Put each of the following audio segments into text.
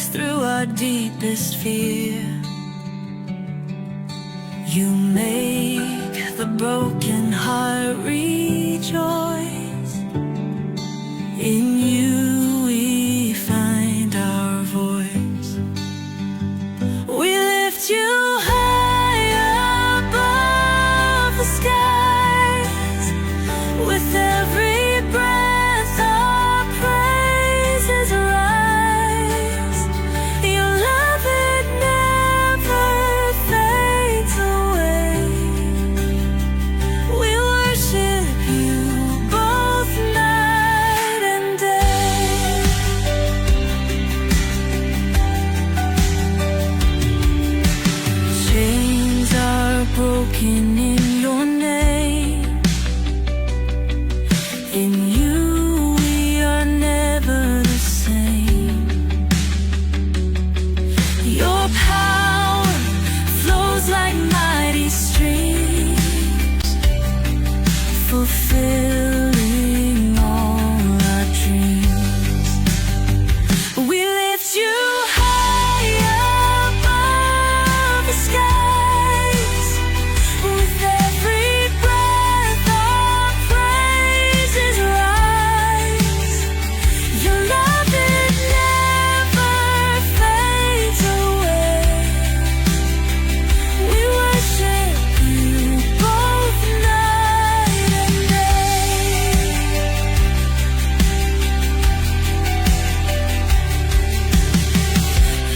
breaks through our deepest fear. You make the broken heart rejoice. In you we find our voice. We lift you high above the skies. With every breath our praises rise. Your love, it never fades away. We worship you both night and day. Chains are broken in your name. In you we are never the same. Your power flows like mighty streams, fulfilling all our dreams. We lift you high above the skies. With every breath our praises rise. Your love, it never fades away. We worship you both night and day.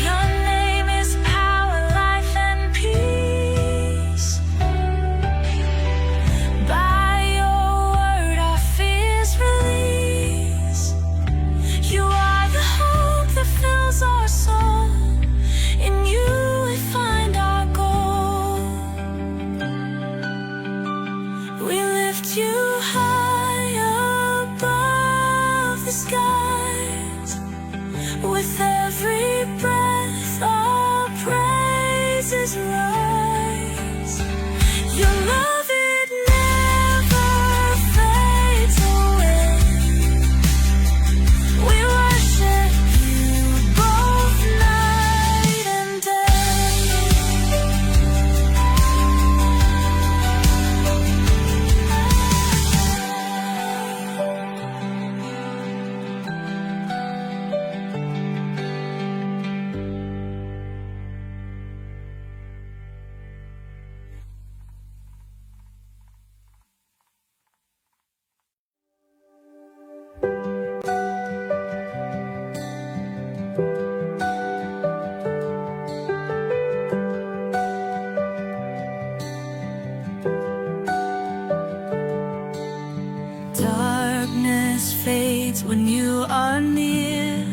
Your name is power, life, and peace. By your word our fears release. You are the hope that fills our soul. In you we find our goal. We lift you high above the skies. With every breath our praises rise. Your love, it never fades away. We worship you both night and day. Darkness fades when you are near.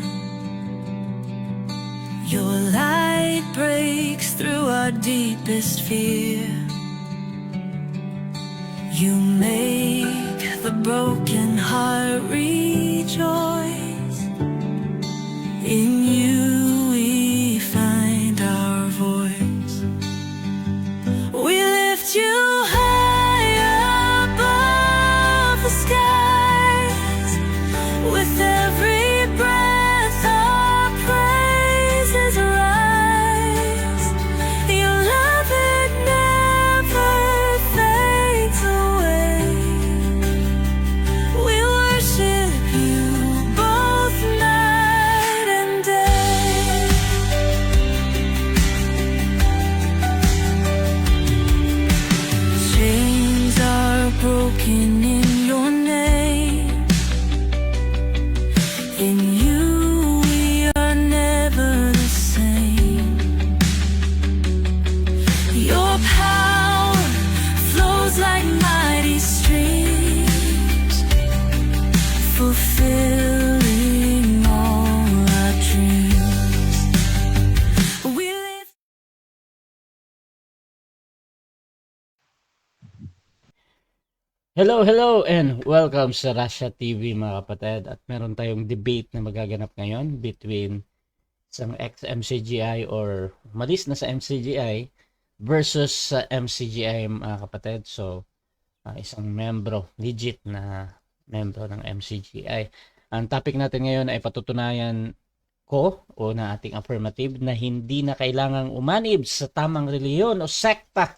Your light breaks through our deepest fear. You make the broken heart rejoice. In you we find our voice. We lift you high above the skies. With every breath our praises rise. Your love, it never fades away. We worship you both night and day. Chains are broken in your name. In you we are never the same. Your power flows like mighty streams, fulfilling all our dreams. We live. Hello, and welcome sa Russia TV mga kapatid. At meron tayong debate na magaganap ngayon between isang ex-MCGI or umalis na sa MCGI versus sa MCGI mga kapatid. So, isang membro, legit na membro ng MCGI. Ang topic natin ngayon ay patutunayan ko o na ating affirmative na hindi na kailangang umanib sa tamang reliyon o sekta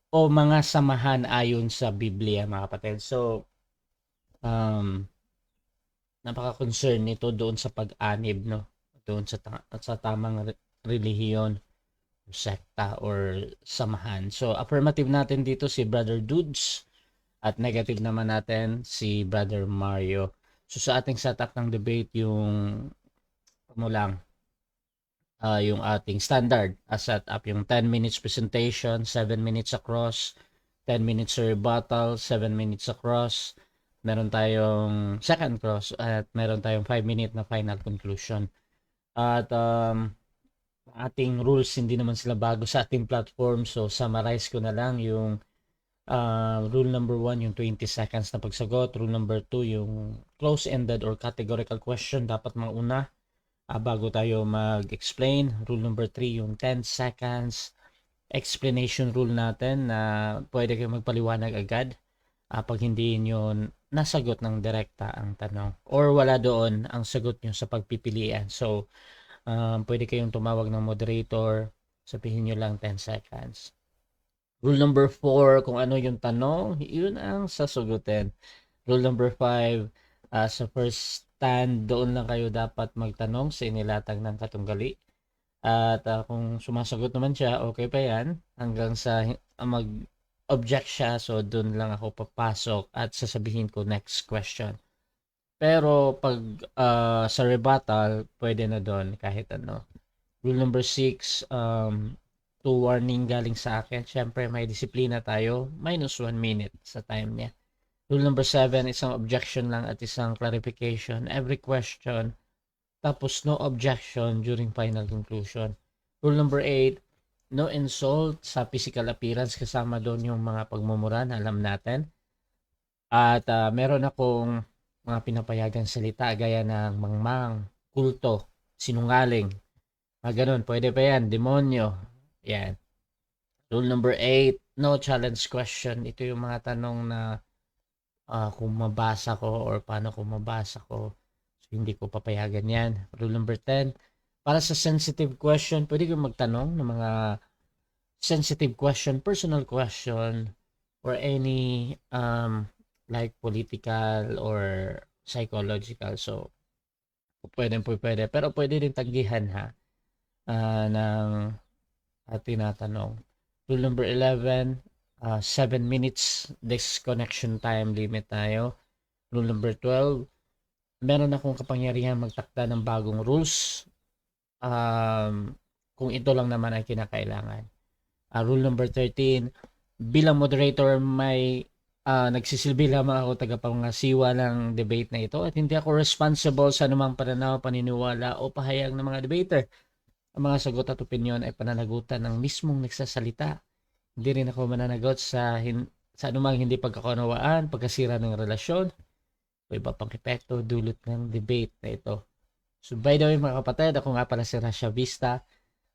o mga samahan ayon sa Biblia, mga kapatid. So, um, napaka-concern nito doon sa pag-anib, no? Doon sa tamang relihiyon, sekta, or samahan. So, affirmative natin dito si Brother Dudes at negative naman natin si Brother Mario. So, sa ating setup ng debate, yung yung ating standard setup, yung 10 minutes presentation, 7 minutes across, 10 minutes rebuttal, 7 minutes across, meron tayong second cross, at meron tayong 5-minute na final conclusion. At ating rules, hindi naman sila bago sa ating platform, so summarize ko na lang yung rule number 1, yung 20 seconds na pagsagot. Rule number 2, yung close-ended or categorical question, dapat mauna bago tayo mag-explain. Rule number 3, yung 10 seconds explanation rule natin na pwede kayo magpaliwanag agad pag hindi nyo nasagot ng direkta ang tanong or wala doon ang sagot nyo sa pagpipilian. So, pwede kayong tumawag ng moderator, sabihin nyo lang 10 seconds. Rule number 4, kung ano yung tanong, yun ang sasagutin. Rule number 5, sa first stand, doon lang kayo dapat magtanong sa inilatag ng katunggali. At kung sumasagot naman siya, okay pa yan. Hanggang sa mag-object siya, so doon lang ako papasok at sasabihin ko next question. Pero pag sa rebuttal, pwede na doon kahit ano. Rule number 6, to warning galing sa akin. Siyempre, may disiplina tayo. -1 minute sa time niya. Rule number 7, isang objection lang at isang clarification. Every question, tapos no objection during final conclusion. Rule number 8, no insult sa physical appearance. Kasama doon yung mga pagmumura na alam natin. At meron akong mga pinapayagang salita gaya ng mangmang, kulto, sinungaling. Ganun, pwede pa yan. Demonyo. Yan. Rule number 8, no challenge question. Ito yung mga tanong na kung mabasa ko or paano ko mabasa ko. So, hindi ko papayagan yan. Rule number 10, para sa sensitive question, pwede kang magtanong ng mga sensitive question, personal question, or any like political or psychological. So, pwede. Pero pwede din tanggihan ha ng tinatanong. Rule number 11, 7 minutes disconnection time limit tayo. Rule number 12, meron akong kapangyarihan magtakda ng bagong rules kung ito lang naman ay kinakailangan. Rule number 13, bilang moderator may nagsisilbi lamang ako tagapangasiwa ng debate na ito at hindi ako responsible sa anumang pananaw, paniniwala o pahayag ng mga debater. Ang mga sagot at opinyon ay pananagutan ng mismong nagsasalita. Hindi rin ako mananagot sa anumang hindi pagkakunawaan, pagkasira ng relasyon, o iba pang epekto dulot ng debate na ito. So by the way mga kapatid, ako nga pala si Rasha Vista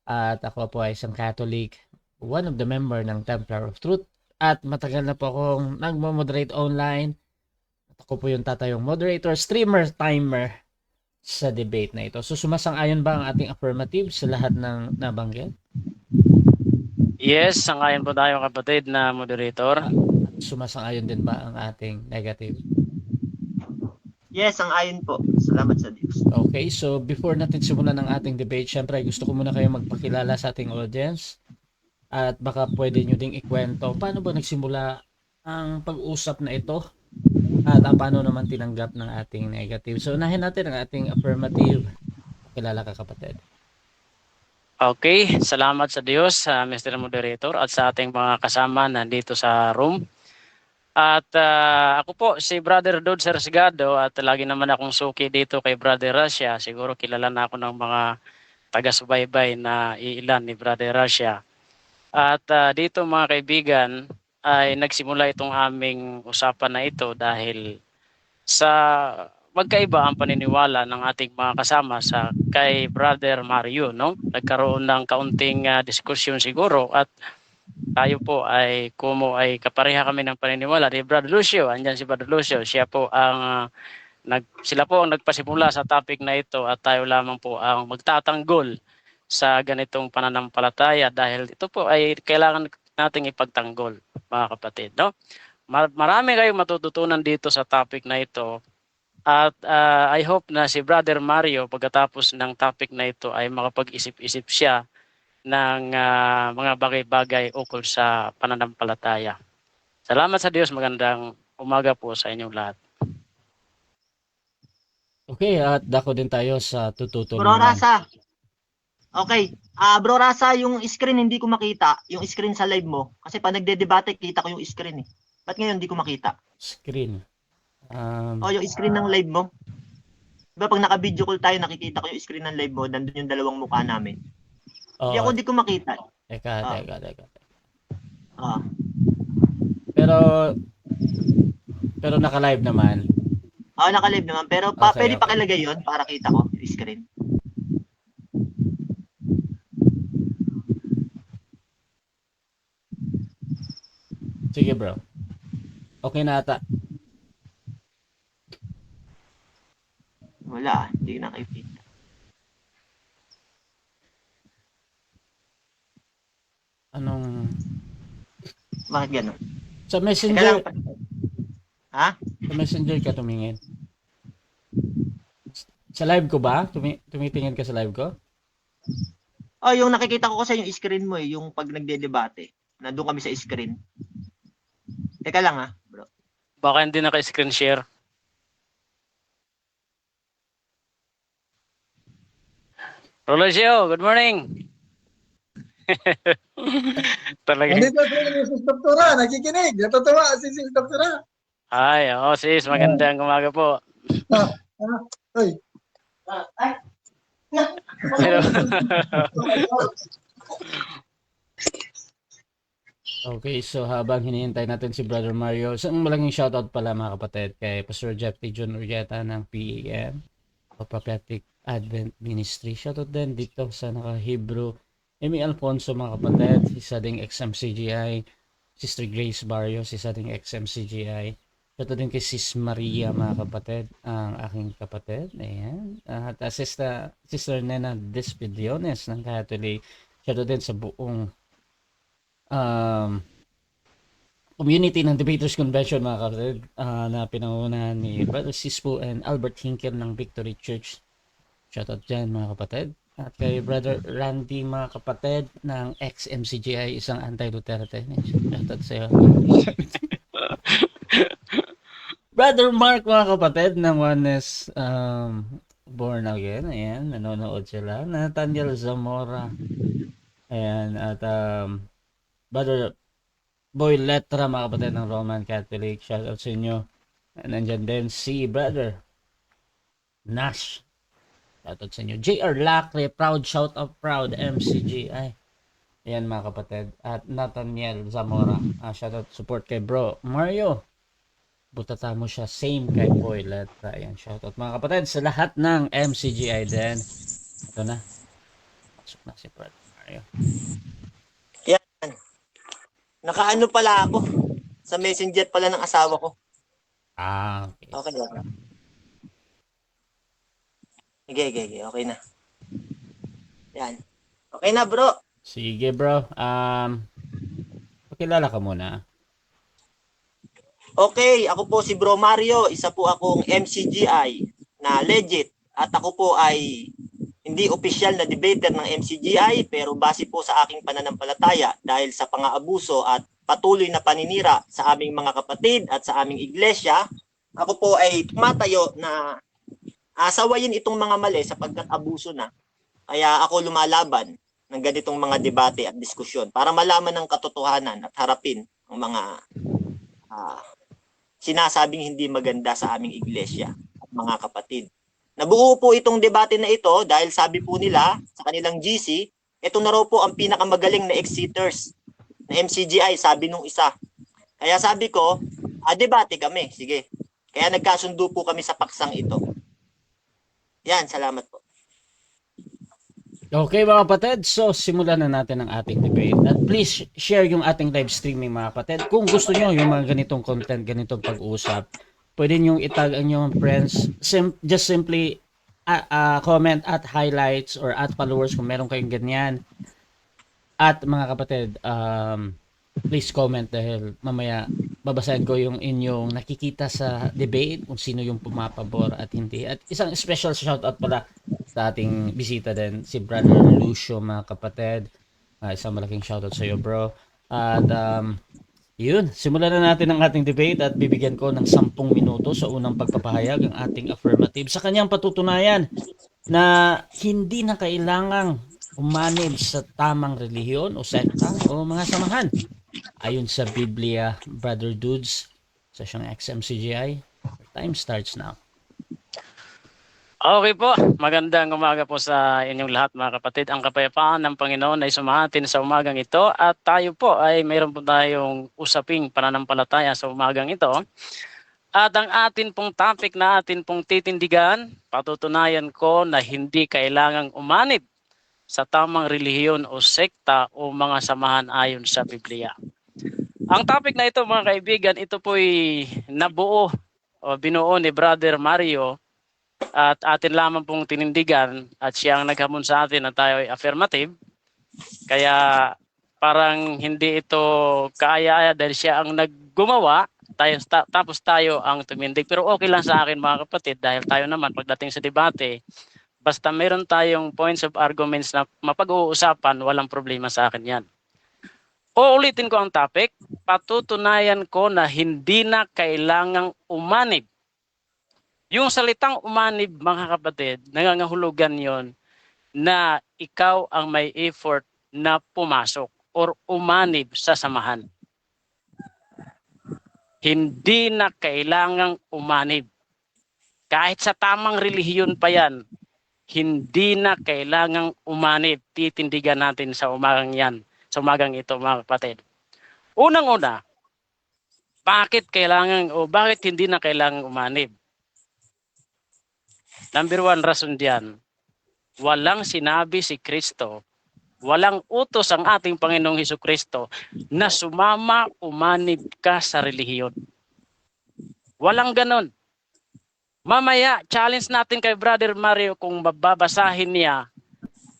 at ako po ay isang Catholic, one of the member ng Templar of Truth at matagal na po akong nagmo-moderate online. At ako po yung tatayong moderator, streamer, timer sa debate na ito. So sumasang-ayon ba ang ating affirmative sa lahat ng nabanggit? Yes, sangayon po tayo kapatid na moderator. Sumasang-ayon din ba ang ating negative? Yes, sang-ayon po. Salamat sa Diyos. Okay, so before natin simulan ng ating debate, syempre gusto ko muna kayo magpakilala sa ating audience at baka pwede nyo ding ikwento paano ba nagsimula ang pag-usap na ito at paano naman tinanggap ng ating negative. So unahin natin ang ating affirmative. Pakilala ka kapatid. Okay, salamat sa Diyos, Mr. Moderator, at sa ating mga kasama nandito sa room. At ako po si Brother Dod Sersigado at lagi naman akong suki dito kay Brother Russia. Siguro kilala na ako ng mga taga-subaybay na iilan ni Brother Russia. At dito mga kaibigan ay nagsimula itong aming usapan na ito dahil sa magkaiba ang paniniwala ng ating mga kasama sa kay Brother Mario, no? Nagkaroon ng kaunting diskusyon siguro at tayo po ay kumo ay kapareha kami ng paniniwala ni Brother Lucio. Andyan si Brother Lucio, siya po ang Sila po ang nagpasimula sa topic na ito at tayo lamang po ang magtatanggol sa ganitong pananampalataya dahil ito po ay kailangan nating ipagtanggol, mga kapatid, no? Marami kayong matututunan dito sa topic na ito. At I hope na si Brother Mario pagkatapos ng topic na ito ay makapag-isip-isip siya ng mga bagay-bagay ukol sa pananampalataya. Salamat sa Diyos. Magandang umaga po sa inyong lahat. Okay, at dako din tayo sa Bro tututunan. Rasa. Okay. Bro Rasa, yung screen hindi ko makita. Yung screen sa live mo. Kasi pag nagde-debate, kita ko yung screen eh. Ba't ngayon hindi ko makita? Screen. Yung screen ng live mo. Diba pag naka-video call tayo, nakikita ko yung screen ng live mo. Nandun yung dalawang mukha namin. Oh, Hindi ko makita. teka. Ah. Pero naka-live naman. Naka-live naman. Pero Okay, pwede okay. pakilagay yun para kita ko yung screen. Sige, bro. Okay na ata. Wala. Hindi ko nakikita. Anong Bakit gano'n? sa Teka Messenger? lang. Ha? Sa Messenger ka tumingin. Sa live ko ba? Tumitingin ka sa live ko? Yung nakikita ko kasi yung screen mo eh, yung pag nagde-debate. Nandun kami sa screen. Teka lang ha, bro. Baka hindi naka-screen share. Rolosio, good morning. Talaga. Nandito si Sis Doktora, nakikinig. Natutuwa si Sis Doktora. Ay, sis, magandang umaga po. Uy, Hello. Okay, so habang hinihintay natin si Brother Mario, isang malaking shoutout pala mga kapatid kay Pastor Jeff T. John Urieta ng PAM o Prophetic Advent Ministry. Shoutout din dito sa naka-Hebrew Amy Alfonso mga kapatid, isa ding XMCGI, Sister Grace Barrios, isa ding XMCGI. Shoutout din kay Sis Maria mga kapatid, ang aking kapatid. Ayan. At Sister Nena Despidiones ng Catholic. Shoutout din sa buong community ng Debaters Convention mga kapatid na pinangunahan ni Brother Sispo and Albert Hinkel ng Victory Church. Shoutout dyan mga kapatid. At kay Brother Randy mga kapatid ng XMCGI, isang anti-Duterte. Shoutout sa'yo. Brother Mark mga kapatid ng Oneness Born Again. Ayan, nanonood sila. Nathaniel Zamora. Ayan, at Brother Boy Letra mga kapatid ng Roman Catholic. Shoutout sa inyo. Nandyan din si Brother Nash. Shoutout sa inyo. JR Lacre, proud shoutout, proud MCGI. Ayan mga kapatid. At Nathaniel Zamora. Shoutout support kay bro Mario. Butata mo siya. Same kay Boy Letra. Ayan, shoutout mga kapatid sa lahat ng MCGI din. Ito na. Pasok na si Brother Mario. Nakaano pala ako. Sa messenger pala ng asawa ko. Okay. Okay lang. Sige. Okay na. Yan. Okay na bro. Sige bro. Pakilala ka muna. Okay, ako po si Bro Mario. Isa po akong MCGI na legit. At ako po ay hindi opisyal na debater ng MCGI pero base po sa aking pananampalataya dahil sa pang-aabuso at patuloy na paninira sa aming mga kapatid at sa aming iglesia, ako po ay tumatayo na asawayin itong mga mali sapagkat abuso na. Kaya ako lumalaban ng ganitong mga debate at diskusyon para malaman ng katotohanan at harapin ang mga sinasabing hindi maganda sa aming iglesia at mga kapatid. Nabuo po itong debate na ito dahil sabi po nila sa kanilang GC, ito na raw po ang pinakamagaling na ex-seaters na MCGI, sabi nung isa. Kaya sabi ko, debate kami, sige. Kaya nagkasundo po kami sa paksang ito. Yan, salamat po. Okay mga kapatid, so simulan na natin ang ating debate. At please share yung ating live streaming mga kapatid. Kung gusto nyo yung mga ganitong content, ganitong pag-uusap, pwede niyong itag ang inyong friends. Just simply comment at highlights or at followers kung meron kayong ganyan. At mga kapatid, please comment dahil mamaya babasahin ko yung inyong nakikita sa debate kung sino yung pumapabor at hindi. At isang special shoutout pala sa ating bisita din, si Brother Lucio, mga kapatid. Isang malaking shoutout sa iyo, bro. At yun, simulan na natin ang ating debate at bibigyan ko ng 10 minuto sa unang pagpapahayag ang ating affirmative sa kanyang patutunayan na hindi na kailangang umanib sa tamang relihiyon o sekta o mga samahan. Ayon sa Biblia, Brother Dudes, sa siyang XMCGI, time starts now. Okay po, magandang umaga po sa inyong lahat mga kapatid. Ang kapayapaan ng Panginoon ay sumahatin sa umagang ito at tayo po ay mayroon po tayong usaping pananampalataya sa umagang ito. At ang atin pong topic na atin pong titindigan, patutunayan ko na hindi kailangang umanib sa tamang relihiyon o sekta o mga samahan ayon sa Biblia. Ang topic na ito mga kaibigan, ito po'y nabuo o binuo ni Brother Mario at atin lamang pong tinindigan at siya ang naghamon sa atin na tayo ay affirmative. Kaya parang hindi ito kaaya-aya dahil siya ang naggumawa, tapos tayo ang tumindig. Pero okay lang sa akin mga kapatid dahil tayo naman pagdating sa debate, basta meron tayong points of arguments na mapag-uusapan, walang problema sa akin yan. Uulitin ko ang topic, patutunayan ko na hindi na kailangang umanib. Yung salitang umanib, mga kapatid, nangangahulugan yon na ikaw ang may effort na pumasok or umanib sa samahan. Hindi na kailangang umanib. Kahit sa tamang relihiyon pa yan, hindi na kailangang umanib. Titindigan natin sa umagang yan, sa umagang ito, mga kapatid. Unang-una, bakit hindi na kailangang umanib? Number 1 rason diyan, walang sinabi si Kristo, walang utos ang ating Panginoong Hesukristo na sumama, umanib ka sa relihiyon. Walang ganon. Mamaya, challenge natin kay Brother Mario kung mababasahin niya,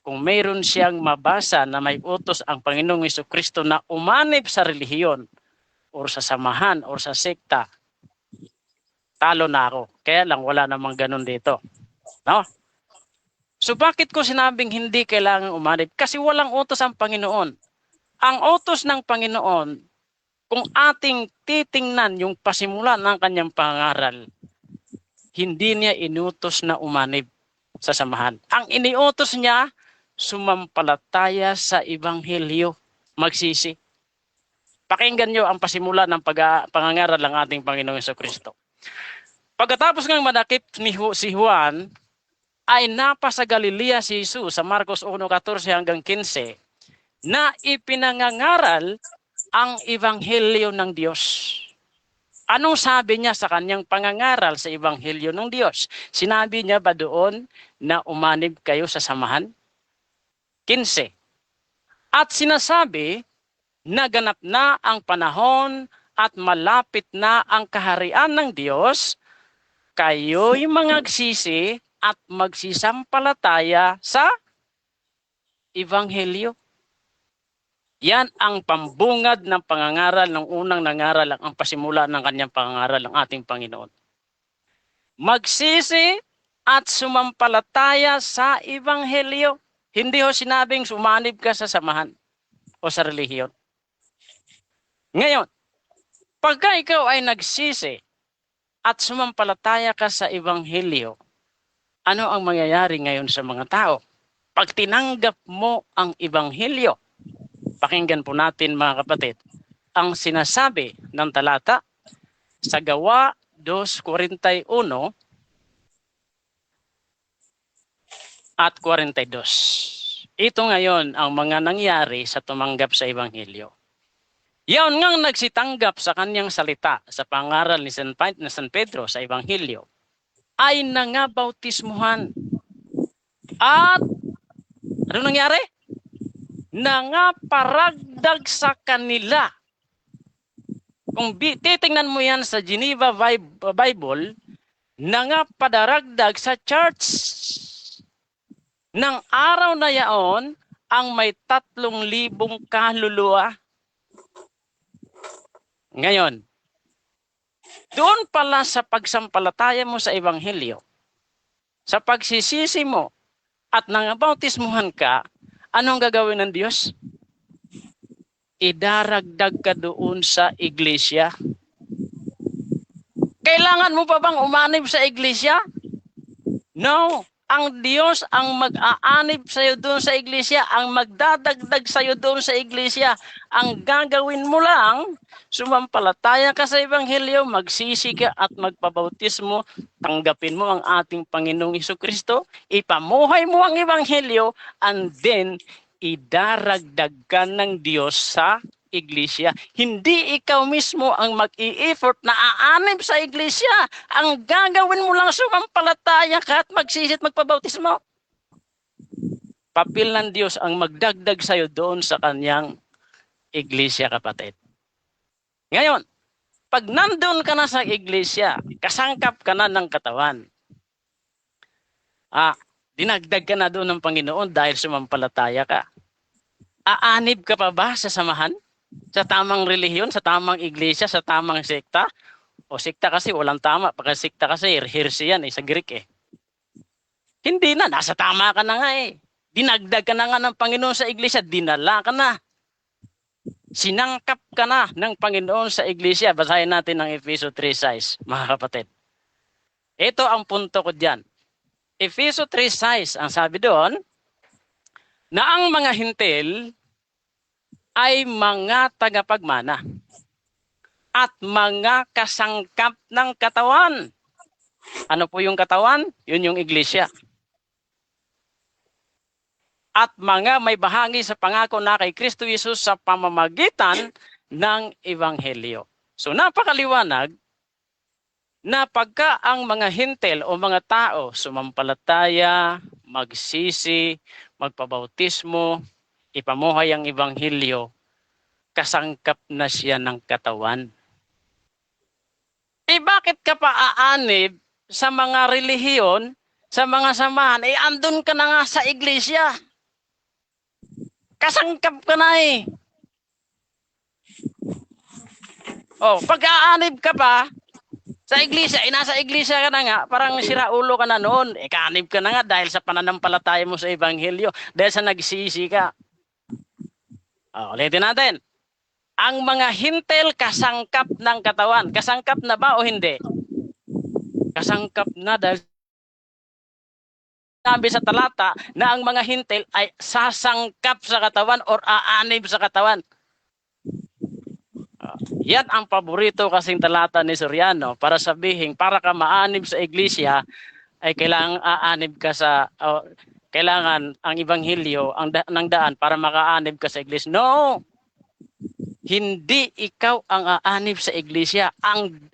kung mayroon siyang mabasa na may utos ang Panginoong Hesukristo na umanib sa relihiyon o sa samahan o sa sekta, talo na ako. Kaya lang wala namang ganon dito. No? So bakit ko sinabing hindi kailangan umanib? Kasi walang utos ang Panginoon. Ang utos ng Panginoon, kung ating titingnan yung pasimulan ng kanyang pangaral, hindi niya inutos na umanib sa samahan. Ang iniutos niya, sumampalataya sa Ebanghelyo, magsisi. Pakinggan niyo ang pasimula ng pangangaral ng ating Panginoong Hesukristo. Pagkatapos ng madakip si Juan, ay napasa Galilea si Jesus sa Marcos 1:14 hanggang 15 na ipinangangaral ang Ebanghelyo ng Diyos. Anong sabi niya sa kanyang pangangaral sa Ebanghelyo ng Diyos? Sinabi niya ba doon na umanib kayo sa samahan? 15. At sinasabi na ganap na ang panahon at malapit na ang kaharian ng Diyos, kayo'y mangagsisi at magsisampalataya sa Ebanghelyo. Yan ang pambungad ng pangangaral ng unang nangaral, ang pasimula ng kanyang pangangaral ng ating Panginoon. Magsisi at sumampalataya sa Ebanghelyo. Hindi ho sinabing sumanib ka sa samahan o sa relihiyon. Ngayon, pagka ikaw ay nagsisi at sumampalataya ka sa Ebanghelyo, ano ang mangyayari ngayon sa mga tao? Pag tinanggap mo ang Ebanghelyo, pakinggan po natin mga kapatid, ang sinasabi ng talata sa Gawa 2:41 at 42. Ito ngayon ang mga nangyari sa tumanggap sa Ebanghelyo. Yan ngang nagsitanggap sa kanyang salita sa pangaral ni San Pedro sa Ebanghelyo ay nangabautismuhan. At ano nangyari? Nangaparagdag sa kanila. Kung titingnan mo yan sa Geneva Bible, nangapadaragdag sa church. Nang araw na yaon, ang may 3,000 kaluluwa. Ngayon, doon pala sa pagsampalataya mo sa Ebanghelyo, sa pagsisisi mo at nangabautismuhan ka, anong gagawin ng Diyos? Idaragdag ka doon sa iglesia. Kailangan mo pa bang umanib sa iglesia? No. Ang Diyos ang mag-aanib sa iyo doon sa iglesia, ang magdadagdag sa iyo doon sa iglesia. Ang gagawin mo lang, sumampalataya ka sa Ebanghelyo, magsisi ka at magpabautismo, tanggapin mo ang ating Panginoong Hesukristo, ipamuhay mo ang Ebanghelyo, and then idaragdag ka ng Diyos sa iglesia. Hindi ikaw mismo ang mag-i-effort na aanib sa iglesia. Ang gagawin mo lang, sumampalataya ka at magsisi at magpabautismo. Papel ng Diyos ang magdagdag sa iyo doon sa kanyang iglesia, kapatid. Ngayon, pag nandun ka na sa iglesia, kasangkap ka na ng katawan. Dinagdag ka na doon ng Panginoon dahil sumampalataya ka. Aanib ka pa ba sa samahan? Sa tamang relihiyon, sa tamang iglesia, sa tamang sekta? O sekta kasi walang tama. Pagka sekta kasi, heresy yan sa Greek Hindi na, nasa tama ka na nga Dinagdag ka na nga ng Panginoon sa iglesia, dinala ka na. Sinangkap ka na ng Panginoon sa iglesia. Basahin natin ang Efeso 3:6, mga kapatid. Ito ang punto ko dyan. Efeso 3:6, ang sabi doon, na ang mga hintil ay mga tagapagmana at mga kasangkap ng katawan. Ano po yung katawan? Yun yung iglesia. At mga may bahagi sa pangako na kay Kristo Jesus sa pamamagitan ng Ebanghelyo. So napakaliwanag na pagka ang mga hintil o mga tao sumampalataya, magsisi, magpabautismo, ipamuhay ang Ebanghelyo, kasangkap na siya ng katawan. Bakit ka pa aanib sa mga relihiyon, sa mga samahan? Andun ka na nga sa iglesia. Kasangkap ka na pag aanib ka pa sa iglesia, nasa iglesia ka na nga, parang siraulo ka na noon. Kaanib ka na nga dahil sa pananampalataya mo sa Ebanghelyo, dahil sa nagsisi ka. Ulitin natin. Ang mga hintil kasangkap ng katawan. Kasangkap na ba o hindi? Kasangkap na dahil sabi sa talata na ang mga hintil ay sasangkap sa katawan or aanib sa katawan. Yan ang paborito kasing talata ni Soriano para sabihin, para ka maanib sa iglesia, ay kailangan aanib ka sa, kailangan ang Ebanghelyo ng daan para makaanib ka sa iglesia. No! Hindi ikaw ang aanib sa iglesia. Ang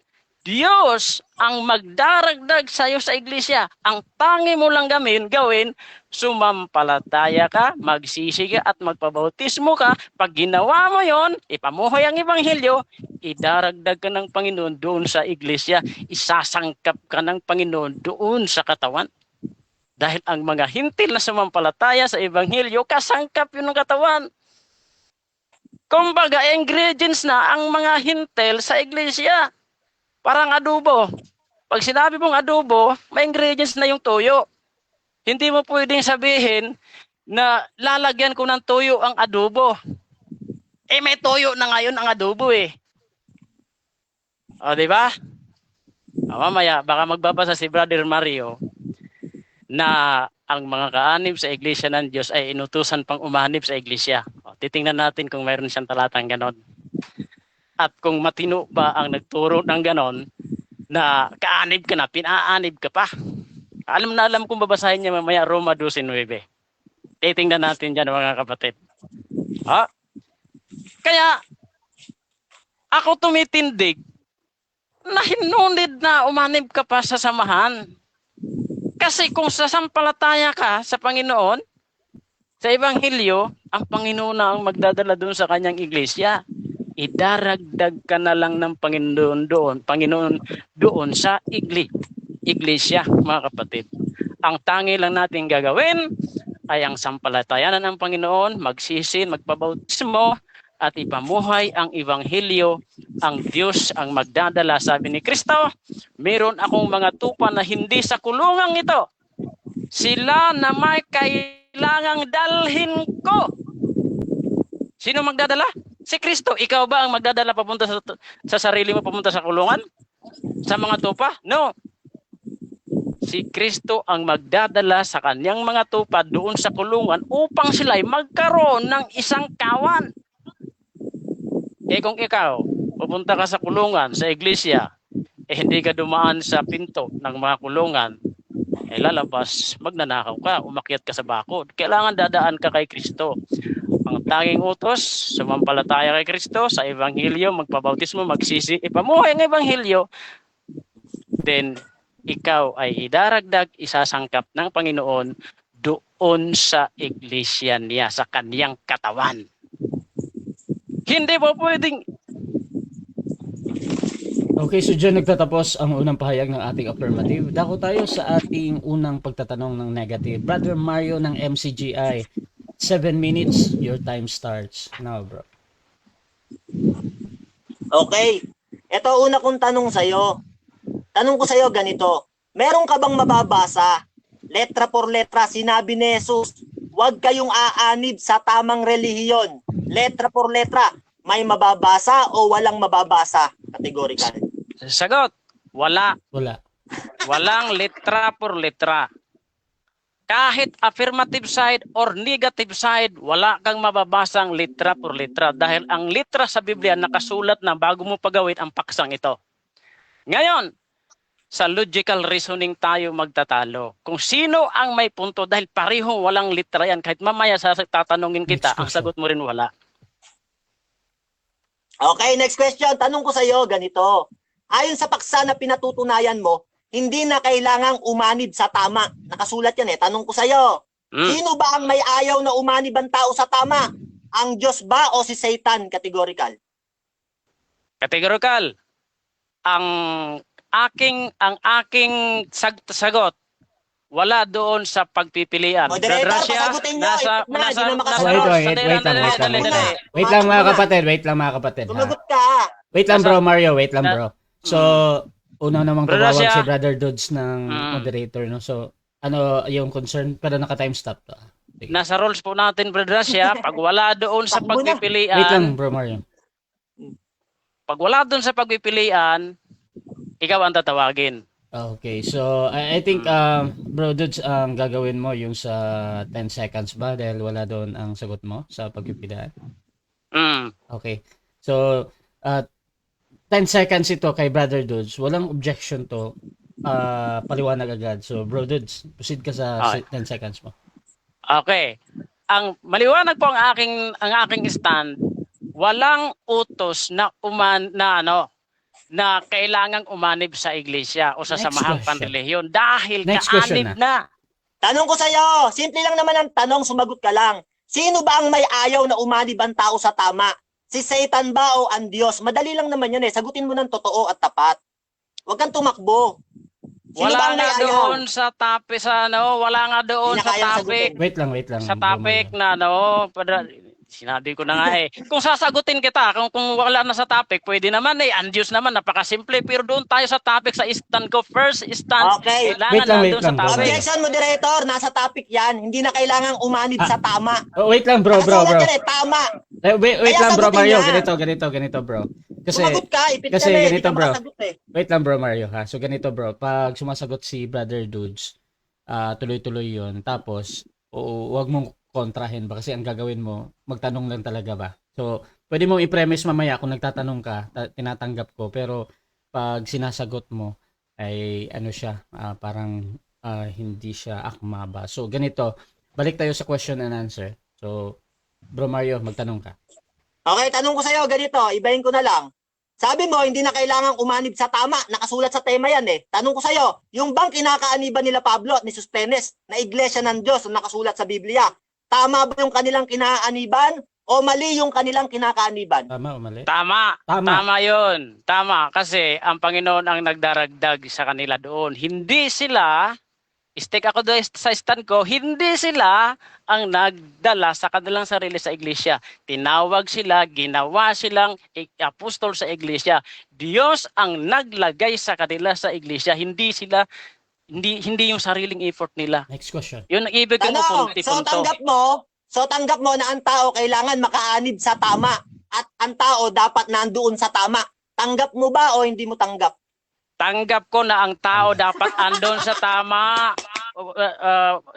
Diyos ang magdaragdag sa iyo sa iglesia. Ang tangi mo lang gawin, sumampalataya ka, magsisi ka at magpabautismo ka. Pag ginawa mo yon, ipamuhay ang Ebanghelyo, idaragdag ka ng Panginoon doon sa iglesia. Isasangkap ka ng Panginoon doon sa katawan. Dahil ang mga hintil na sumampalataya sa Ebanghelyo, kasangkap yun ng katawan. Kumbaga, ingredients na ang mga hintil sa iglesia. Parang adobo. Pag sinabi mong adobo, may ingredients na yung toyo. Hindi mo pwedeng sabihin na lalagyan ko ng toyo ang adobo. May toyo na ngayon ang adobo di ba? Mamaya, baka magbabasa si Brother Mario na ang mga kaanib sa iglesia ng Diyos ay inutusan pang umanib sa iglesia. Titingnan natin kung mayroon siyang talatang ganon. At kung matino ba ang nagturo ng ganon na kaanib ka na, pinaanib ka pa. Alam na alam kung babasahin niya mamaya Roma 12:9. Titingnan natin dyan mga kapatid. Kaya ako tumitindig na hinunid na umanib ka pa sa samahan. Kasi kung sasampalataya ka sa Panginoon, sa Ebanghelyo, ang Panginoon na ang magdadala doon sa kanyang iglesia. idaragdag ka na lang ng Panginoon doon sa iglesia, mga kapatid. Ang tangi lang natin gagawin ay ang sampalatayanan ng Panginoon, magsisin, magpabautismo, at ipamuhay ang Ebanghelyo. Ang Diyos ang magdadala. Sabi ni Kristo, meron akong mga tupa na hindi sa kulungang ito. Sila na may kailangang dalhin ko. Sino magdadala? Si Kristo. Ikaw ba ang magdadala papunta sa sarili mo, papunta sa kulungan? Sa mga tupa? No. Si Kristo ang magdadala sa kanyang mga tupa doon sa kulungan upang sila'y magkaroon ng isang kawan. Kung ikaw, pupunta ka sa kulungan, sa iglesia, hindi ka dumaan sa pinto ng mga kulungan, lalabas, magnanakaw ka, umakyat ka sa bakod. Kailangan dadaan ka kay Kristo. Ang tanging utos, sumampalataya kay Kristo sa Ebanghelyo, magpabautismo, magsisi, ipamuhay ang Ebanghelyo, then ikaw ay idaragdag, isasangkap ng Panginoon doon sa iglesia niya, sa kaniyang katawan. Hindi po pwedeng. Okay, so dyan nagtatapos ang unang pahayag ng ating affirmative. Dako tayo sa ating unang pagtatanong ng negative. Brother Mario ng MCGI, 7 minutes, your time starts now, bro. Okay. Ito una kong tanong sa'yo. Tanong ko sa'yo ganito. Meron ka bang mababasa? Letra por letra, sinabi ni Jesus, huwag kayong aanib sa tamang relihiyon. Letra por letra, may mababasa o walang mababasa? Categorical. Sagot, wala. Wala. Walang letra por letra. Kahit affirmative side or negative side, wala kang mababasang letra por letra dahil ang letra sa Biblia nakasulat na bago mo pagawin ang paksang ito. Ngayon, sa logical reasoning tayo magtatalo. Kung sino ang may punto dahil pareho walang letra yan, kahit mamaya tatanungin kita, ang sagot mo rin wala. Okay, next question. Tanong ko sa iyo ganito. Ayon sa paksa na pinatutunayan mo, hindi na kailangang umanib sa tama. Nakasulat yan eh. Tanong ko sa iyo. Sino ba ang may ayaw na umanib ang tao sa tama? Ang Diyos ba o si Satan? Categorical. Categorical. Ang aking sagot, wala doon sa pagpipilian. Moderator, pasagutin nyo. Wait lang mga kapatid. Sumagot ka. Wait lang bro Mario, wait lang bro. So, una namang tumawag si Brother Dudes ng moderator, no? So, ano yung concern? Pero naka-time stop to. Nasa rules po natin, Brother Russia, pag wala doon sa pagpipilian, wait lang bro Mario. Pag wala doon sa pagpipilian, ikaw ang tatawagin. Okay, so I think bro Dudes, ang gagawin mo yung sa 10 seconds ba dahil wala doon ang sagot mo sa pagpipilian? Okay. So 10 seconds ito kay Brother Dudes. Walang objection to. Paliwanag agad. So bro Dudes, proceed ka sa 10 seconds mo. Okay. Ang maliwanag po ang aking stand, walang utos na na kailangang umanib sa iglesia o sa samahang panrelihiyon dahil kaanib na. Tanong ko sa iyo, simple lang naman ang tanong, sumagot ka lang. Sino ba ang may ayaw na umanib ang tao sa tama? Si Satan ba o ang Diyos? Madali lang naman yun eh. Sagutin mo ng totoo at tapat. Huwag kang tumakbo. Sino Wala ba ang may nga ayaw? doon sa topic wala nga doon sa topic. Wait lang. Sa topic na sinabi ko na nga eh. Kung sasagutin kita, kung wala na sa topic, pwede naman eh. Ang Diyos naman, napakasimple. Pero doon tayo sa topic, sa stand ko. First stand, Okay. kailangan Wait lang, sa topic. Objection, moderator. Nasa topic yan. Hindi na kailangang umanib sa tama. Wait lang bro. Nakasulat yan eh, tama. Wait lang bro sagutin Mario, niya. ganito bro. Sumagot ka, ipit kasi ka na eh. ganito, Hindi ka bro. makasagot eh. Wait lang bro Mario ha. So ganito bro, pag sumasagot si Brother Dudes, tuloy-tuloy 'yon. Tapos huwag mong kontrahin ba kasi ang gagawin mo, magtanong lang talaga ba. So pwede mo i-premise mamaya kung nagtatanong ka, tinatanggap ko, pero pag sinasagot mo ay ano siya, parang hindi siya akma ba. So ganito, balik tayo sa question and answer. So bro Mario, magtanong ka. Okay, tanong ko sa'yo, ganito, ibahin ko na lang. Sabi mo, hindi na kailangang umanib sa tama. Nakasulat sa tema yan eh. Tanong ko sa'yo, yung bang kinakaaniban nila Pablo at ni Sostenes na iglesia ng Diyos na nakasulat sa Biblia, tama ba yung kanilang kinaaniban o mali yung kanilang kinakaaniban? Tama o mali? Tama. Tama. Tama yun. Tama. Kasi ang Panginoon ang nagdaragdag sa kanila doon. Hindi sila, stick ako doon sa stand ko, hindi sila ang nagdala sa kanilang sarili sa iglesia. Tinawag sila, ginawa silang apostol sa iglesia. Diyos ang naglagay sa kanila sa iglesia. Hindi sila, hindi yung sariling effort nila. Next question. Yun ang ibig ko Tanong, punto. so tanggap mo na ang tao kailangan makaanib sa tama at ang tao dapat nandoon sa tama. Tanggap mo ba o hindi mo tanggap? Tanggap ko na ang tao dapat andon sa tama.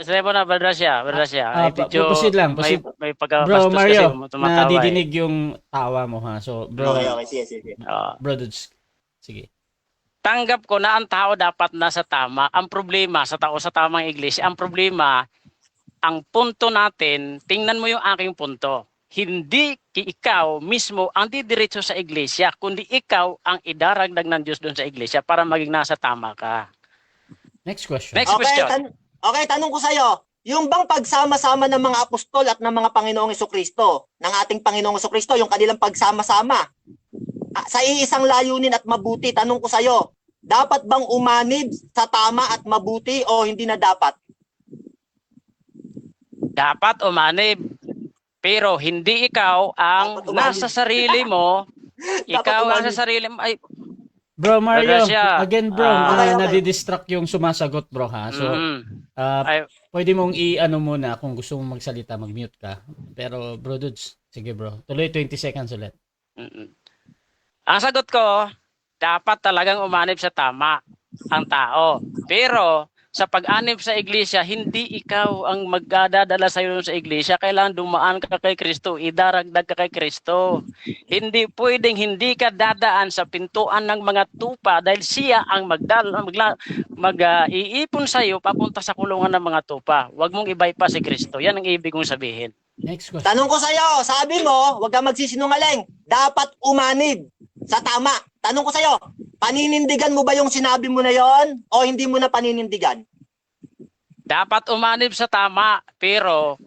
Sabi mo na, Berdacia. Proceed lang. Proceed. May Bro, pagkabastos kasi Mario, tumatawa eh. nadidinig yung tawa mo ha. So, bro, Okay, sige. bro, dudes, sige. Tanggap ko na ang tao dapat nasa tama. Ang problema sa tao sa tamang iglesia, ang problema, ang punto natin, tingnan mo yung aking punto. Hindi ikaw mismo ang didiretso sa iglesia, kundi ikaw ang idaragdag ng Diyos doon sa iglesia para maging nasa tama ka. Next question. Next question. Tanong ko sa'yo, yung bang pagsama-sama ng mga apostol at ng mga Panginoong Hesukristo, ng ating Panginoong Hesukristo, yung kanilang pagsama-sama, sa iisang layunin at mabuti, tanong ko sa'yo, dapat bang umanib sa tama at mabuti o hindi na dapat? Dapat umanib. Pero hindi ikaw ang Dapat umanib. nasa sarili mo. Ikaw ang umanib. nasa sarili mo. Ay, Bro, Mario, Berdacia. again bro, Okay. nadidistract yung sumasagot bro ha. So, Ay, pwede mong i-ano muna kung gusto mong magsalita, mag-mute ka. Pero bro, dudes, sige bro. Tuloy 20 seconds ulit. ang sagot ko, dapat talagang umanib sa tama ang tao. Pero sa pag-anib sa iglesia, hindi ikaw ang magdadala sa iyo sa iglesia. Kailangan dumaan ka kay Kristo, idaragdag ka kay Kristo. Hindi pwedeng hindi ka dadaan sa pintuan ng mga tupa dahil siya ang iipon sa iyo papunta sa kulungan ng mga tupa. Huwag mong i-bypass si Kristo. Yan ang ibig kong sabihin. Next question. Tanong ko sa'yo, sabi mo, huwag kang magsisinungaling, dapat umanib sa tama. Tanong ko sa'yo, paninindigan mo ba yung sinabi mo na yon o hindi mo na paninindigan? Dapat umanib sa tama, pero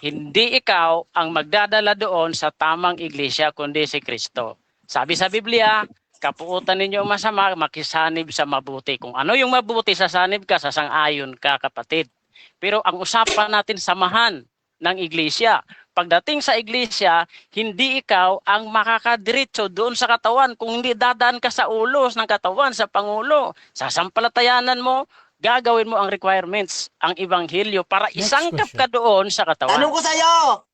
hindi ikaw ang magdadala doon sa tamang iglesia, kundi si Kristo. Sabi sa Biblia, kapuutan ninyo ang masama, makisanib sa mabuti. Kung ano yung mabuti, sasanib ka, sasang-ayon ka, kapatid. Pero ang usapan natin, samahan ng iglesia. Pagdating sa iglesia, hindi ikaw ang makakadiretso doon sa katawan. Kung hindi dadaan ka sa ulos ng katawan, sa Pangulo, sasampalatayanan mo, gagawin mo ang requirements, ang ebanghelyo para Next isangkap question. ka doon sa katawan. Tanong ko sa'yo,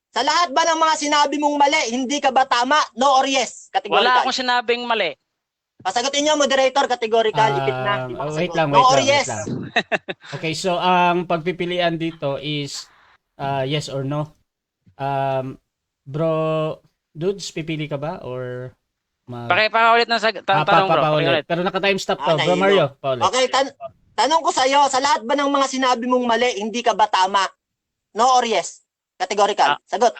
sa lahat ba ng mga sinabi mong mali, hindi ka ba tama? No or yes? Wala Categorical. akong sinabing mali. Pasagutin nyo, moderator, categorical, ipit na. Di ba Wait kasagot? lang, No or wait yes? lang. Okay, so ang pagpipilian dito is yes or no. Bro, dudes, pipili ka ba or Pakipaulit na sa tanong bro. paulit. Pakiulit. Pero naka-time stop to. Bro nahilo. Mario, paulit. Okay, tanong ko sa'yo, sa lahat ba ng mga sinabi mong mali, hindi ka ba tama? No or yes? Categorical. Sagot.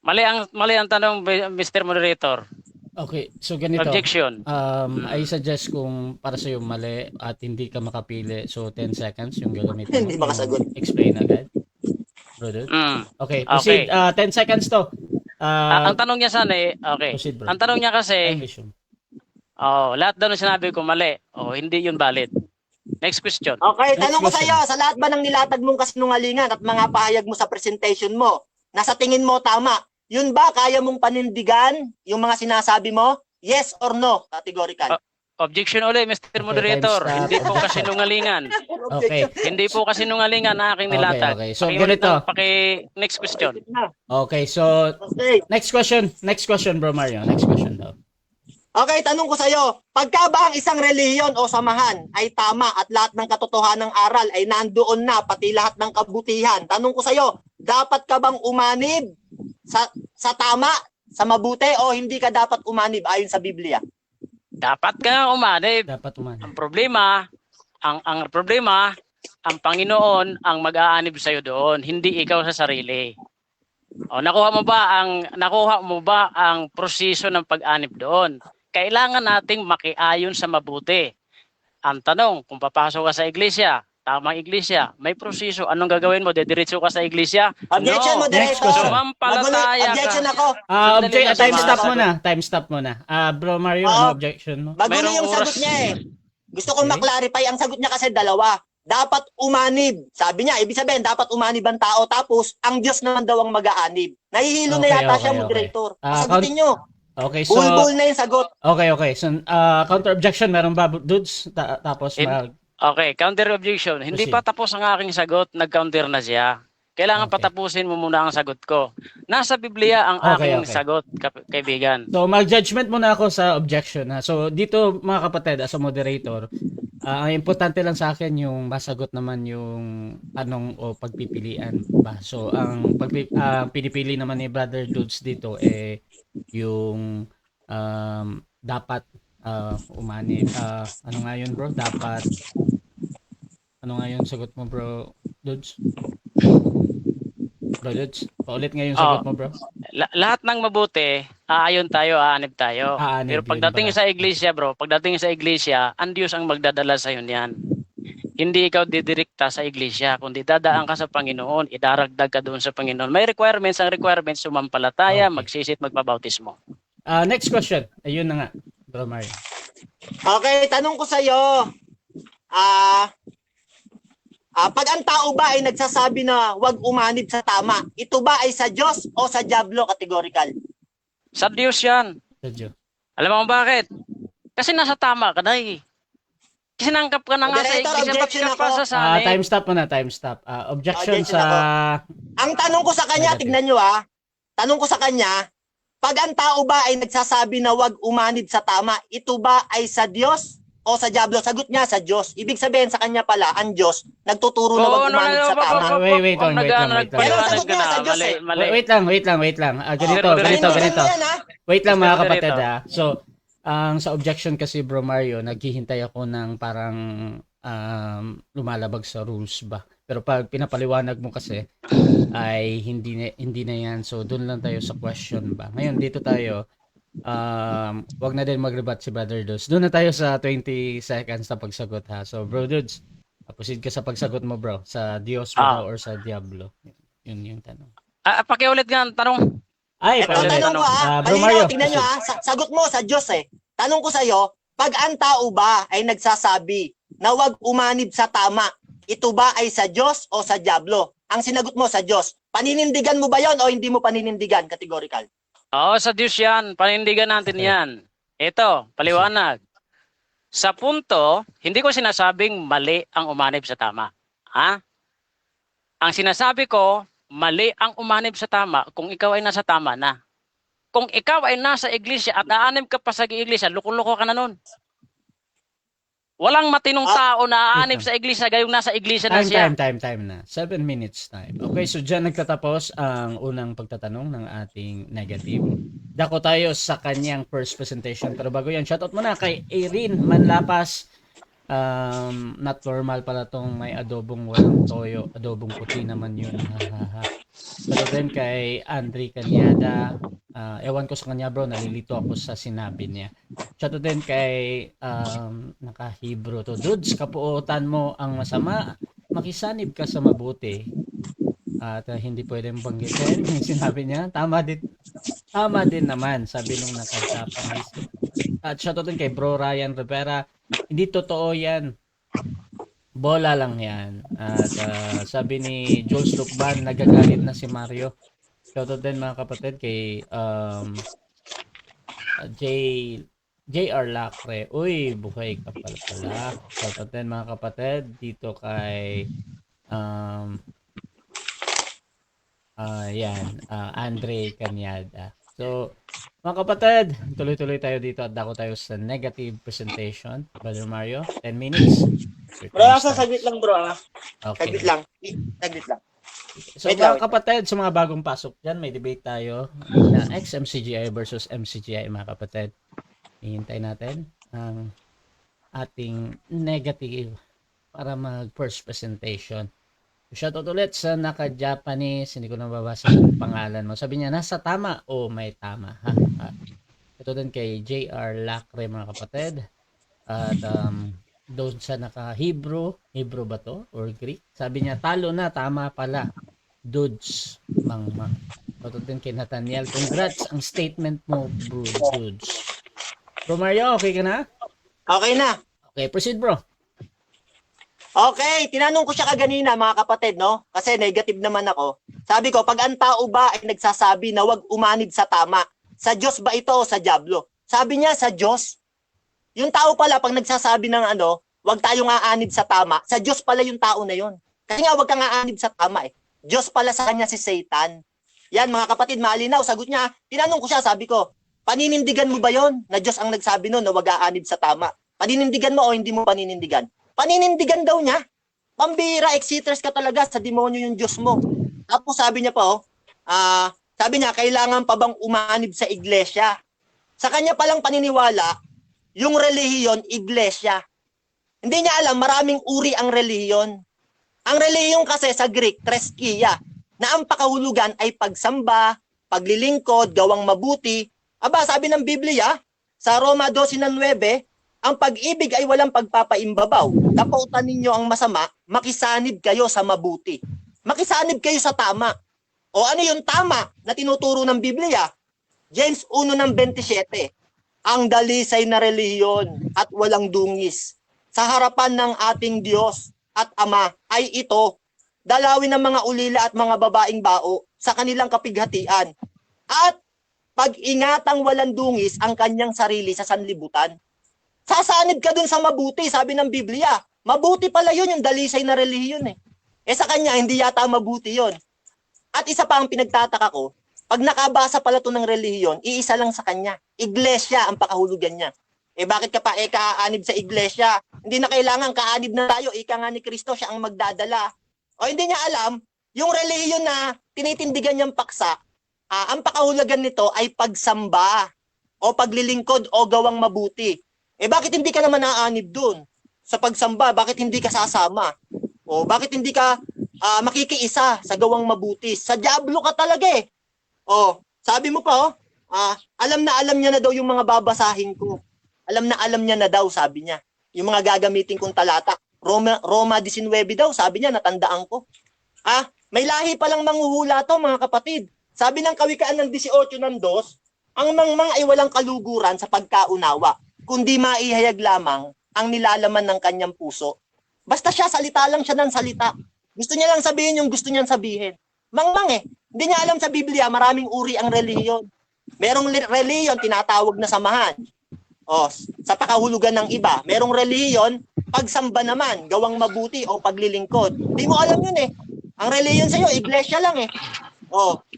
Mali ang tanong, Mr. Moderator. Okay, so ganito. Objection. I suggest kung para sa mali at hindi ka makapili, so 10 seconds yung gagamitin. Hindi makasagot. Explain agad. Bro, dude. Okay, proceed. 10 seconds to. Ang tanong niya sana okay. Proceed, bro. Ang tanong niya kasi, English yun. lahat daw ng sinabi ko mali. Hindi yun valid. Next question. Okay, Next tanong ko question. sa'yo, sa lahat ba ng nilatag mong kasinungalingan at mga pahayag mo sa presentation mo, nasa tingin mo tama, yun ba kaya mong panindigan yung mga sinasabi mo? Yes or no? Categorical. Objection ulit, Mr. Moderator. time stop. Hindi po kasinungalingan. Okay. Hindi po kasinungalingan na aking nilatag. Okay. So, Pakiulit ganito. next question. Okay, so Okay. next question, Bro Mario. Next question daw. Okay, tanong ko sa'yo, pagka ba ang isang reliyon o samahan ay tama at lahat ng katotohanang aral ay nandoon na, pati lahat ng kabutihan, tanong ko sa'yo, dapat ka bang umanib sa tama, sa mabuti, o hindi ka dapat umanib ayon sa Biblia? Dapat ka umanib. Dapat umano. Ang problema, ang Panginoon ang mag-aanib sa iyo doon, hindi ikaw sa sarili. Nakuha mo ba ang proseso ng pag-anib doon? Kailangan nating makiayon sa mabuti. Ang tanong, kung papasok ka sa iglesia, tamang iglesia, may proseso. Anong gagawin mo? Dediretso ka sa iglesia? Objection, No. Next moderator. question. Sumampalataya Objection ka. ako. Sandali lang, Time stop sumasagot. muna. Time stop muna. Bro Mario, Oo. ano objection mo? Magulo Mayroong yung sagot oras. niya eh. Gusto kong Okay. maklarify. Ang sagot niya kasi dalawa. Dapat umanib. Sabi niya, ibig sabihin, dapat umanib ang tao. Tapos, ang Diyos naman daw ang mag-aanib. Nahihilo na Okay, yata okay, siya, okay. moderator. Ah, Sagutin niyo. Okay, so Bulbul na yung sagot. okay. So counter objection meron ba dudes? Tapos Okay, counter objection. Hindi Proceed. pa tapos ang aking sagot, nag-counter na siya. Kailangan Okay. patapusin mo muna ang sagot ko. Nasa Biblia ang Okay, aking okay. sagot, kaibigan. So mag-judgment muna ako sa objection ha. So dito mga kapatid as a moderator, ang importante lang sa akin yung masagot naman yung tanong o pagpipilian ba. So ang pinipili naman ni Brother Dudes dito yung dapat umani ano nga yun bro? Dapat ano nga yung sagot mo bro Dudes? Bro Dudes, paulit nga yung sagot mo bro. Lahat ng mabuti, aayon tayo, aanib tayo. Aanib, Pero pagdating yun sa iglesia, bro, pagdating sa iglesia, ang Diyos ang magdadala sa iyo niyan. Hindi ikaw didirikta sa iglesia, kundi dadaan ka sa Panginoon, idaragdag ka doon sa Panginoon. May requirements, ang requirements, sumampalataya, Okay. magsisit, magbabautismo. Next question. Ayun na nga, Bro Mario. Okay, tanong ko sa'yo. Pag ang tao ba ay nagsasabi na huwag umanib sa tama, ito ba ay sa Diyos o sa Diablo categorical? Sa Diyos yan. Sadyo. Alam mo bakit? Kasi nasa tama ka na eh. Sinangkap ka na nga sa Moderator, iglesia, ba't objection ka pa ako. sa sanib? Time stop muna, time stop. Objection Objection sa... Ang tanong ko sa kanya, Negative. tignan nyo tanong ko sa kanya, pag ang tao ba ay nagsasabi na huwag umanib sa tama, ito ba ay sa Diyos o sa Diablo? Sagot niya sa Diyos. Ibig sabihin sa kanya pala, ang Diyos, nagtuturo na huwag umanib sa tama. Wait lang. Pero sagot niya sa Diyos eh. Wait lang. Ganito. Panindigan mo yan, ha? Wait lang mga Mr. kapatid Moderator. So, ang sa objection kasi Bro Mario, naghihintay ako ng parang lumalabag sa rules ba. Pero pag pinapaliwanag mo kasi ay hindi na yan. So, doon lang tayo sa question ba. Ngayon, dito tayo. Wag na din mag-rebut si Brother Dudes. Doon na tayo sa 20 seconds na pagsagot ha. So, Bro Dudes, proceed ka sa pagsagot mo bro. Sa Diyos ba or sa Diablo? Yun yung tanong. Pakiulit nga ang tanong. Ay, Ito, Pwede. tanong ko Bro Malinaw, Mario, tignan nyo sagot mo sa Diyos eh. Tanong ko sa'yo, pag ang tao ba ay nagsasabi na huwag umanib sa tama, ito ba ay sa Diyos o sa Diablo? Ang sinagot mo sa Diyos. Paninindigan mo ba yon o hindi mo paninindigan? Categorical. Oo, sa Diyos yan. Panindigan natin Okay. yan. Ito, paliwanag. Sa punto, hindi ko sinasabing mali ang umanib sa tama. Ha? Ang sinasabi ko, mali ang umanib sa tama kung ikaw ay nasa tama na. Kung ikaw ay nasa iglesia at aanib ka pa sa iglesia, loko-loko ka na nun. Walang matinong tao na aanib sa iglesia gayong nasa iglesia na siya. time na. 7 minutes time. Okay, so dyan nagtatapos ang unang pagtatanong ng ating negative. Dako tayo sa kanyang first presentation. Pero bago yan, shoutout muna kay Erin Manlapas. Not normal pala tong may adobong walang toyo. Adobong puti naman yun. Pero din kay Andre Cañada. Ewan ko sa kanya bro, nalilito ako sa sinabi niya. Shoutout din kay naka-Hebrew to. Dudes, kapuotan mo ang masama. Makisanib ka sa mabuti. At hindi pwedeng banggitin yung sinabi niya. Tama din naman, sabi nung naka-Japanese. At shoutout din kay Bro Ryan Rivera. Hindi totoo yan. Bola lang yan. At sabi ni Jules Lukban, nagagalit na si Mario. Shoutout din mga kapatid kay JR Lacre. Uy, buhay ka pala. Shoutout din mga kapatid dito kay Andre Cañada. So, mga kapatid, tuloy-tuloy tayo dito at dako tayo sa negative presentation. Brother Mario, 10 minutes. Bro, saglit lang bro. Okay. Saglit lang. So Wait mga lang. kapatid, sa mga bagong pasok dyan, may debate tayo na ex-MCGI versus MCGI mga kapatid. Hihintay natin ang ating negative para mag-first presentation. Shoutout ulit sa naka-Japanese, hindi ko na babasa yung pangalan mo. Sabi niya, nasa tama o may tama. Ito din kay JR Lacre mga kapatid. At doon sa naka-Hebrew, Hebrew ba to? Or Greek? Sabi niya, talo na, tama pala. Dudes, mangma. Patutin kay Nathaniel. Congrats ang statement mo, bro, dudes. Bro Mario, okay ka na? Okay na. Okay, proceed bro. Okay, tinanong ko siya kaganina mga kapatid, no? Kasi negative naman ako. Sabi ko, pag ang tao ba ay nagsasabi na wag umanid sa tama, sa Diyos ba ito o sa Diablo? Sabi niya, sa Diyos. Yung tao pala, pag nagsasabi ng wag tayong aanid sa tama, sa Diyos pala yung tao na yun. Kasi nga, wag kang aanid sa tama eh. Diyos pala sa kanya si Satan. Yan mga kapatid, malinaw. Sagot niya, tinanong ko siya, sabi ko, paninindigan mo ba yon na Diyos ang nagsabi nun na wag aanid sa tama? Paninindigan mo o hindi mo paninindigan? Paninindigan daw niya. Pambira, exiters ka talaga sa demonyo yung Diyos mo. Tapos sabi niya pa, sabi niya, kailangan pa bang umanib sa iglesia? Sa kanya palang paniniwala, yung relihiyon, iglesia. Hindi niya alam, maraming uri ang relihiyon. Ang relihiyon kasi sa Greek, treskia, na ang pakahulugan ay pagsamba, paglilingkod, gawang mabuti. Aba, sabi ng Biblia, sa Roma 12:9, ang pag-ibig ay walang pagpapaimbabaw. Kapautan ninyo ang masama, makisanib kayo sa mabuti. Makisanib kayo sa tama. O ano yung tama na tinuturo ng Biblia? James 1:27. Ang dalisay na relihiyon at walang dungis sa harapan ng ating Diyos at Ama ay ito, dalawin ng mga ulila at mga babaeng bao sa kanilang kapighatian at pag-ingatang walang dungis ang kanyang sarili sa sanlibutan. Sasanib ka dun sa mabuti, sabi ng Biblia. Mabuti pala yun, yung dalisay na relihiyon eh. Sa kanya, hindi yata mabuti yun. At isa pa ang pinagtataka ko, pag nakabasa pala to ng relihiyon, iisa lang sa kanya. Iglesia ang pakahulugan niya. Bakit ka pa kaanib sa iglesia? Hindi na kailangan kaanib na tayo. Ika nga ni Kristo, siya ang magdadala. O hindi niya alam, yung relihiyon na tinitindigan niyang paksa, ang pakahulugan nito ay pagsamba o paglilingkod o gawang mabuti. Bakit hindi ka naman naanib dun? Sa pagsamba, bakit hindi ka sasama? O bakit hindi ka makikiisa sa gawang mabuti? Sa Diablo ka talaga eh. O, sabi mo pa alam na alam niya na daw yung mga babasahin ko. Alam niya na daw, sabi niya. Yung mga gagamitin kong talata. Roma 19 daw, sabi niya, natandaan ko. May lahi palang manghuhula to mga kapatid. Sabi ng Kawikaan ng 18:2, ang mangmang ay walang kaluguran sa pagkaunawa, kundi maihayag lamang ang nilalaman ng kanyang puso. Basta siya, salita lang siya ng salita. Gusto niya lang sabihin yung gusto niyang sabihin. Mangmang eh. Hindi niya alam sa Biblia, maraming uri ang relihiyon. Merong relihiyon, tinatawag na samahan. Sa pakahulugan ng iba. Merong relihiyon, pagsamba naman, gawang mabuti o paglilingkod. Hindi mo alam yun eh. Ang relihiyon sa'yo, iglesia lang eh.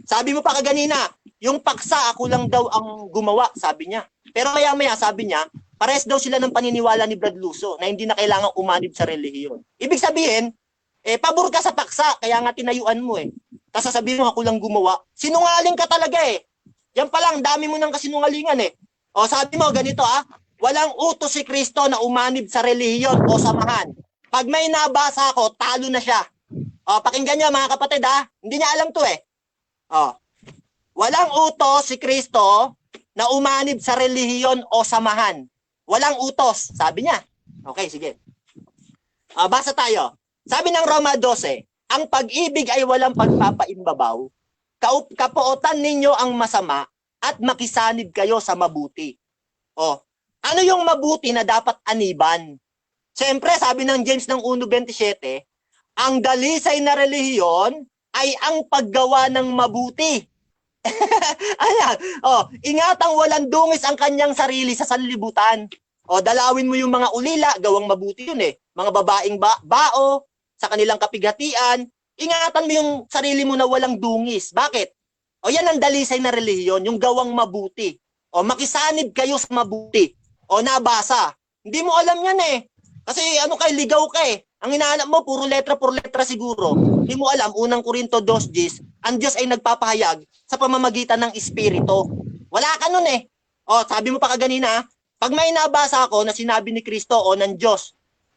Sabi mo pa kaganina, yung paksa, ako lang daw ang gumawa, sabi niya. Pero maya-maya, sabi niya, pares daw sila ng paniniwala ni Brad Luso na hindi na kailangang umanib sa relihiyon. Ibig sabihin, pabor ka sa paksa, kaya nga tinayuan mo eh. Tapos sasabihin mo, ako lang gumawa. Sinungaling ka talaga eh. Yan pa lang, dami mo ng kasinungalingan eh. Sabi mo, ganito walang utos si Kristo na umanib sa relihiyon o samahan. Pag may nabasa ako, talo na siya. Pakinggan niyo mga kapatid hindi niya alam to eh. Walang utos si Kristo na umanib sa relihiyon o samahan. Walang utos, sabi niya. Okay, sige. Basa tayo. Sabi ng Roma 12, ang pag-ibig ay walang pagpapaimbabaw. Kapuotan ninyo ang masama at makisanib kayo sa mabuti. Ano yung mabuti na dapat aniban? Siyempre, sabi ng James ng 1:27, ang dalisay na relihiyon ay ang paggawa ng mabuti. Ayan. Ingatang walang dungis ang kanyang sarili sa sanlibutan. Dalawin mo yung mga ulila, gawang mabuti yun eh. Mga babaeng bao, sa kanilang kapighatian, ingatan mo yung sarili mo na walang dungis. Bakit? Yan ang dalisay na relihiyon, yung gawang mabuti. Makisanib kayo sa mabuti. Nabasa. Hindi mo alam yan eh. Kasi ligaw ka eh. Ang hinahanap mo, puro letra siguro. Hindi mo alam, unang Korinto 2:10, ang Diyos ay nagpapahayag sa pamamagitan ng Espiritu. Wala ka nun eh. Sabi mo pa kaganina, pag may nabasa ako na sinabi ni Kristo o ng Diyos,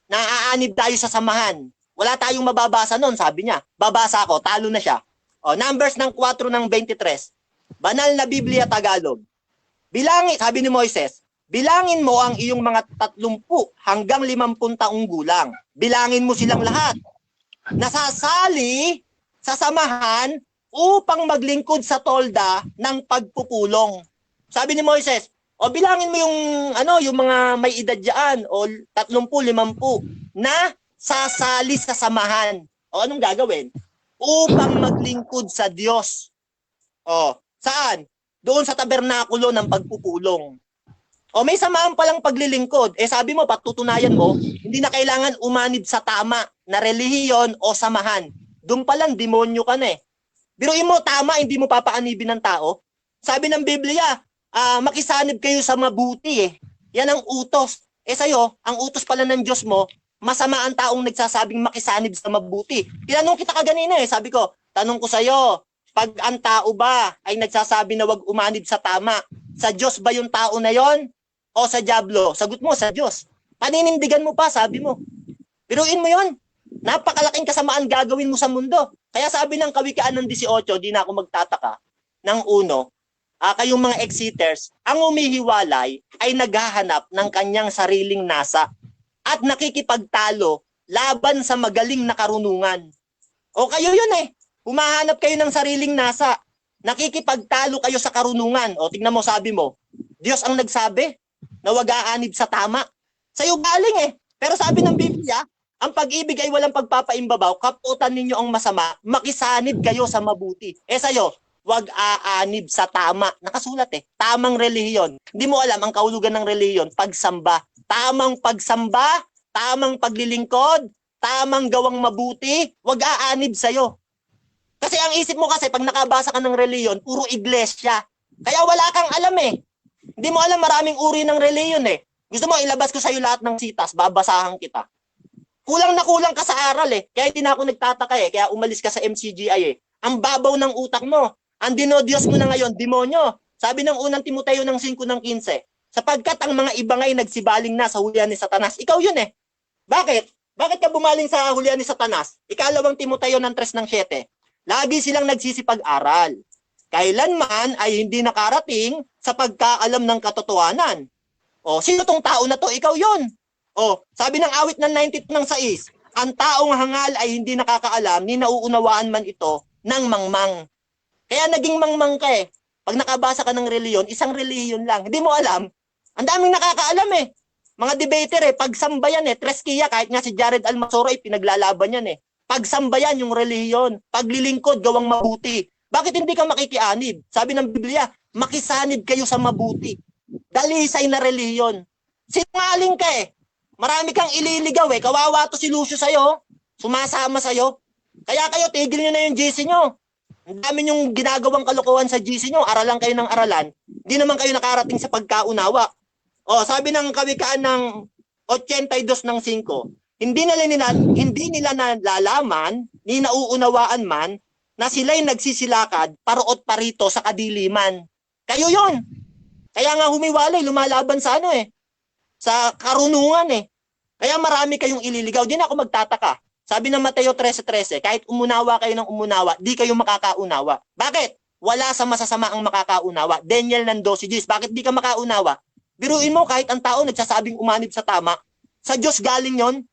na aanib tayo sa samahan, wala tayong mababasa nun, sabi niya. Babasa ako, talo na siya. Numbers ng 4:23. Banal na Biblia Tagalog. Sabi ni Moises, Bilangin mo ang iyong mga 30 hanggang 50 taong gulang. Bilangin mo silang lahat. Nasasali sa samahan upang maglingkod sa tolda ng pagpupulong. Sabi ni Moises, o bilangin mo yung mga may edad diyan o 30, 50 na sasali sa samahan. O anong gagawin? Upang maglingkod sa Diyos. O, saan? Doon sa tabernakulo ng pagpupulong. O may samahan palang paglilingkod. Sabi mo, patutunayan mo, hindi na kailangan umanib sa tama na relihiyon o samahan. Doon palang demonyo ka na eh. Biruin mo, tama, hindi mo papaanibin ng tao. Sabi ng Biblia, makisanib kayo sa mabuti eh. Yan ang utos. Sa'yo, ang utos pala ng Diyos mo, masama ang taong nagsasabing makisanib sa mabuti. Tinanong kita kaganina eh. Sabi ko, tanong ko sa'yo, pag ang tao ba ay nagsasabi na wag umanib sa tama, sa Diyos ba yung tao na yon o sa diablo? Sagot mo, sa Diyos. Paninindigan mo pa, sabi mo. Biruin mo yon. Napakalaking kasamaan gagawin mo sa mundo. Kaya sabi ng Kawikaan ng 18, di na ako magtataka, ng 1, kayong mga exiters, ang umihiwalay ay naghahanap ng kanyang sariling nasa at nakikipagtalo laban sa magaling na karunungan. O kayo yun eh. Humahanap kayo ng sariling nasa. Nakikipagtalo kayo sa karunungan. O tingnan mo, sabi mo, Diyos ang nagsabi na wag aanib sa tama. Sa'yo galing eh. Pero sabi ng Biblia, ang pag-ibig ay walang pagpapaimbabaw, kaputan ninyo ang masama, makisanib kayo sa mabuti. Sa'yo, wag aanib sa tama. Nakasulat eh. Tamang relihiyon. Hindi mo alam ang kahulugan ng relihiyon, pagsamba. Tamang pagsamba, tamang paglilingkod, tamang gawang mabuti, wag aanib sa'yo. Kasi ang isip mo kasi, pag nakabasa ka ng relihiyon, puro iglesia. Kaya wala kang alam eh. Hindi mo alam maraming uri ng relihiyon eh. Gusto mo, ilabas ko sa'yo lahat ng sitas, babasahan kita. Kulang na kulang ka sa aral eh. Kaya hindi na ako nagtataka eh. Kaya umalis ka sa MCGI eh. Ang babaw ng utak mo. Ang dinodiyos mo na ngayon, demonyo. Sabi ng unang Timoteo ng 5:15, sapagkat ang mga iba ngay nagsibaling na sa hulihan ni Satanas. Ikaw yun eh. Bakit? Bakit ka bumaling sa hulihan ni Satanas? Ikalawang Timoteo ng 3:7. Lagi silang nagsisipag-aral. Kailanman ay hindi nakarating sa pagkaalam ng katotohanan. O, sino tong tao na to? Ikaw yun. O, sabi ng awit ng 90:6, ang taong hangal ay hindi nakakaalam ni nauunawaan man ito ng mangmang. Kaya naging mangmang ka eh. Pag nakabasa ka ng reliyon, isang reliyon lang. Hindi mo alam. Ang daming nakakaalam eh. Mga debater eh, pagsamba yan eh. Treskia, kahit nga si Jared Almasoro ay pinaglalaban yan eh. Pagsamba yan yung reliyon. Paglilingkod, gawang mabuti. Bakit hindi ka makikianib? Sabi ng Biblia, makisanib kayo sa mabuti. Dalisay na reliyon. Sinungaling ka eh. Marami kang ililigaw eh. Kawawa to si Lucio sa'yo. Sumasama sa'yo. Kaya kayo, tigil nyo na yung GC nyo. Ang dami nyong ginagawang kalokohan sa GC nyo. Aralan kayo ng aralan. Di naman kayo nakarating sa pagkaunawa. O, sabi ng Kawikaan ng 82:5, hindi nila nalalaman, ni nauunawaan man, na sila'y nagsisilakad, paroot parito sa kadiliman. Kayo yon. Kaya nga humiwalay, lumalaban sa sa karunungan eh. Kaya marami kayong ililigaw. Di na ako magtataka. Sabi ng Mateo 13:13, kahit umunawa kayo ng umunawa, di kayo makakaunawa. Bakit? Wala sa masasama ang makakaunawa. Daniel ng 12:10. Bakit di ka makaunawa? Biruin mo, kahit ang tao nagsasabing umanib sa tama, sa Diyos galing yon.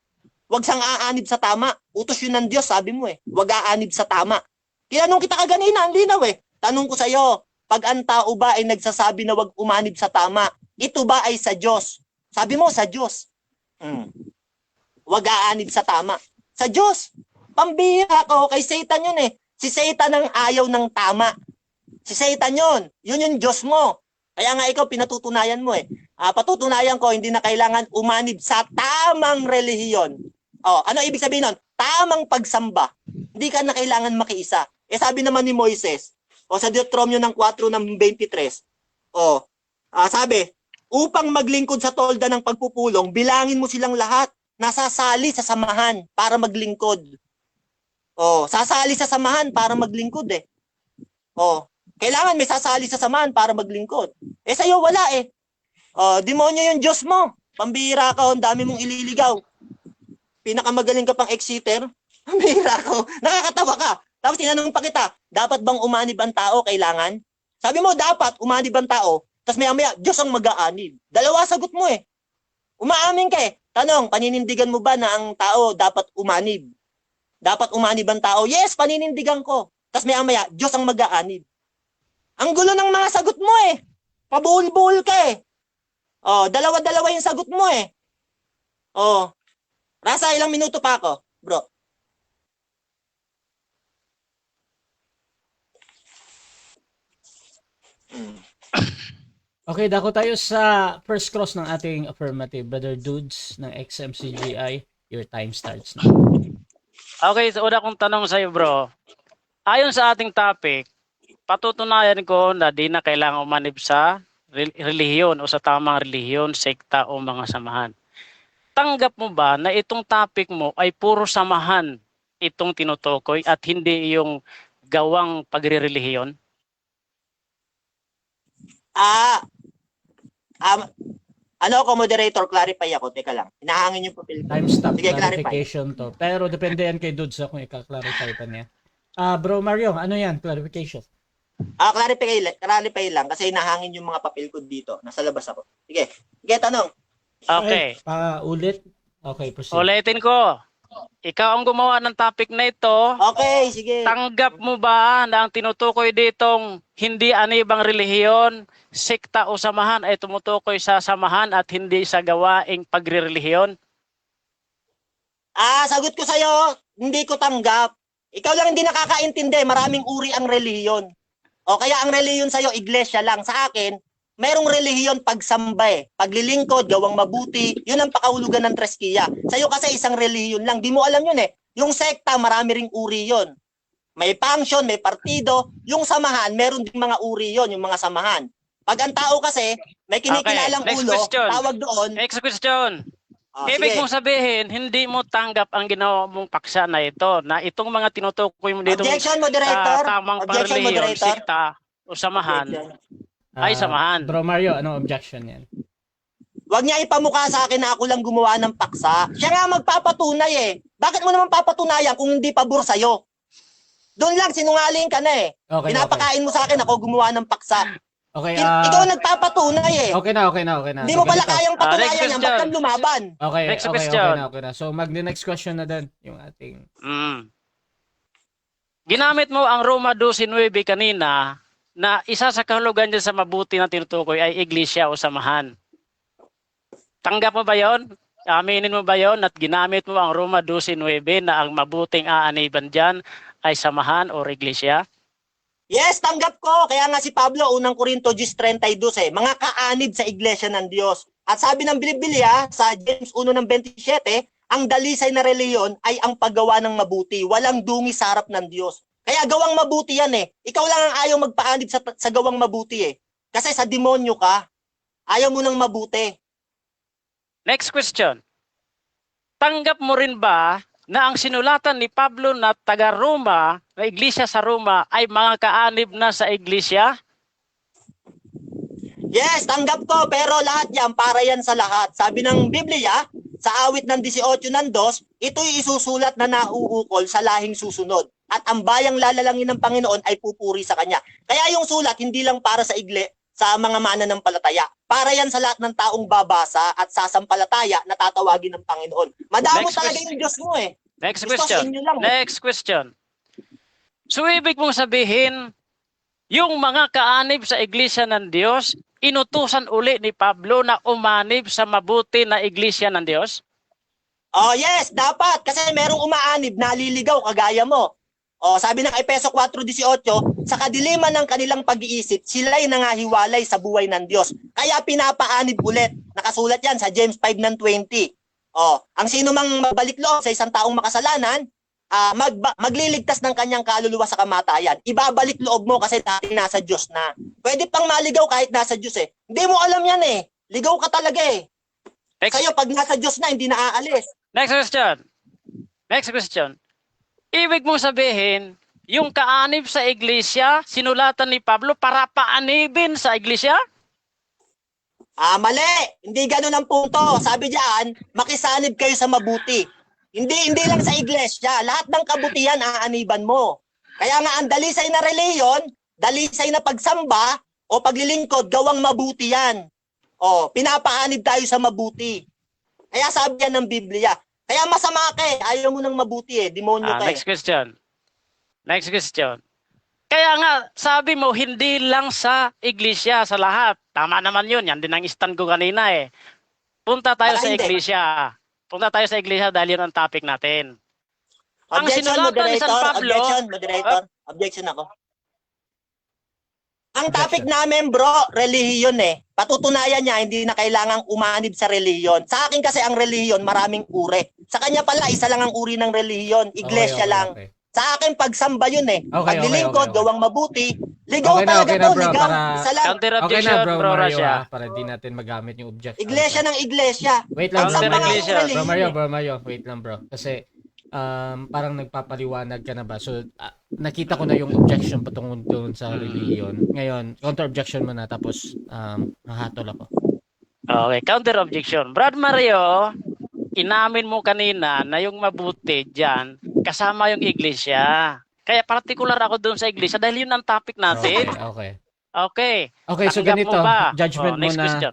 Huwag sang aanib sa tama. Utos yun ng Diyos, sabi mo eh. Huwag aanib sa tama. Kinanong kita kaganina, ang linaw eh. Tanong ko sa'yo, pag ang tao ba ay nagsasabi na huwag umanib sa tama, ito ba ay sa Diyos? Sabi mo, sa Diyos. Huwag aanib sa tama. Sa Diyos. Pambihira ko, kay Satan yun eh. Si Satan ang ayaw ng tama. Si Satan yun. Yun yung Diyos mo. Kaya nga ikaw, pinatutunayan mo eh. Patutunayan ko, hindi na kailangan umanib sa tamang relihiyon. Ano ibig sabihin nun? Tamang pagsamba. Hindi ka na kailangan makiisa. Sabi naman ni Moises, sa Deuteronomio ng 4:23, sabi, upang maglingkod sa tolda ng pagpupulong, bilangin mo silang lahat. Nasasali sa samahan para maglingkod. Sasali sa samahan para maglingkod eh. Kailangan may sasali sa samahan para maglingkod. Sa'yo wala eh. Demonyo yung Diyos mo. Pambihira ka, ang dami mong ililigaw. Pinakamagaling ka pang exiter. Pambihira ka, nakakatawa ka. Tapos tinanong pa kita, dapat bang umanib ang tao? Kailangan? Sabi mo, dapat umanib ang tao. Tapos maya-maya, Diyos ang mag-aanib. Dalawa sagot mo eh. Umaamin ka eh. Tanong, paninindigan mo ba na ang tao dapat umanib? Dapat umanib ang tao? Yes, paninindigan ko. Tapos maya-maya, Diyos ang mag-aanib. Ang gulo ng mga sagot mo eh. Pabuhol-buhol ka eh. Oh, dalawa-dalawa yung sagot mo eh. Oh. Rasa, ilang minuto pa ako, bro? Okay, dako tayo sa first cross ng ating affirmative. Brother Dudes ng XMCGI, your time starts now. Okay, so una kong tanong sa iyo, bro. Ayon sa ating topic, patutunayan ko na di na kailangan umanib sa relihiyon o sa tamang relihiyon, sekta o mga samahan. Tanggap mo ba na itong topic mo ay puro samahan itong tinutukoy at hindi yung gawang pagre-relihiyon? Ano ako, moderator, clarify ako. Teka lang. Hinahangin yung papel ko. Time stop, Sige, clarify. clarification to. Pero depende yan kay Dudes kung i-clarify pa niya. Bro Mario, ano yan? Clarification. Clarify lang kasi hinahangin yung mga papel ko dito. Nasa labas ako. Sige. Sige, tanong. Okay. Ulit. Okay, proceed. Ulitin ko. Ikaw ang gumawa ng topic na ito. Okay, sige. Tanggap mo ba na ang tinutukoy ditong hindi anibang relihiyon, sekta o samahan ay tumutukoy sa samahan at hindi sa gawaing pagre-relihiyon? Sagot ko sa'yo, hindi ko tanggap. Ikaw lang hindi nakakaintindi, maraming uri ang relihiyon. O kaya ang relihiyon sa'yo, iglesia lang. Sa akin, merong relihiyon pagsamba eh. Paglilingkod, gawang mabuti, yun ang pakahulugan ng Treskiya. Sa'yo kasi isang relihiyon lang. Di mo alam yun eh. Yung sekta, marami ring uri yun. May function, may partido. Yung samahan, meron ding mga uri yun, yung mga samahan. Pag ang tao kasi, may kinikilalang Okay, next ulo, question. tawag doon. Next question. Ibig Sige. mong sabihin, hindi mo tanggap ang ginawa mong paksa na ito, na itong mga tinutukoy mo dito Objection, moderator. tamang Objection, panrelihiyon, moderator. sekta o samahan, Objection. ay samahan. Bro Mario, anong objection yan? Huwag niya ipamukha sa akin na ako lang gumawa ng paksa. Siya nga magpapatunay eh. Bakit mo naman papatunayan kung hindi pabor sa'yo? Doon lang, sinungaling ka na eh. Okay, Pinapakain mo sa akin ako gumawa ng paksa. Okay, Ikaw nagpapatunay eh. okay na. Hindi mo pala Ganito. kayang patunayan next yan. Ba't question. kang lumaban? Okay, Next okay question. na. So, mag-next question na din yung ating... Ginamit mo ang Roma 12:9 kanina na isa sa kahulugan dyan sa mabuti na tinutukoy ay iglesia o samahan. Tanggap mo ba yon? Aminin mo ba yon at ginamit mo ang Roma 12:9 na ang mabuting aaniban dyan ay samahan o iglesia? Yes, tanggap ko. Kaya nga si Pablo, unang Korinto 10:32 eh. Mga kaanib sa iglesia ng Diyos. At sabi ng Biblia sa James 1:27, ang dalisay na reliyon ay ang paggawa ng mabuti. Walang dungi sa harap ng Diyos. Kaya gawang mabuti yan eh. Ikaw lang ang ayaw magpaanib sa gawang mabuti eh. Kasi sa demonyo ka. Ayaw mo nang mabuti. Next question. Tanggap mo rin ba na ang sinulatan ni Pablo na taga-Roma, na iglesia sa Roma, ay mga kaanib na sa iglesia? Yes, tanggap ko. Pero lahat yan, para yan sa lahat. Sabi ng Biblia, sa awit ng 18 ng 2, ito'y isusulat na nauukol sa lahing susunod. At ang bayang lalalangin ng Panginoon ay pupuri sa Kanya. Kaya yung sulat, hindi lang para sa sa mga mananampalataya. Para yan sa lahat ng taong babasa at sasampalataya na tatawagin ng Panginoon. Madamo Next talaga question. yung Diyos mo eh. Next Gusto sa question. inyo lang. Next question. So ibig mong sabihin, yung mga kaanib sa iglesia ng Diyos, inutusan uli ni Pablo na umanib sa mabuti na iglesia ng Diyos? Oh yes, dapat. Kasi merong umaanib, naliligaw kagaya mo. Oh, sabi ng Efeso 4:18, sa kadiliman ng kanilang pag-iisip, sila'y nangahiwalay sa buhay ng Diyos. Kaya pinapaanib ulit. Nakasulat yan sa James 5:20. Oh, ang sino mang magbalik loob sa isang taong makasalanan, magliligtas ng kanyang kaluluwa sa kamatayan. Ibabalik loob mo kasi dati nasa Diyos na. Pwede pang maligaw kahit nasa Diyos eh. Hindi mo alam yan eh. Ligaw ka talaga eh. Sa'yo pag nasa Diyos na, hindi na aalis. Next question. Next question. Ibig mong sabihin, yung kaanib sa iglesia, sinulatan ni Pablo para paanibin sa iglesia? Mali. Hindi ganun ang punto. Sabi diyan, makisanib kayo sa mabuti. Hindi lang sa iglesia. Lahat ng kabutihan aaniban mo. Kaya nga ang dalisay na reliyon, dalisay na pagsamba, o paglilingkod, gawang mabuti yan. O, pinapaanib tayo sa mabuti. Kaya sabi yan ng Biblia. Kaya masama ka eh. Ayaw mo ng mabuti eh. Demonyo ka eh. Next question. Next question. Kaya nga, sabi mo, hindi lang sa iglesia, sa lahat. Tama naman yun. Yan din ang stand ko kanina eh. Punta tayo sa Hindi. iglesia. Punta tayo sa iglesia dahil yun ang topic natin. Ang Objection, sinulatan ni San moderator. Pablo, Objection, moderator. Objection ako. Ang topic namin, bro, relihiyon eh. Patutunayan niya, hindi na kailangang umanib sa relihiyon. Sa akin kasi ang relihiyon, maraming uri. Sa kanya pala, isa lang ang uri ng relihiyon. Iglesia lang. Okay. Sa akin, pagsamba yun eh. Okay, Paglilingkod, okay. gawang mabuti. Ligaw Okay na, talaga okay na, to, bro, ligaw. para- Isa lang. counter Okay objection, na, bro bro Mario, Russia. para di natin magamit yung objection. Iglesia ng iglesia. Wait lang, Counter bro Mario. iglesia. Bro Mario, bro Mario, wait lang bro. Kasi parang nagpapaliwanag ka na ba? So, nakita ko na yung objection patungkol doon sa religion. Ngayon, counter objection mo na tapos hahatol ako. Okay, counter objection. Brad Mario, inamin mo kanina na yung mabuti dyan, kasama yung iglesia. Kaya particular ako doon sa iglesia dahil yun ang topic natin. Okay. Okay. Okay, so Tanggap ganito, mo ba? judgment Next muna. question.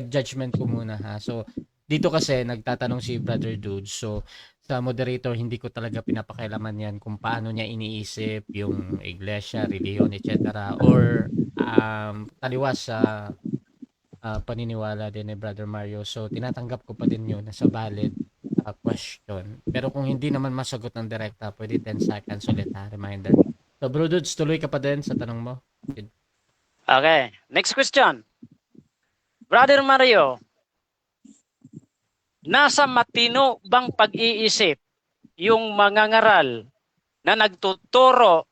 Judgment ko muna ha. So, dito kasi nagtatanong si Brother Dude. So, sa moderator, hindi ko talaga pinapakailaman yan kung paano niya iniisip yung iglesia, reliyon, etc. Or taliwas sa paniniwala din ni Brother Mario. So, tinatanggap ko pa din yun nasa valid question. Pero kung hindi naman masagot ng direkta, pwede 10 seconds ulit ha, reminder. So, Bro Dudes, tuloy ka pa din sa tanong mo. Okay. Next question. Brother Mario, nasa matino bang pag-iisip yung mga ngaral na nagtuturo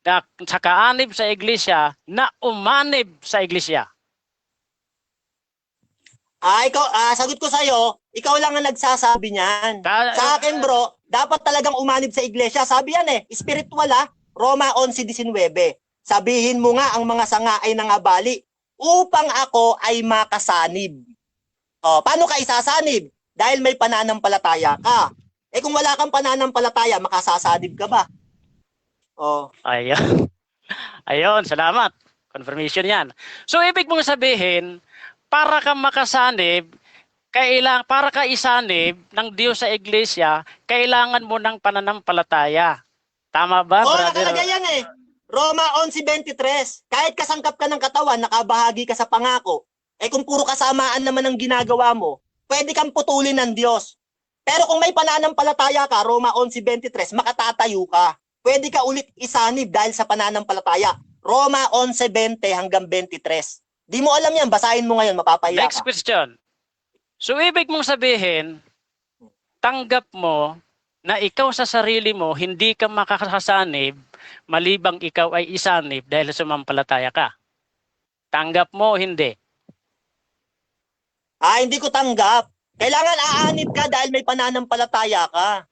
na sa kaanib sa iglesia na umanib sa iglesia? Sagot ko sa'yo, ikaw lang ang nagsasabi niyan. Sa akin bro, dapat talagang umanib sa iglesia. Sabi yan eh, spiritual Roma 11:19. Sabihin mo nga ang mga sanga ay nangabali upang ako ay makasanib. Paano ka isasanib? Dahil may pananampalataya ka. Kung wala kang pananampalataya, makasasanib ka ba? Ayun. Ayun, salamat. Confirmation yan. So, ibig mong sabihin, para ka makasanib, para ka isanib ng Diyos sa iglesia, kailangan mo ng pananampalataya. Tama ba, brother? Nakalagay yan eh. Roma 11:23. Kahit kasangkap ka ng katawan, nakabahagi ka sa pangako. Kung puro kasamaan naman ang ginagawa mo, pwede kang putulin ng Diyos. Pero kung may pananampalataya ka, Roma 11:23, makatatayo ka. Pwede ka ulit isanib dahil sa pananampalataya. Roma 11:20 hanggang 23. Di mo alam yan, basahin mo ngayon, mapapahiya Next ka. question. So, ibig mong sabihin, tanggap mo na ikaw sa sarili mo, hindi ka makakasanib malibang ikaw ay isanib dahil sumampalataya ka. Tanggap mo o hindi? Hindi ko tanggap. Kailangan aanib ka dahil may pananampalataya ka.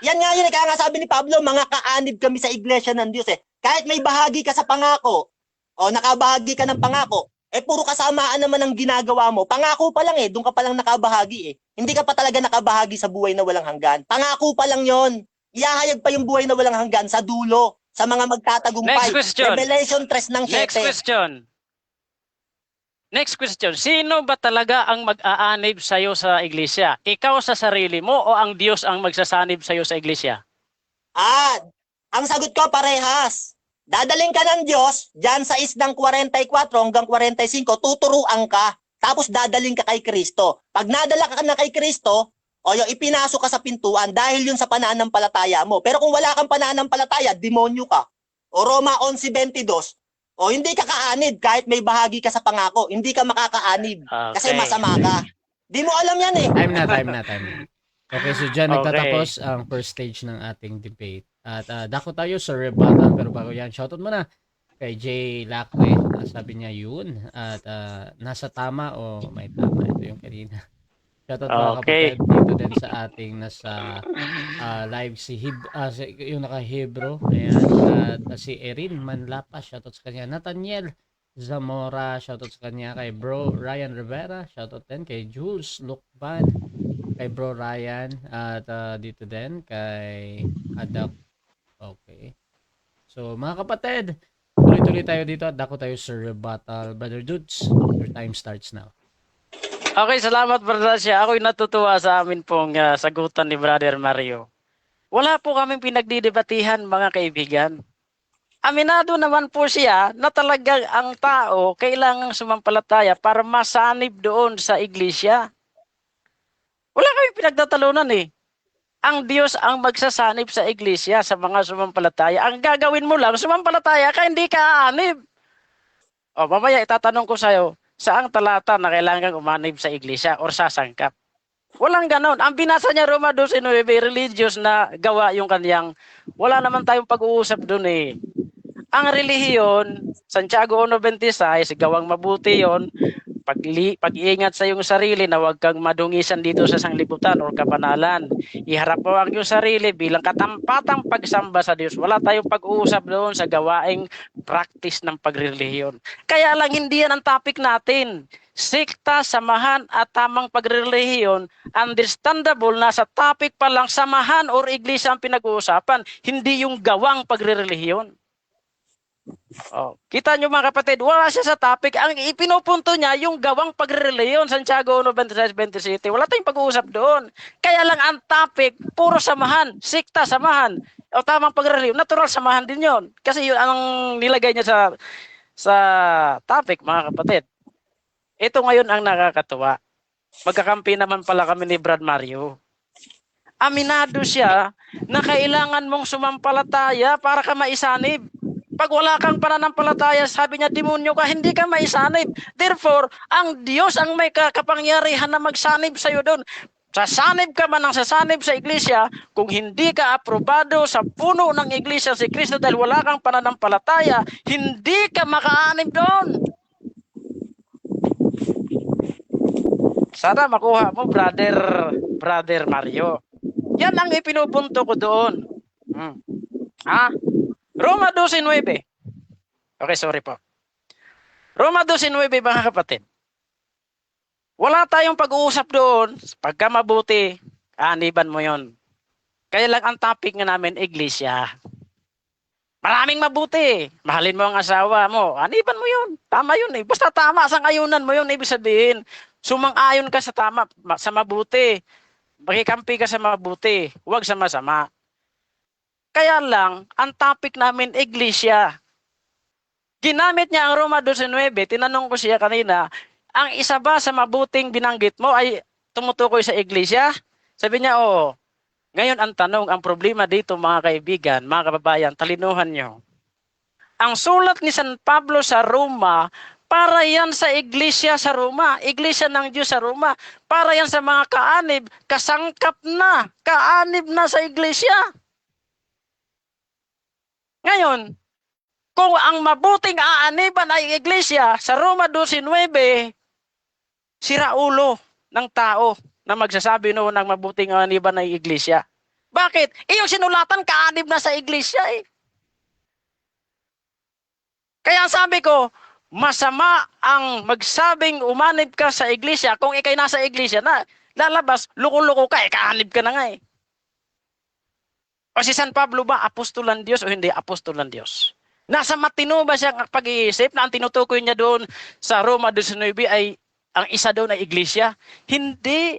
Yan nga yun, kaya nga sabi ni Pablo, mga kaanib kami sa iglesia ng Diyos eh. Kahit may bahagi ka sa pangako, o nakabahagi ka ng pangako, puro kasamaan naman ang ginagawa mo. Pangako pa lang doon ka pa lang nakabahagi Hindi ka pa talaga nakabahagi sa buhay na walang hanggan. Pangako pa lang yon. Iahayag pa yung buhay na walang hanggan sa dulo, sa mga magtatagumpay. Next question. Revelation 3 ng 7. Next question. Next question. Sino ba talaga ang mag-aanib sa iyo sa iglesia? Ikaw sa sarili mo o ang Diyos ang magsasanib sa iyo sa iglesia? Ang sagot ko parehas. Dadaling ka ng Diyos, dyan sa isdang 44 hanggang 45, tuturuan ka. Tapos dadaling ka kay Kristo. Pag nadala ka na kay Kristo, yung ipinasok ka sa pintuan dahil yun sa pananampalataya mo. Pero kung wala kang pananampalataya, demonyo ka. O Roma 11:22, hindi ka kaanib kahit may bahagi ka sa pangako. Hindi ka makakaanib kasi masama ka. Di mo alam yan Time na. Okay, so dyan Okay. nagtatapos ang first stage ng ating debate. At dako tayo sa rebuttal, pero bago yan, shoutout muna kay Jay Lacre. Sabi niya yun. At nasa tama o may tama. Ito yung kanina. Shoutout mga Okay. kapatid dito din sa ating nasa live yung naka-Hebro. Ayan. At si Erin Manlapa, shoutout sa kanya. Nathaniel Zamora, shoutout sa kanya. Kay Bro Ryan Rivera, shoutout din. Kay Jules Lukban, kay Bro Ryan. At dito din kay Adak. Okay. So mga kapatid, tuloy tuloy-tuloy tayo dito at dako tayo sa rebuttal. Brother Dudes, your time starts now. Okay, salamat Brother Rasha. Ako'y natutuwa sa amin pong sagutan ni Brother Mario. Wala po kaming pinagdidebatihan mga kaibigan. Aminado naman po siya na talagang ang tao kailangang sumampalataya para masanib doon sa iglesia. Wala kaming pinagtatalunan eh. Ang Diyos ang magsasanib sa iglesia sa mga sumampalataya. Ang gagawin mo lang, sumampalataya ka, hindi ka aanib. O, mamaya itatanong ko sa'yo, saang talata na kailangan umanib sa iglesia or sasangkap? Walang ganon. Ang binasa niya Roma 12:9, religious na gawa yung kaniyang, wala naman tayong pag-uusap doon eh. Ang relihiyon, Santiago 1:26, gawang mabuti yon, pag-iingat sa iyong sarili na huwag kang madungisan dito sa sanglibutan o kapanalan. Iharap mo ang iyong sarili bilang katampatang pagsamba sa Diyos. Wala tayong pag-uusap doon sa gawaing practice ng pagrelihiyon. Kaya lang hindi yan ang topic natin. Sikta, samahan at tamang pagrelihiyon, understandable na sa topic pa lang samahan or iglesia ang pinag-uusapan, hindi yung gawang pagrelihiyon. Oh, kita nyo mga kapatid, wala siya sa topic. Ang ipinupunto niya yung gawang pagrelihiyon, Santiago 1:26-27. Wala tayong pag-uusap doon. Kaya lang ang topic, puro samahan, sikta, samahan. O tamang pagrelihiyon, natural samahan din yon. Kasi yun ang nilagay niya sa topic mga kapatid. Ito ngayon ang nakakatuwa. Magkakampi naman pala kami ni Brad Mario. Aminado siya na kailangan mong sumampalataya para ka maisanib. Pag wala kang pananampalataya, sabi niya, demonyo ka, hindi ka maisanib. Therefore, ang Diyos ang may kapangyarihan na magsanib sa iyo doon. Sasanib ka man ang sasanib sa iglesia, kung hindi ka aprobado sa puno ng iglesia si Kristo dahil wala kang pananampalataya, hindi ka makaanib doon. Sana makuha mo, Brother Mario. Yan ang ipinupunto ko doon. Roma 12:9. Okay, sorry po. Roma 12:9 mga kapatid. Wala tayong pag-uusap doon. Pagka mabuti, aniban mo yon. Kaya lang ang topic nga namin, iglesia. Maraming mabuti. Mahalin mo ang asawa mo. Aniban mo yon. Tama yun eh. Basta tama, sang-ayunan mo yun. Ibig sabihin, sumang-ayon ka sa tama, sa mabuti. Makikampi ka sa mabuti. Huwag sa masama. Kaya lang, ang topic namin, iglesia. Ginamit niya ang Roma 12:9. Tinanong ko siya kanina, ang isa ba sa mabuting binanggit mo ay tumutukoy sa iglesia? Sabi niya, oo. Ngayon ang tanong, ang problema dito mga kaibigan, mga kababayan, talinuhan niyo. Ang sulat ni San Pablo sa Roma, para yan sa iglesia sa Roma, iglesia ng Diyos sa Roma, para yan sa mga kaanib, kasangkap na, kaanib na sa iglesia. Ngayon, kung ang mabuting aaniban ay iglesia, sa Roma 12:9, sira ulo ng tao na magsasabi noon ng mabuting aaniban ay iglesia. Bakit? Yung sinulatan, kaanib na sa iglesia eh. Kaya sabi ko, masama ang magsabing umanib ka sa iglesia kung ikay nasa iglesia na, lalabas, luko-luko ka, kaanib ka na nga eh. O si San Pablo ba, apostol ng Diyos o hindi apostol ng Diyos? Nasa matino ba siyang pag-iisip na ang tinutukoy niya doon sa Roma 12:9 ay ang isa doon ay iglesia? Hindi.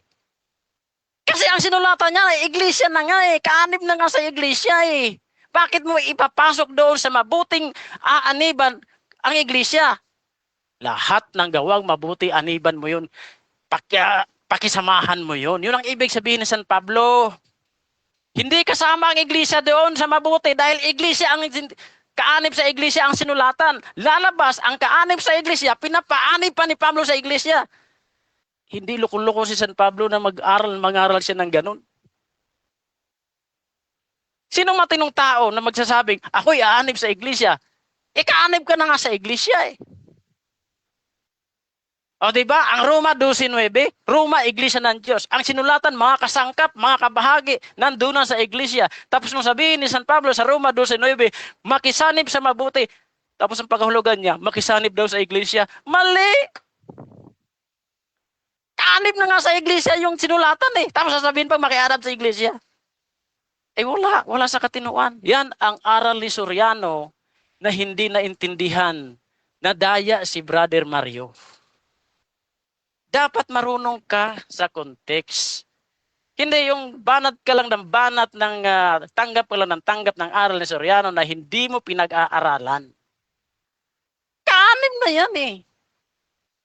Kasi ang sinulatan niya ay iglesia na nga eh. Kaanib na nga sa iglesia eh. Bakit mo ipapasok doon sa mabuting aaniban ang iglesia? Lahat ng gawang mabuti, aniban mo yun. Pakisamahan mo yun. Yun ang ibig sabihin ni San Pablo. Hindi kasama ang iglesia doon sa mabuti dahil iglesia ang kaanib sa iglesia ang sinulatan. Lalabas ang kaanib sa iglesia, pinapaanib pa ni Pablo sa iglesia. Hindi loko-loko si San Pablo na mag-aral siya ng ganun. Sinong matinong tao na magsasabing, ako'y aanib sa iglesia? Ikaanib ka na nga sa iglesia eh. O diba, ang Roma 12:9, Roma, iglesia ng Diyos. Ang sinulatan, mga kasangkap, mga kabahagi, nandunan sa iglesia. Tapos nung sabihin ni San Pablo sa Roma 12:9, makisanib sa mabuti. Tapos ang pagkahulugan niya, makisanib daw sa iglesia. Mali! Kaanib na nga sa iglesia yung sinulatan eh. Tapos sasabihin pa makiarap sa iglesia. Eh wala sa katinuan. Yan ang aral ni Soriano na hindi naintindihan na daya si Brother Mario. Dapat marunong ka sa context. Hindi yung banat ka lang ng banat ng tanggap ka lang ng tanggap ng aral ni Soriano na hindi mo pinag-aaralan. Kaanib na yan eh.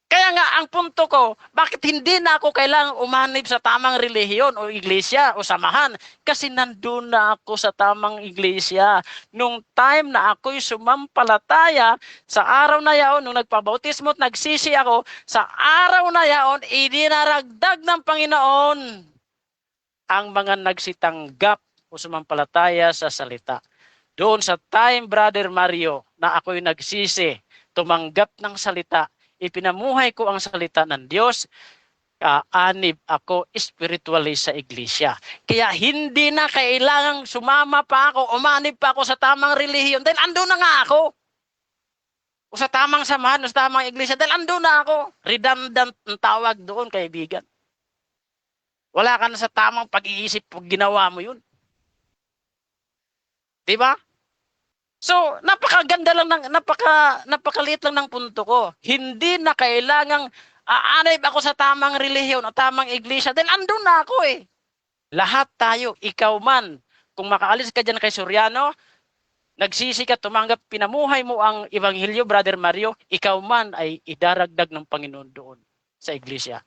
Kaya nga ang punto ko, bakit hindi na ako kailangang umanib sa tamang relihiyon o iglesia o samahan? Kasi nandun na ako sa tamang iglesia. Nung time na ako'y sumampalataya, sa araw na yaon, nung nagpabautismo at nagsisi ako, sa araw na yaon, idinaragdag ng Panginoon ang mga nagsitanggap o sumampalataya sa salita. Doon sa time, Brother Mario, na ako'y nagsisi, tumanggap ng salita, ipinamuhay ko ang salita ng Diyos, anib ako spiritually sa iglesia. Kaya hindi na kailangang sumama pa ako, umanib pa ako sa tamang relihiyon dahil ando na nga ako. O sa tamang samahan, o sa tamang iglesia dahil ando na ako. Redundant ang tawag doon, kaibigan. Wala ka na sa tamang pag-iisip pag ginawa mo yun. Diba? So, napakaganda lang napakaliit lang ng punto ko. Hindi na kailangang aanib ako sa tamang relihiyon o tamang iglesia dahil andun na ako eh. Lahat tayo, ikaw man, kung makaalis ka dyan kay Soriano, nagsisi ka, tumanggap, pinamuhay mo ang Ebanghelyo, Brother Mario, ikaw man ay idaragdag ng Panginoon doon sa iglesia.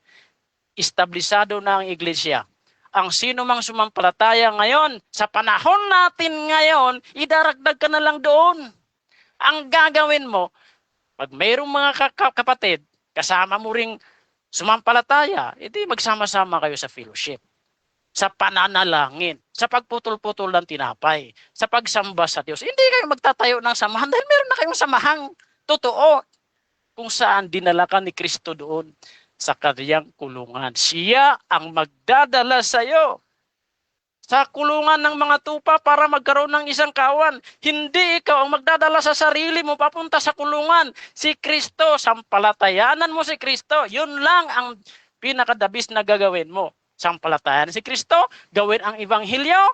Establisado na ang iglesia. Ang sino mang sumampalataya ngayon, sa panahon natin ngayon, idaragdag ka na lang doon. Ang gagawin mo, pag mayroong mga kapatid, kasama mo ring sumampalataya, edi magsama-sama kayo sa fellowship, sa pananalangin, sa pagputol-putol ng tinapay, sa pagsamba sa Diyos. Hindi kayo magtatayo ng samahan dahil meron na kayong samahang totoo kung saan dinala ka ni Kristo doon sa kanyang kulungan. Siya ang magdadala sa iyo sa kulungan ng mga tupa para magkaroon ng isang kawan. Hindi ikaw ang magdadala sa sarili mo papunta sa kulungan. Si Kristo, sampalatayanan mo si Kristo. Yun lang ang pinakadabis na gagawin mo. Sampalatayanan si Kristo, gawin ang Ebanghelyo,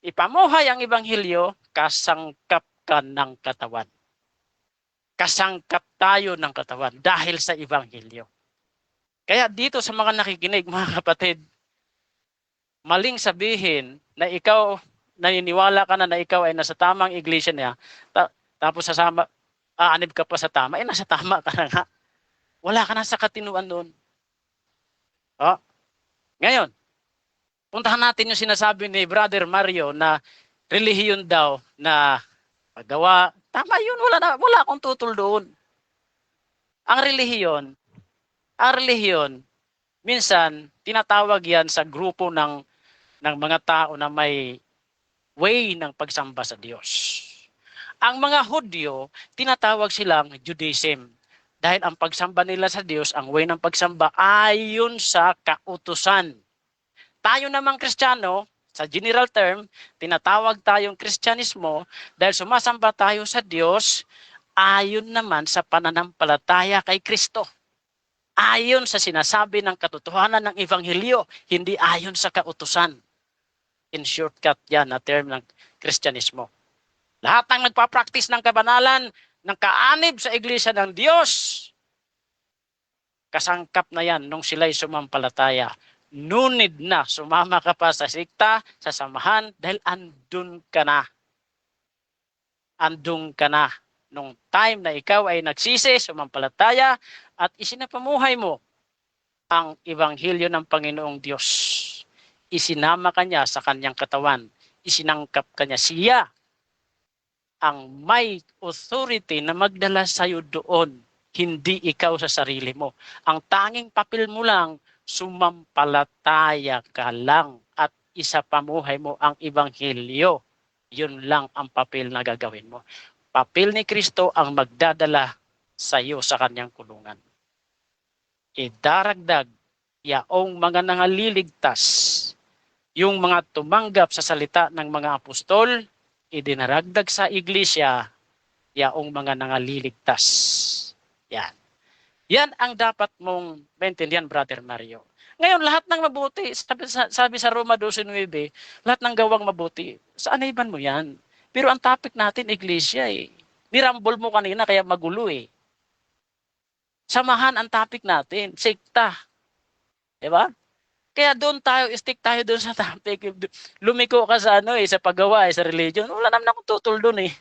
ipamuhay ang Ebanghelyo, kasangkap ka ng katawan. Kasangkap tayo ng katawan dahil sa Ebanghelyo. Kaya dito sa mga nakikinig, mga kapatid, maling sabihin na ikaw, naniniwala ka na ikaw ay nasa tamang iglesia niya, tapos aanib ka pa sa tama, nasa tama ka na nga. Wala ka na sa katinuan doon. Oh. Ngayon, puntahan natin yung sinasabi ni Brother Mario na relihiyon daw na paggawa. Tama yun, wala akong tutol doon. Ang relihiyon, minsan, tinatawag yan sa grupo ng mga tao na may way ng pagsamba sa Diyos. Ang mga Hudyo, tinatawag silang Judaism. Dahil ang pagsamba nila sa Diyos, ang way ng pagsamba, ayon sa kautusan. Tayo namang Kristiyano, sa general term, tinatawag tayong Kristyanismo dahil sumasamba tayo sa Diyos ayon naman sa pananampalataya kay Kristo. Ayon sa sinasabi ng katotohanan ng Ebanghelyo, hindi ayon sa kautusan. In shortcut yan na term ng Kristyanismo. Lahat ng nagpa-practice ng kabanalan, ng kaanib sa iglesia ng Diyos, kasangkap na yan nung sila'y sumampalataya. Nunid na, sumama ka pa sa sikta, sa samahan, dahil andun ka na. Andun ka na. Nung time na ikaw ay nagsisi, sumampalataya, at isinapamuhay mo ang Ebanghelyo ng Panginoong Diyos. Isinama ka niya sa kanyang katawan. Isinangkap ka niya. Siya ang may authority na magdala sa iyo doon. Hindi ikaw sa sarili mo. Ang tanging papel mo lang, sumampalataya ka lang at isapamuhay mo ang Ebanghelyo. Yun lang ang papel na gagawin mo. Papel ni Kristo ang magdadala sa iyo sa kanyang kulungan. Idaragdag yaong mga nangaliligtas, yung mga tumanggap sa salita ng mga apostol, idinaragdag sa iglesia, yaong mga nangaliligtas. Yan. Yan ang dapat mong maintindihan, Brother Mario. Ngayon, lahat ng mabuti, sabi sa Roma 12:9, lahat ng gawang mabuti, saaniban mo yan. Pero ang topic natin, iglesia eh. Nirambol mo kanina kaya magulo eh. Samahan ang topic natin, sekta. 'Di ba? Kaya doon tayo, stick tayo doon sa topic. Lumiko ka sa sa paggawa, sa religion. Wala naman akong tutol doon eh.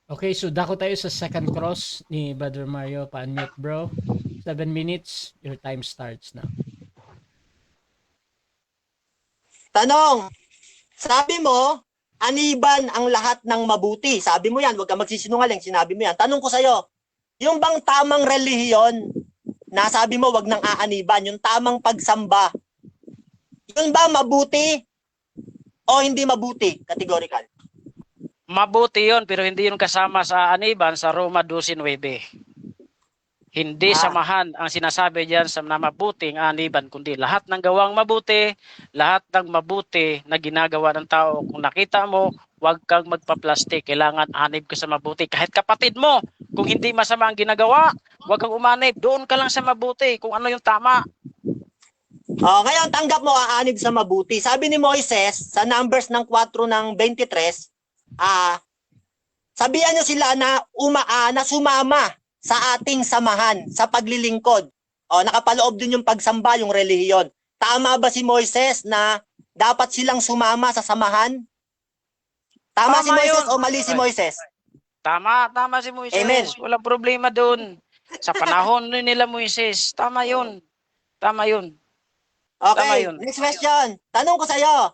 Okay, so dako tayo sa second cross ni Brother Mario. Pa-unmute, bro. 7 minutes. Your time starts now. Tanong, sabi mo, aniban ang lahat ng mabuti. Sabi mo yan, huwag ka magsisinungaling, sinabi mo yan. Tanong ko sa'yo, yung bang tamang relihiyon na sabi mo wag nang aaniban, yung tamang pagsamba, yun ba mabuti o hindi mabuti? Categorical. Mabuti yon pero hindi yun kasama sa aniban sa Roma 12:9. Hindi samahan ang sinasabi diyan sa mabuting aniban, kundi lahat ng gawang mabuti, lahat ng mabuti na ginagawa ng tao. Kung nakita mo, huwag kang magpa-plastic. Kailangan anib ka sa mabuti. Kahit kapatid mo, kung hindi masama ang ginagawa, huwag kang umanib. Doon ka lang sa mabuti kung ano yung tama. Ngayon, tanggap mo aanib sa mabuti. Sabi ni Moises sa Numbers ng 4 ng 23, sabihan nyo sila na sumama sa ating samahan, sa paglilingkod. Nakapaloob din yung pagsamba, yung relihiyon. Tama ba si Moises na dapat silang sumama sa samahan? Tama si Moises yun. o mali si Moises? Tama si Moises. Amen. Walang problema doon. Sa panahon nila Moises, tama yun. Tama yun. Okay, yun. next question. Tanong ko sa'yo,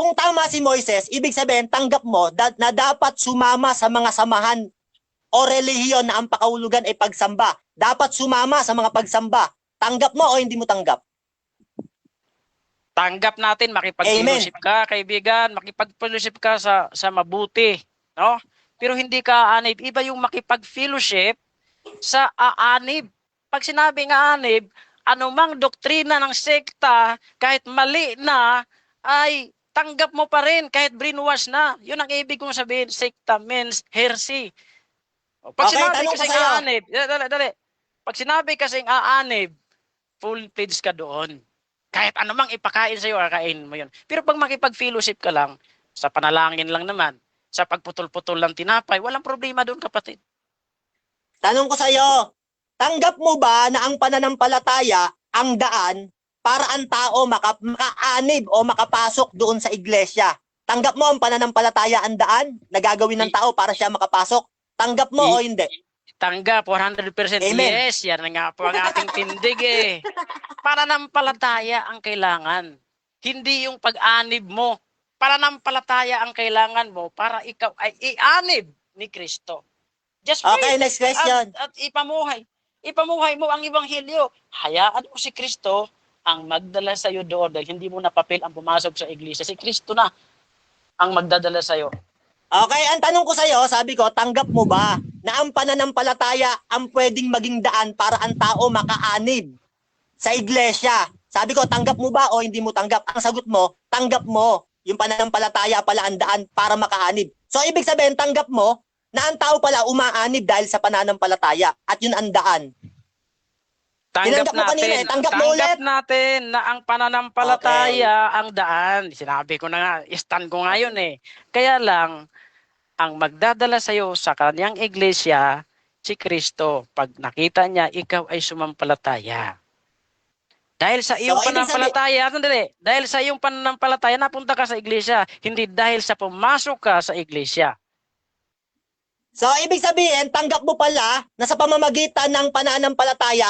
kung tama si Moises, ibig sabihin, tanggap mo na dapat sumama sa mga samahan o relihiyon na ang pakahulugan ay pagsamba. Dapat sumama sa mga pagsamba. Tanggap mo o hindi mo tanggap? Tanggap natin, makipag-fellowship ka, kaibigan, makipag-fellowship ka sa mabuti, no? Pero hindi ka aanib. Iba yung makipag-fellowship sa aanib. Pag sinabing aanib, anumang doktrina ng sekta, kahit mali na, ay tanggap mo pa rin kahit brainwash na. Yun ang ibig kong sabihin, sekta means heresy. Pag Okay, sinabi tanong ko kasing sa'yo. aanib, dali. Pag sinabi kasing aanib, full page ka doon. Kahit anumang ipakain sa'yo, kakain mo yun. Pero pag makipag-fellowship ka lang, sa panalangin lang naman, sa pagputol-putol lang tinapay, walang problema doon, kapatid. Tanong ko sa'yo, tanggap mo ba na ang pananampalataya ang daan para ang tao makaanib o makapasok doon sa iglesia? Tanggap mo ang pananampalataya ang daan na gagawin ng tao para siya makapasok? Tanggap mo o hindi? Tanggap, 100%. Amen. Yes, yan na nga po ang ating tindig eh. Pananampalataya ang kailangan. Hindi yung pag-anib mo. Pananampalataya ang kailangan mo para ikaw ay ianib ni Kristo. Just Okay, pray. next question. At ipamuhay. Ipamuhay mo ang Ebanghelyo. Hayaan mo si Kristo ang magdala sa iyo doon dahil hindi mo na papel ang pumasok sa iglesia. Si Kristo na ang magdadala sa iyo. Okay, ang tanong ko sa'yo, sabi ko, tanggap mo ba na ang pananampalataya ang pwedeng maging daan para ang tao makaanib sa iglesia? Sabi ko, tanggap mo ba o hindi mo tanggap? Ang sagot mo, tanggap mo. Yung pananampalataya pala ang daan para makaanib. So, ibig sabihin, tanggap mo na ang tao pala umaanib dahil sa pananampalataya at yun ang daan. Tanggap Tinanggap mo kanina natin, eh, tanggap mo ulit. natin na ang pananampalataya ang daan. Sinabi ko na nga, stand ko ngayon eh. Kaya lang, ang magdadala sa iyo sa kanyang iglesia, si Kristo. Pag nakita niya, ikaw ay sumampalataya. Dahil sa iyong pananampalataya, dahil sa iyong pananampalataya, napunta ka sa iglesia. Hindi dahil sa pumasok ka sa iglesia. So, ibig sabihin, tanggap mo pala na sa pamamagitan ng pananampalataya,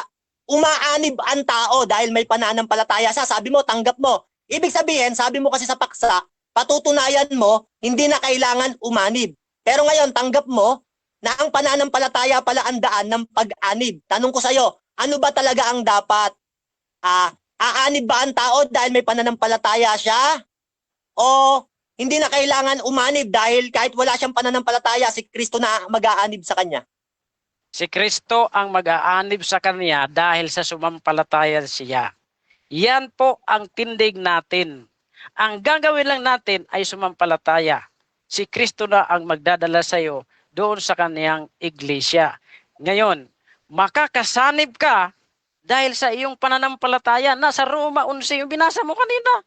umaanib ang tao dahil may pananampalataya siya. Sabi mo, tanggap mo. Ibig sabihin, sabi mo kasi sa paksa, patutunayan mo, hindi na kailangan umanib. Pero ngayon, tanggap mo na ang pananampalataya pala ang daan ng pag-anib. Tanong ko sa'yo, ano ba talaga ang dapat? Aanib ba ang tao dahil may pananampalataya siya? O hindi na kailangan umanib dahil kahit wala siyang pananampalataya, si Kristo na mag-aanib sa kanya? Si Kristo ang mag-aanib sa kanya dahil sa sumampalataya siya. Yan po ang tindig natin. Ang gagawin lang natin ay sumampalataya. Si Kristo na ang magdadala sa iyo doon sa kaniyang iglesia. Ngayon, makakasanib ka dahil sa iyong pananampalataya. Nasa Roma 11, yung binasa mo kanina.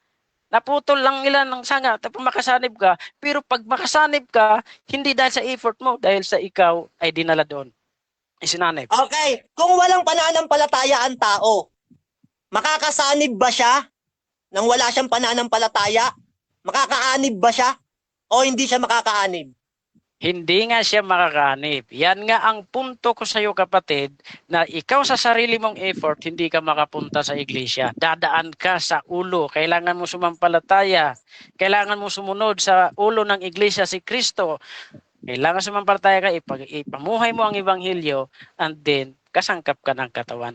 Naputol lang nila ng sanga, tapos makasanib ka. Pero pag makasanib ka, hindi dahil sa effort mo, dahil sa ikaw ay dinala doon. Isinanib. Okay, kung walang pananampalataya ang tao, makakasanib ba siya nang wala siyang pananampalataya? Makakaanib ba siya o hindi siya makakaanib? Hindi nga siya makakaanib. Yan nga ang punto ko sa iyo, kapatid, na ikaw sa sarili mong effort, hindi ka makapunta sa iglesia. Dadaan ka sa ulo. Kailangan mo sumampalataya. Kailangan mo sumunod sa ulo ng iglesia, si Kristo. Kailangan sumampalataya ka, ipamuhay mo ang ebanghelyo, and then kasangkap ka ng katawan.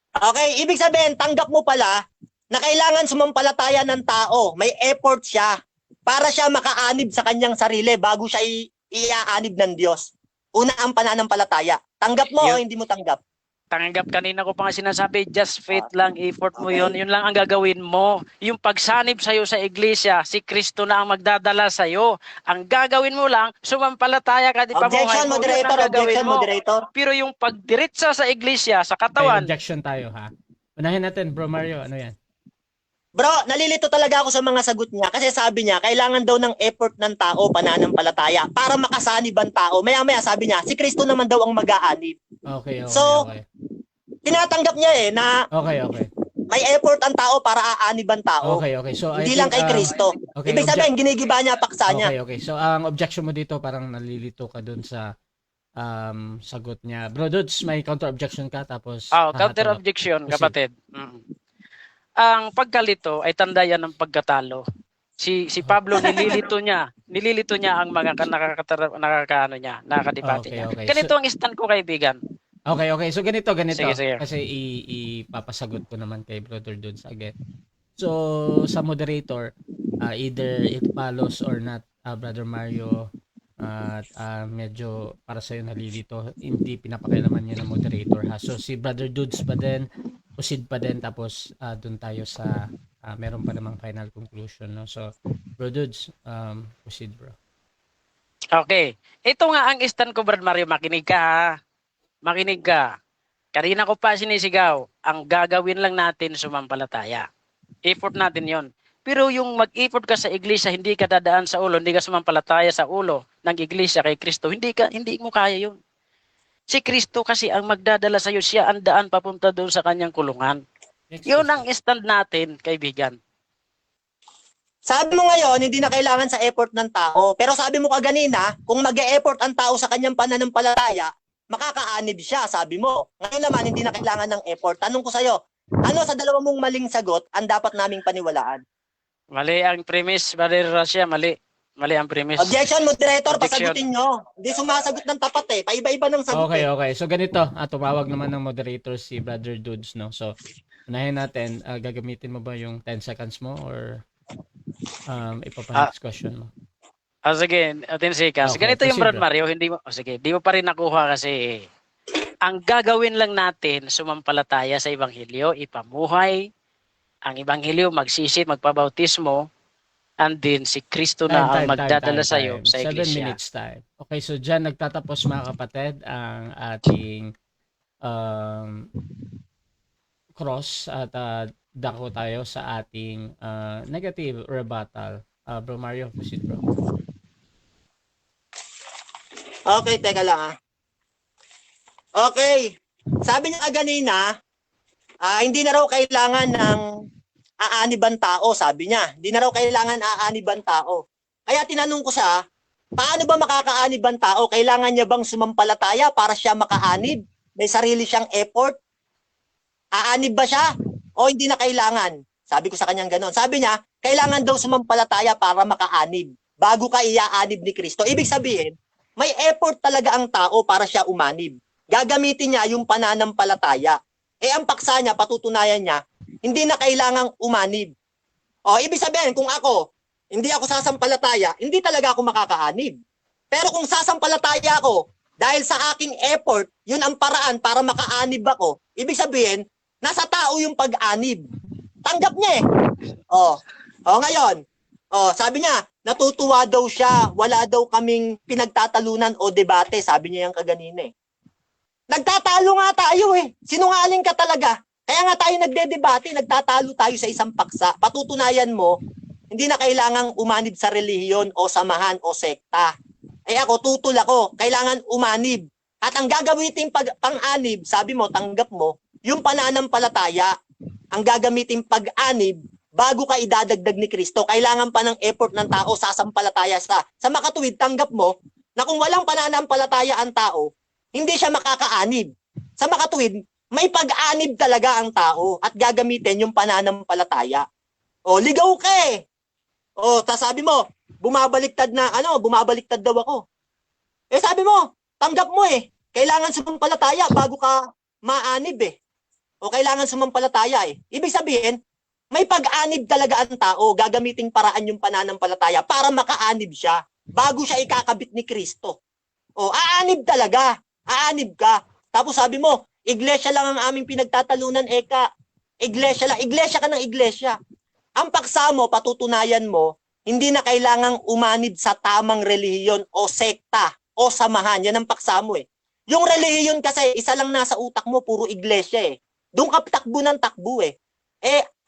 Okay, ibig sabihin, tanggap mo pala na kailangan sumampalataya ng tao. May effort siya para siya makaanib sa kanyang sarili bago siya iaanib ng Diyos. Una ang pananampalataya. Tanggap mo o hindi mo tanggap? Tanggap, kanina ko pa nga sinasabi, just faith lang, effort mo yun lang ang gagawin mo. Yung pagsanib sa'yo sa iglesia, si Kristo na ang magdadala sa'yo. Ang gagawin mo lang, sumampalataya ka, di pa Objection, moderator, objection, moderator. Pero yung pagdiretsa sa iglesia, sa Okay, katawan, objection tayo ha. Unahin natin, Bro Mario, ano yan? Bro, nalilito talaga ako sa mga sagot niya kasi sabi niya, kailangan daw ng effort ng tao, pananampalataya, para makasanib ang tao. Maya-maya sabi niya, si Kristo naman daw ang mag-aanib. Okay. So, tinatanggap niya na Okay. may effort ang tao para aanib ang tao. Okay. So, I Hindi think, lang kay Kristo. okay, Ibig sabihin, ginigiba niya, paksa niya. Okay. So, ang objection mo dito, parang nalilito ka dun sa sagot niya. Bro Dudes, may counter-objection ka, tapos... counter objection, Proceed. kapatid. Ang pagkalito ay tanda yan ng pagkatalo. Si Pablo nililito niya ang mga nakakadebate niya. Okay. Ganito ang stand ko, kaibigan. Okay. So, ganito. Sige. Kasi ipapasagot ko naman kay Brother Dudes again. So, sa moderator, either it follows or not, Brother Mario, at medyo para sa'yo nalilito, hindi pinapakailaman niya ng moderator ha. So, si Brother Dudes pa din, proceed pa din, tapos dun tayo sa meron pa namang final conclusion, no? So, Bro Dudes, proceed, bro. Okay. Ito nga ang stand ko, Brad Mario. Makinig ka, ha? Makinig ka. Kanina ko pa sinisigaw, ang gagawin lang natin sumampalataya. Effort natin yon. Pero yung mag-effort ka sa iglesia, hindi ka dadaan sa ulo, hindi ka sumampalataya sa ulo ng iglesia kay Kristo, hindi mo kaya yun. Si Kristo kasi ang magdadala sa iyo, siya ang daan papunta doon sa kanyang kulungan. Yun ang stand natin, kaibigan. Sabi mo ngayon, hindi na kailangan sa effort ng tao. Pero sabi mo kaganina, kung mag-e-effort ang tao sa kanyang pananampalataya, makakaanib siya, sabi mo. Ngayon naman, hindi na kailangan ng effort. Tanong ko sa'yo, ano sa dalawa mong maling sagot ang dapat naming paniwalaan? Mali ang premise, Brother Russia, mali. Mali ang premise. Objection, moderator, Objection. pasagutin nyo. Hindi sumasagot ng tapat eh. Paiba-iba ng sagot eh. Okay. So, ganito. Tumawag naman ng moderator si Brother Dudes, no? So, unahin natin, gagamitin mo ba yung 10 seconds mo or ipapanext question mo? Sige, 10 seconds. Okay, Ganito yung proceed, Brad Mario, di mo pa rin nakuha kasi ang gagawin lang natin, sumampalataya sa ebanghelyo, ipamuhay ang ebanghelyo, magsisit, magpabautismo, and then si Kristo na ang magdadala sa iyo sa 7 iglesia. minutes time. Okay, so dyan nagtatapos mga kapatid ang ating cross at dako tayo sa ating negative rebuttal. Bro Mario, proceed, bro. Okay, teka lang Okay. Sabi niya kanina, hindi na raw kailangan ng aanibang tao, sabi niya. Hindi na raw kailangan aanibang tao. Kaya tinanong ko siya, paano ba makakaanibang tao? Kailangan niya bang sumampalataya para siya makaanib? May sarili siyang effort? Aanib ba siya? O hindi na kailangan? Sabi ko sa kanyang ganon. Sabi niya, kailangan daw sumampalataya para makaanib bago ka iaanib ni Kristo. Ibig sabihin, may effort talaga ang tao para siya umanib. Gagamitin niya yung pananampalataya. Ang paksa niya, patutunayan niya, hindi na kailangang umanib. Ibig sabihin, kung ako, hindi ako sasampalataya, hindi talaga ako makakaanib. Pero kung sasampalataya ako, dahil sa aking effort, yun ang paraan para makaanib ako. Ibig sabihin, nasa tao yung pag-anib. Tanggap niya eh. Ngayon, sabi niya, natutuwa daw siya, wala daw kaming pinagtatalunan o debate, sabi niya yung kaganina eh. Nagtatalo nga tayo eh. Sinungaling ka talaga. Kaya nga tayo nagdedebate, nagtatalo tayo sa isang paksa. Patutunayan mo, hindi na kailangang umanib sa relihiyon o samahan o sekta. Ako, tutol ako, kailangan umanib. At ang gagamitin pang-anib, sabi mo, tanggap mo, yung pananampalataya. Ang gagamitin pag-anib, bago ka idadagdag ni Kristo, kailangan pa ng effort ng tao, sasampalataya sa makatuwid, tanggap mo, na kung walang pananampalataya ang tao, hindi siya makakaanib. Sa makatuwid, may pag-anib talaga ang tao at gagamitin yung pananampalataya. O, ligaw ka eh. O, sabi mo, bumabaliktad daw ako. Sabi mo, tanggap mo eh. Kailangan sumampalataya bago ka maanib eh. O kailangan sumampalataya eh. Ibig sabihin, may pag-anib talaga ang tao, gagamiting paraan yung pananampalataya para makaanib siya bago siya ikakabit ni Kristo. O, aanib talaga. Aanib ka. Tapos sabi mo, iglesia lang ang aming pinagtatalunan, Eka. Iglesia lang. Iglesia ka ng iglesia. Ang paksa mo, patutunayan mo, hindi na kailangang umanib sa tamang relihiyon o sekta o samahan. Yan ang paksa mo eh. Yung relihiyon kasi, isa lang nasa utak mo, puro iglesia eh. Doon ka takbo ng takbo eh.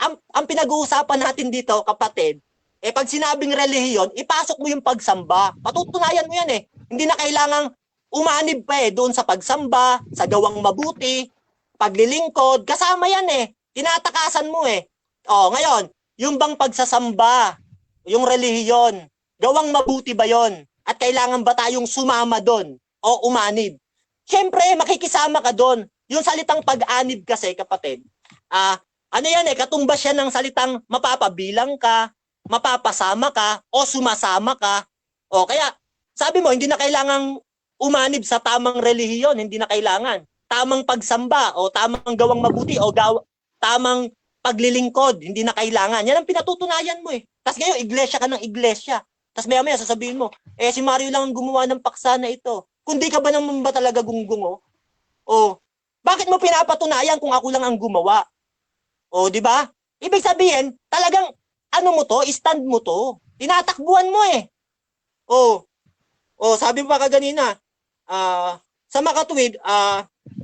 Ang pinag-uusapan natin dito, kapatid, pag sinabing relihiyon, ipasok mo yung pagsamba. Patutunayan mo yan eh. Hindi na kailangang umanib pa eh doon sa pagsamba, sa gawang mabuti, paglilingkod, kasama yan eh. Tinatakasan mo eh. O, ngayon, yung bang pagsasamba, yung relihiyon, gawang mabuti ba yon? At kailangan ba tayong sumama doon o umanib? Siyempre, makikisama ka doon. Yung salitang pag-anib kasi, kapatid, ano yan eh, katumbas yan ng salitang mapapabilang ka, mapapasama ka, o sumasama ka. O kaya, sabi mo, hindi na kailangang umanib sa tamang relihiyon, hindi na kailangan. Tamang pagsamba, o tamang gawang mabuti, o tamang paglilingkod, hindi na kailangan. Yan ang pinatutunayan mo eh. Tapos ngayon, iglesia ka ng iglesia. Tapos maya-maya sasabihin mo, si Mario lang ang gumawa ng paksa na ito. Kundi ka ba naman ba talaga gunggong o? Bakit mo pinapatunayan kung ako lang ang gumawa? O, di ba? Ibig sabihin, talagang stand mo to. Tinatakbuhan mo eh. Sabi mo pa kaganina, sa makatuwid,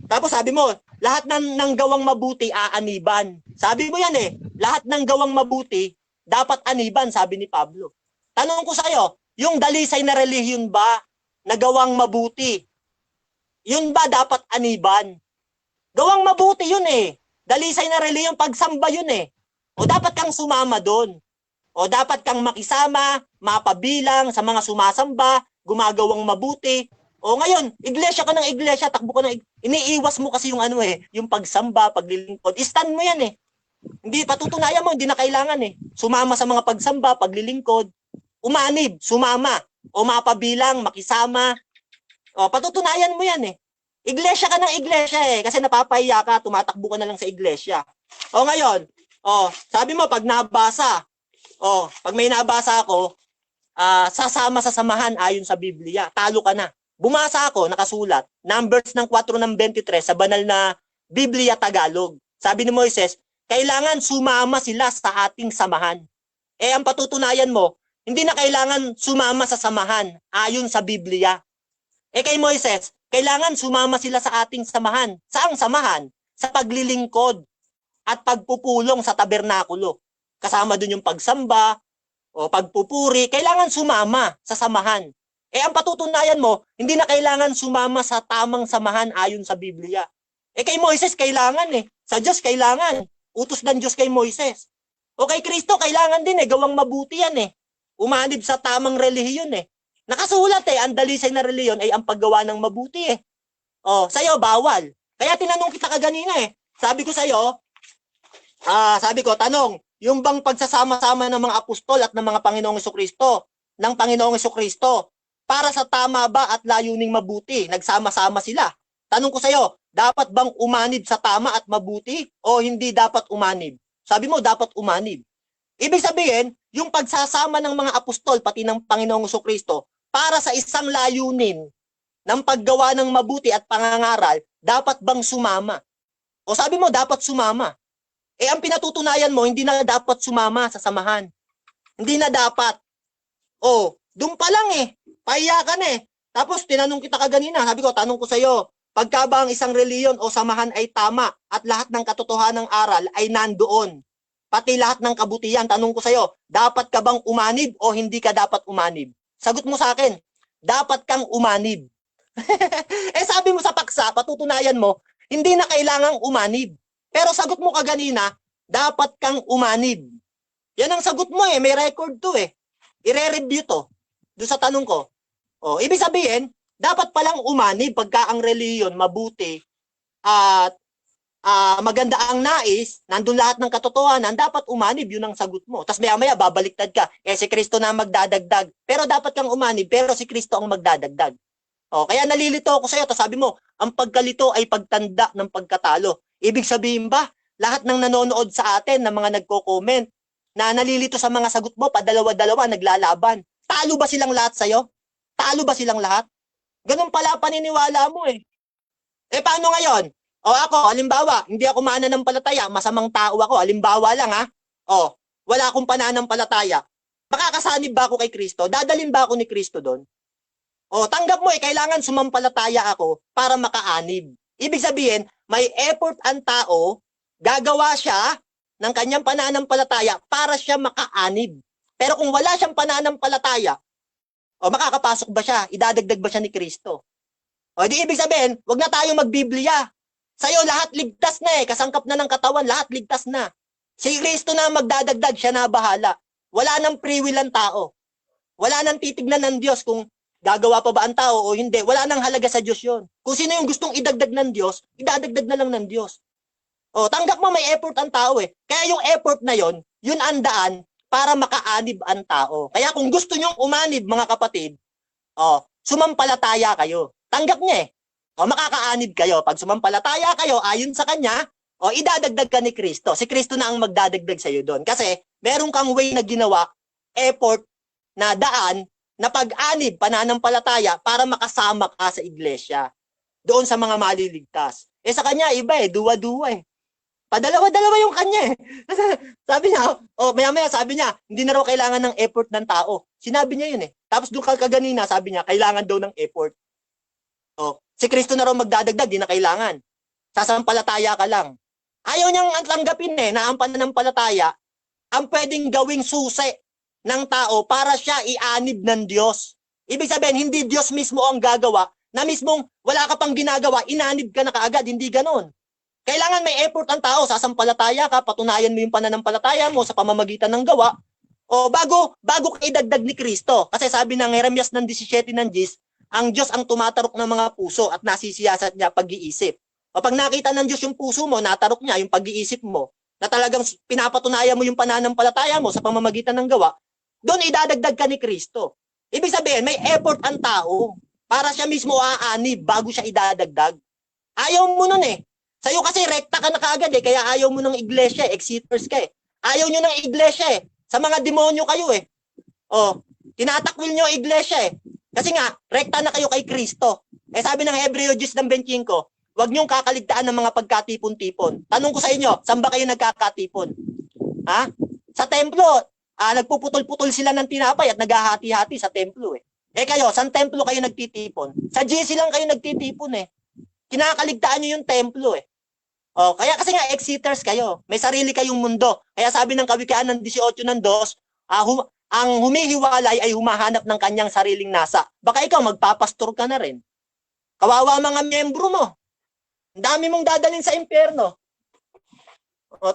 tapos sabi mo, lahat ng gawang mabuti aaniban. Sabi mo yan eh, lahat ng gawang mabuti dapat aniban, sabi ni Pablo. Tanong ko sa'yo, yung dalisay na relihiyon ba na gawang mabuti, yun ba dapat aniban? Gawang mabuti yun eh. Dalisay na relihiyon, pagsamba yun eh. O dapat kang sumama doon. O dapat kang makisama, mapabilang sa mga sumasamba, gumagawang mabuti. O ngayon, iglesia ka ng iglesia, takbo ka ng iniiwas mo kasi yung yung pagsamba, paglilingkod. Stand mo yan eh. Hindi, patutunayan mo, hindi na kailangan eh. Sumama sa mga pagsamba, paglilingkod. Umanib, sumama. O mapabilang, makisama. O, patutunayan mo yan eh. Iglesia ka ng iglesia eh, kasi napapahiya ka, tumatakbo ka na lang sa iglesia. O ngayon, sabi mo, pag nabasa, pag may nabasa ako, sasama sa samahan ayon sa Biblia, talo ka na. Bumasa ako, nakasulat, Numbers ng 4:23 sa banal na Biblia Tagalog. Sabi ni Moises, kailangan sumama sila sa ating samahan. Ang patutunayan mo, hindi na kailangan sumama sa samahan ayon sa Biblia. Kay Moises, kailangan sumama sila sa ating samahan. Saang samahan? Sa paglilingkod at pagpupulong sa tabernakulo. Kasama dun yung pagsamba o pagpupuri. Kailangan sumama sa samahan. Ang patutunayan mo, hindi na kailangan sumama sa tamang samahan ayon sa Biblia. Kay Moises, kailangan eh. Sa Diyos, kailangan. Utos ng Diyos kay Moises. O kay Kristo, kailangan din eh. Gawang mabuti yan eh. Umanib sa tamang relihiyon eh. Nakasulat eh, ang dalisay na reliyon ay ang paggawa ng mabuti eh. Sa'yo, bawal. Kaya tinanong kita kaganina eh. Sabi ko sa'yo, tanong, yung bang pagsasama-sama ng mga apostol at ng mga Panginoong Jesucristo, para sa tama ba at layuning mabuti, nagsama-sama sila? Tanong ko sa'yo, dapat bang umanib sa tama at mabuti o hindi dapat umanib? Sabi mo, dapat umanib. Ibig sabihin, yung pagsasama ng mga apostol pati ng Panginoong Jesucristo para sa isang layunin ng paggawa ng mabuti at pangangaral, dapat bang sumama? O sabi mo, dapat sumama. Ang pinatutunayan mo, hindi na dapat sumama sa samahan. Hindi na dapat. Doon pa lang eh. Pahiya ka na eh. Tapos tinanong kita kaganina, sabi ko, tanong ko sa'yo, Pagka ba ang isang reliyon o samahan ay tama at lahat ng katotohanang aral ay nandoon, pati lahat ng kabutihan, tanong ko sa'yo, dapat ka bang umanib o hindi ka dapat umanib? Sagot mo sa akin, dapat kang umanib. Sabi mo sa paksa, patutunayan mo, hindi na kailangang umanib. Pero sagot mo kaganina, dapat kang umanib. Yan ang sagot mo may record to I-re-review to. Doon sa tanong ko. Ibig sabihin, dapat palang umanib pagka ang reliyon mabuti at maganda ang nais, nandun lahat ng katotohanan, dapat umanib, yun ang sagot mo. Tapos maya-maya, babaliktad ka. Si Kristo na magdadagdag. Pero dapat kang umanib, pero si Kristo ang magdadagdag. Kaya nalilito ako sa'yo. Tapos sabi mo, ang pagkalito ay pagtanda ng pagkatalo. Ibig sabihin ba, lahat ng nanonood sa atin, ng mga nagko-comment, na nalilito sa mga sagot mo, padalawa-dalawa, naglalaban. Talo ba silang lahat sa'yo? Talo ba silang lahat? Ganun pala paniniwala mo paano ngayon? Ako, halimbawa, hindi ako mananampalataya, masamang tao ako, halimbawa lang wala akong pananampalataya. Makakasanib ba ako kay Kristo? Dadalhin ba ako ni Kristo doon? Tanggap mo kailangan sumampalataya ako para makaanib. Ibig sabihin, may effort ang tao, gagawa siya ng kanyang pananampalataya para siya makaanib. Pero kung wala siyang pananampalataya, makakapasok ba siya? Idadagdag ba siya ni Kristo? Di ibig sabihin, wag na tayo magbiblia. Sa'yo lahat ligtas na kasangkap na ng katawan, lahat ligtas na. Si Kristo na magdadagdag, siya na bahala. Wala nang free will ang tao. Wala nang titignan ng Diyos kung gagawa pa ba ang tao o hindi. Wala nang halaga sa Diyos yon. Kung sino yung gustong idagdag ng Diyos, idadagdag na lang ng Diyos. Tanggap mo may effort ang tao Kaya yung effort na yon, yun ang daan para makaanib ang tao. Kaya kung gusto nyong umanib, mga kapatid, sumampalataya kayo. Tanggap niya makakaanib kayo. Pag sumampalataya kayo, ayon sa kanya, idadagdag ka ni Kristo. Si Kristo na ang magdadagdag sa iyo doon. Kasi meron kang way na ginawa, effort na daan, na pag-anib, pananampalataya, para makasama ka sa iglesia. Doon sa mga maliligtas. Sa kanya, iba duwa-duwa Padalawa-dalawa yung kanya Sabi niya, maya-maya sabi niya, hindi na raw kailangan ng effort ng tao. Sinabi niya yun Tapos doon kaganina, sabi niya, kailangan daw ng effort. Si Kristo na raw magdadagdag, di na kailangan. Sasampalataya ka lang. Ayaw niyang tanggapin na ang pananampalataya ang pwedeng gawing susi ng tao para siya ianib ng Diyos. Ibig sabihin, hindi Diyos mismo ang gagawa, na mismong wala ka pang ginagawa, inanib ka na kaagad, hindi ganon. Kailangan may effort ang tao, sasampalataya ka, patunayan mo yung pananampalataya mo sa pamamagitan ng gawa, bago ka idagdag ni Kristo. Kasi sabi ng Jeremias ng 17 ng Gis, ang Diyos ang tumatarok ng mga puso at nasisiyasat niya pag-iisip. Pag nakita ng Diyos yung puso mo, natarok niya yung pag-iisip mo, na talagang pinapatunayan mo yung pananampalataya mo sa pamamagitan ng gawa, doon idadagdag ka ni Kristo. Ibig sabihin, may effort ang tao para siya mismo aanib bago siya idadagdag. Ayaw mo nun Sa'yo kasi rekta ka na kaagad kaya ayaw mo ng iglesia, exiters ka Ayaw nyo ng iglesia Sa mga demonyo kayo tinatakwil nyo iglesia Kasi nga, rekta na kayo kay Kristo. Sabi ng Hebreo 10:25, huwag niyong kakaligtaan ng mga pagkatipon-tipon. Tanong ko sa inyo, saan ba kayo nagkakatipon? Sa templo, nagpuputol-putol sila ng tinapay at naghahati-hati sa templo kayo, saan templo kayo nagtitipon? Sa GC lang kayo nagtitipon Kinakaligtaan niyo yung templo kaya kasi nga exiters kayo. May sarili kayong mundo. Kaya sabi ng Kawikaan ng 18:2, ang humihiwalay ay humahanap ng kanyang sariling nasa. Baka ikaw magpapastor ka na rin. Kawawa mga miyembro mo. Ang dami mong dadalhin sa impyerno.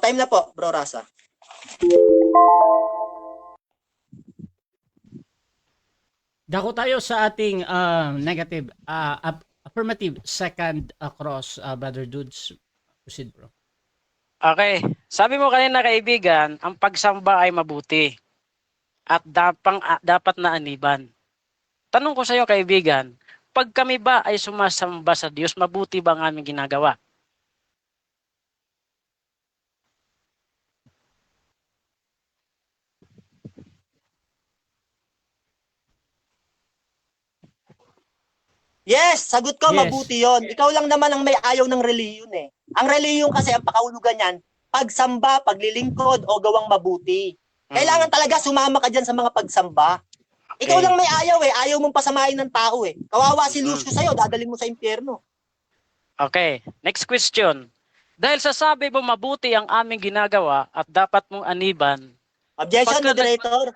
Time na po, Bro Rasa. Dako tayo sa ating negative, affirmative second cross, Brother Dudes. Proceed, bro. Okay. Sabi mo kanina, kaibigan, ang pagsamba ay mabuti at dapat na aniban. Tanong ko sa iyo, kaibigan, pag kami ba ay sumasamba sa Diyos, mabuti ba ang aming ginagawa? Yes, sagot ko, Yes. mabuti yon. Ikaw lang naman ang may ayaw ng reliyon eh. Ang reliyon kasi, ang pakahulugan niyan, pagsamba, paglilingkod, o gawang mabuti. Kailangan talaga sumama ka dyan sa mga pagsamba. Ikaw lang may ayaw eh. Ayaw mong pasamahin ng tao eh. Kawawa si Lucio sa'yo, dadalhin mo sa impyerno. Okay, next question. Dahil sa sabi mo mabuti ang aming ginagawa at dapat mong aniban, Objection, Pagka- moderator.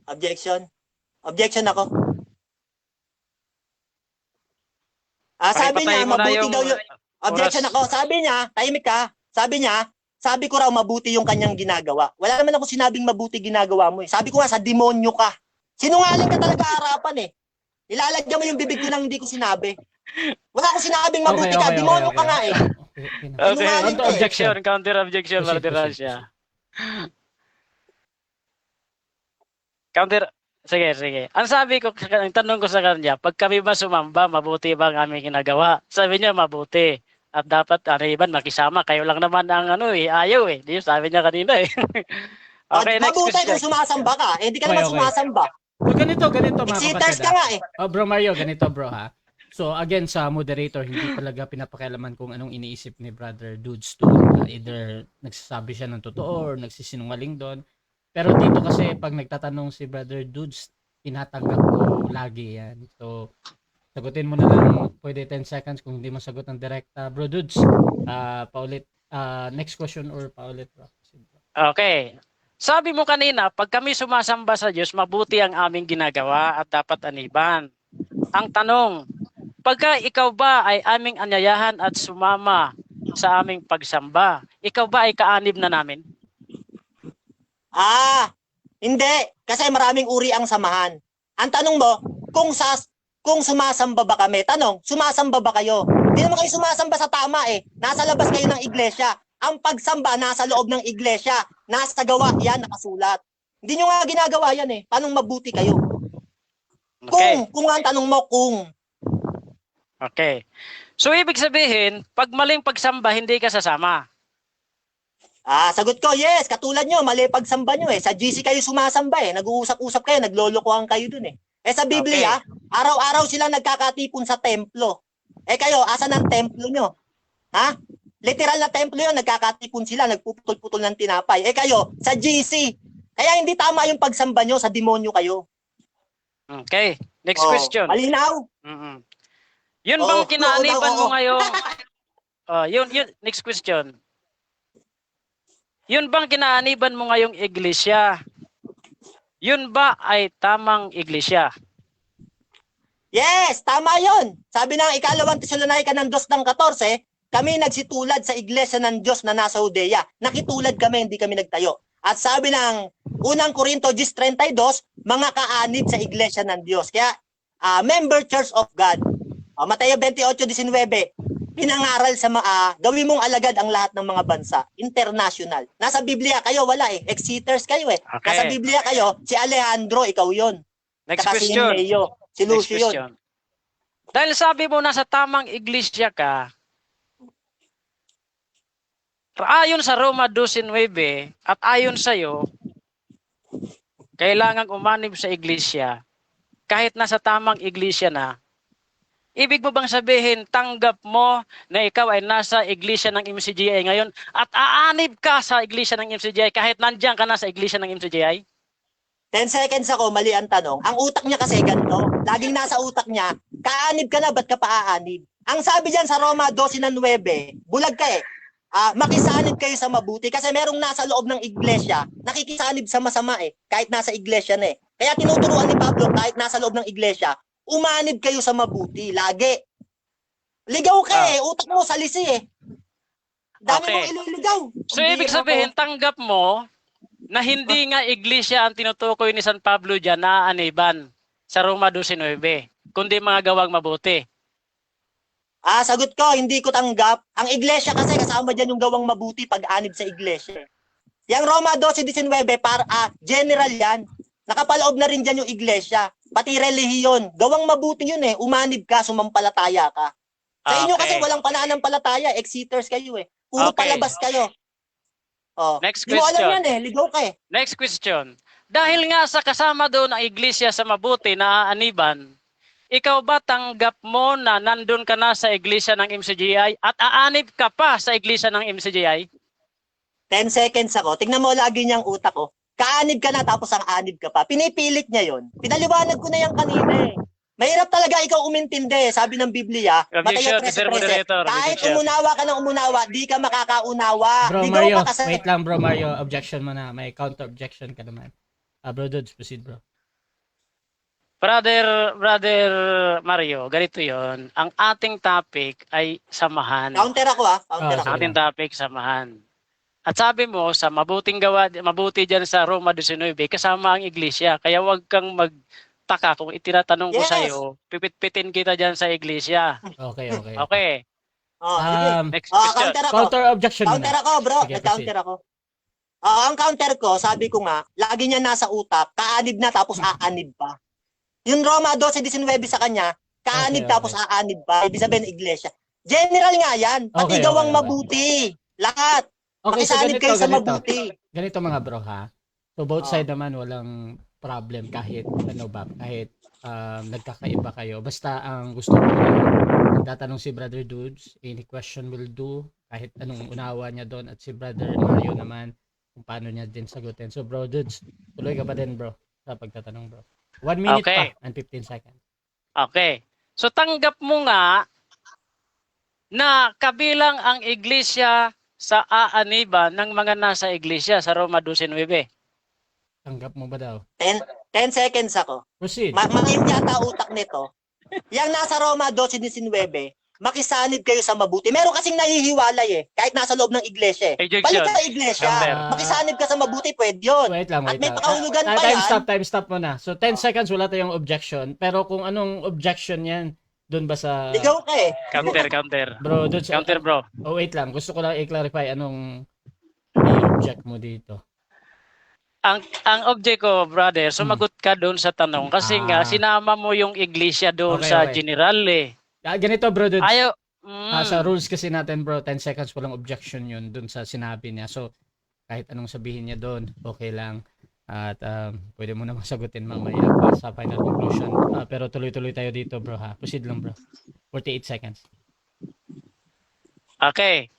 Objection. Objection ako. Sabi pakipatay niya, mo na mabuti yung daw yung... Objection oras. ako. Sabi niya, tahimik ka. Sabi ko raw mabuti yung kanyang ginagawa. Wala naman ako sinabing mabuti ginagawa mo eh. Sabi ko nga, sa demonyo ka. Sinungaling ka talaga harapan eh. Ilalagyan mo yung bibig ko nang hindi ko sinabi. Wala akong sinabing mabuti ka. Demonyo ka nga eh. Okay na. Okay, Sinungaling ka eh. objection, counter objection, Proceed, Brother proceed, Russia. Counter, sige. Ang sabi ko, ang tanong ko sa kanya, pag kami ba sumamba, mabuti ba ang aming ginagawa? Sabi niya, mabuti. At dapat, aniban, makisama. Kayo lang naman ang ayaw eh. Di sabi niya kanina eh. Okay, next Mabuti question. kung sumasamba ka. Eh, hindi ka naman Okay. sumasamba. So ganito mga Exiters kapatid. ka nga eh. Oh, bro Mario, ganito bro ha. So again sa moderator, hindi talaga pinapakialaman kung anong iniisip ni Brother Dudes doon. Either nagsasabi siya ng totoo or nagsisinungaling doon. Pero dito kasi pag nagtatanong si Brother Dudes, tinatanggap ko lagi yan. So sagutin mo na lang, pwede 10 seconds kung hindi masagot ng direkta. Bro Dudes, paulit, next question or paulit bro. Okay. Sabi mo kanina, pag kami sumasamba sa Diyos, mabuti ang aming ginagawa at dapat aniban. Ang tanong, pagka ikaw ba ay aming anyayahan at sumama sa aming pagsamba, ikaw ba ay kaanib na namin? Hindi. Kasi maraming uri ang samahan. Ang tanong mo, kung sumasamba ba kami? Tanong, sumasamba ba kayo? Hindi naman kayo sumasamba sa tama eh. Nasa labas kayo ng iglesia. Ang pagsamba nasa loob ng iglesia. Nasa gawa yan, nakasulat. Hindi nyo nga ginagawa yan eh. Paano mabuti kayo? Okay. Kung ang tanong mo, kung. Okay. So, ibig sabihin, pag maling pagsamba, hindi ka sasama. Sagot ko, yes. Katulad nyo, mali pagsamba nyo eh. Sa GC kayo sumasamba eh. Nag-uusap-usap kayo, naglolokohan kayo dun eh. sa Biblia, araw-araw silang nagkakatipon sa templo. Kayo, asan ang templo nyo? Ha? Literal na templo yun, nagkakatipon sila, nagpuputol-putol ng tinapay. Kayo, sa GC. Kaya hindi tama yung pagsamba nyo, sa demonyo kayo. Okay. Next question. Malinaw? Yun bang kinaaniban mo ngayong... next question. Yun bang kinaaniban mo ngayong iglesia? Yun ba ay tamang iglesia? Yes, tama yun. Sabi ng ikalawang Tesalonica ng 2:14, kami nagsitulad sa iglesia ng Diyos na nasa Judea. Nakitulad kami, hindi kami nagtayo. At sabi ng unang Korinto 10:32, mga kaanib sa iglesia ng Diyos. Kaya, member church of God. Mateo 28:19, pinangaral sa gawin mong alagad ang lahat ng mga bansa. International. Nasa Biblia kayo, wala eh. Exiters kayo eh. Okay. Nasa Biblia kayo, si Alejandro, ikaw yun. Next Saka question. si Leo, si Next Lucio yun. question. Dahil sabi mo nasa tamang iglesia ka, ayon sa Roma 12:9 at ayon sa iyo, kailangang umanib sa iglesia kahit nasa tamang iglesia na. Ibig mo bang sabihin, tanggap mo na ikaw ay nasa iglesia ng MCGI ngayon at aanib ka sa iglesia ng MCGI kahit nandiyan ka na sa iglesia ng MCGI? 10 seconds ako, mali ang tanong. Ang utak niya kasi ganito. Laging nasa utak niya, kaanib ka na, ba't ka pa aanib? Ang sabi diyan sa Roma 12:9, bulag ka eh. Makisanib kayo sa mabuti kasi merong nasa loob ng iglesia, nakikisanib sa masama eh, kahit nasa iglesia na eh. Kaya tinuturuan ni Pablo, kahit nasa loob ng iglesia, umanib kayo sa mabuti, lagi. Ligaw ka eh, utak mo salisi eh. Dami mong ililigaw. So ibig sabihin, tanggap mo na hindi nga iglesia ang tinutukoy ni San Pablo dyan na aniban sa Roma 12:9, kundi mga gawang mabuti. Sagot ko, hindi ko tanggap. Ang iglesia kasi kasama dyan yung gawang mabuti pag-anib sa iglesia. Yang Roma 12:19, general yan. Nakapaloob na rin dyan yung iglesia. Pati relihiyon. Gawang mabuti yun eh. Umanib ka, sumampalataya ka. Sa inyo kasi walang pananampalataya. Exiters kayo eh. Puro palabas kayo. Next Di mo alam question. yan eh. Ligaw ka eh. Next question. Dahil nga sa kasama doon ang iglesia sa mabuti na aniban, ikaw ba tanggap mo na nandun ka na sa iglesia ng MCGI at aanib ka pa sa iglesia ng MCGI? 10 seconds ako. Tingnan mo lagi niyang utak ko. Kaanib ka na tapos ang anib ka pa. Pinipilit niya yon. Pinaliwanag ko na yan kanina eh. Mahirap talaga ikaw umintindi. Sabi ng Biblia, Objection, Mateo Mr. 13:13, Moderator. kahit Objection. umunawa ka ng umunawa, di ka makakaunawa. Bro Ligaw Mario, ka kasi. wait lang bro Mario, objection mo na. May counter objection ka naman. Bro Dudes, proceed bro. Brother Mario, ganito yon. Ang ating topic ay samahan. Counter ako Counter Ah, ako. Ang ating topic, samahan. At sabi mo, sa mabuti dyan sa Roma 19, kasama ang iglesia. Kaya huwag kang magtaka kung itinatanong ko Yes. sa'yo, pipit-pitin kita dyan sa iglesia. Okay. Okay, Sige. next question. Counter ako. Counter objection mo Counter na. ako, bro. Sige, Counter ako. Ang counter ko, sabi ko nga, lagi niya nasa utak, kaanib na tapos aanib pa. Yung Roma 12:19 sa kanya, kaanib Okay. tapos aanib pa. Ibig sabihin, iglesia. General nga yan. Pati Okay, gawang okay. mabuti. Lahat. Okay, so Makisanib kayo sa mabuti. Ganito mga bro ha. So both Oo. side naman walang problem kahit kahit nagkakaiba kayo. Basta ang gusto ko nagtatanong si Brother Dudes, any question will do kahit anong unawa niya doon, at si Brother Mario naman kung paano niya din sagutin. So bro Dudes, tuloy ka pa din bro sa pagtatanong bro. 1 minute Okay. pa and 15 seconds. Okay. So tanggap mo nga na kabilang ang iglesia sa aaniban ng mga nasa iglesia sa Roma 12:9. Tanggap mo ba daw? 10 seconds ako. Proceed. Makinig yata utak nito. Yang nasa Roma 12:19, makisanib kayo sa mabuti. Meron kasing nahihiwalay kahit nasa loob ng iglesia. Ejection. Balik ka sa iglesia. Counter. Makisanib ka sa mabuti, pwede yun. Wait lang, At wait may lang. pakahulugan pa Time yan. stop muna. So 10 seconds wala tayong objection. Pero kung anong objection yan, doon ba sa... Ligaw ka Counter. Bro, doon sa... Counter, bro. Oh, wait lang. Gusto ko lang i-clarify anong i-object mo dito. Ang object ko, brother, sumagot ka doon sa tanong kasi nga Ah. sinama mo yung iglesia doon Okay, sa okay. general eh. Ganito bro, doon. Ayaw. Sa rules kasi natin bro, 10 seconds walang objection yun doon sa sinabi niya. So, kahit anong sabihin niya doon, okay lang. At pwede mo namang sagutin mamaya sa final conclusion. Pero tuloy-tuloy tayo dito bro ha. Proceed lang bro. 48 seconds. Okay.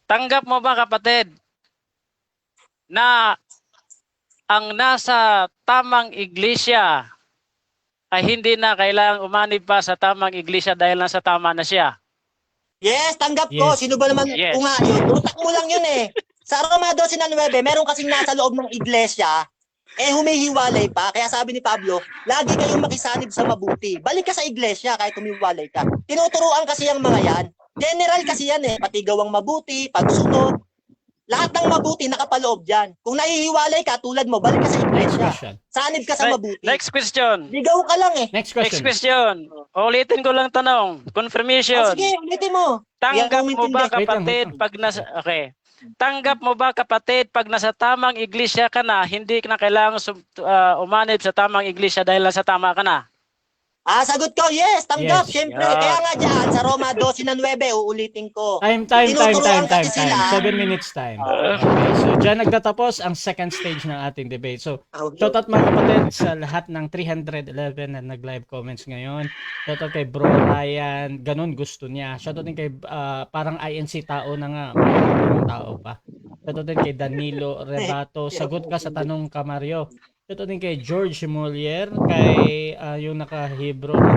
Tanggap mo ba, kapatid, na ang nasa tamang iglesia ay hindi na kailangang umanib pa sa tamang iglesia dahil nasa tama na siya? Yes, tanggap ko. Yes. Sino ba naman Yes. kung nga yun? Utak mo lang yun Sa Roma 12:9, meron kasing nasa loob ng iglesia, humihiwalay pa. Kaya sabi ni Pablo, lagi kayong makisanib sa mabuti. Balik ka sa iglesia kahit humiwalay ka. Tinuturuan kasi yung mga yan. General kasi yan Pati gawang mabuti, pagsunod. Lahat ng mabuti nakapaloob dyan. Kung nahihiwalay ka, tulad mo, balik ka sa Next iglesia. question. Sanib ka sa mabuti. Next question. Ligaw ka lang Next Next question. question. Ulitin ko lang tanong. Confirmation. Sige, ulitin mo. Tanggap Yan, mo ba, Wait lang, kapatid, wait lang. pag nasa... Okay. Tanggap mo ba, kapatid, pag nasa tamang iglesia ka na, hindi na kailangan umanib sa tamang iglesia dahil nasa tama ka na? Sagot ko, yes, tanggap, Yes. syempre. Yeah. Kaya nga dyan, sa Roma 12:9, uulitin ko. Time. Tinuturuan kasi sila. 7 minutes time. Okay, so dyan nagtatapos ang second stage ng ating debate. So, shoutout mga kapatid sa lahat ng 311 na nag-live comments ngayon. Shoutout kay Bro Ryan, ganun gusto niya. Shoutout din kay parang INC tao na nga, mga tao pa. Shoutout din kay Danilo Rebato, sagot ka sa tanong ka Mario. Shoutout din kay George Molier, kay yung naka-Hebrew na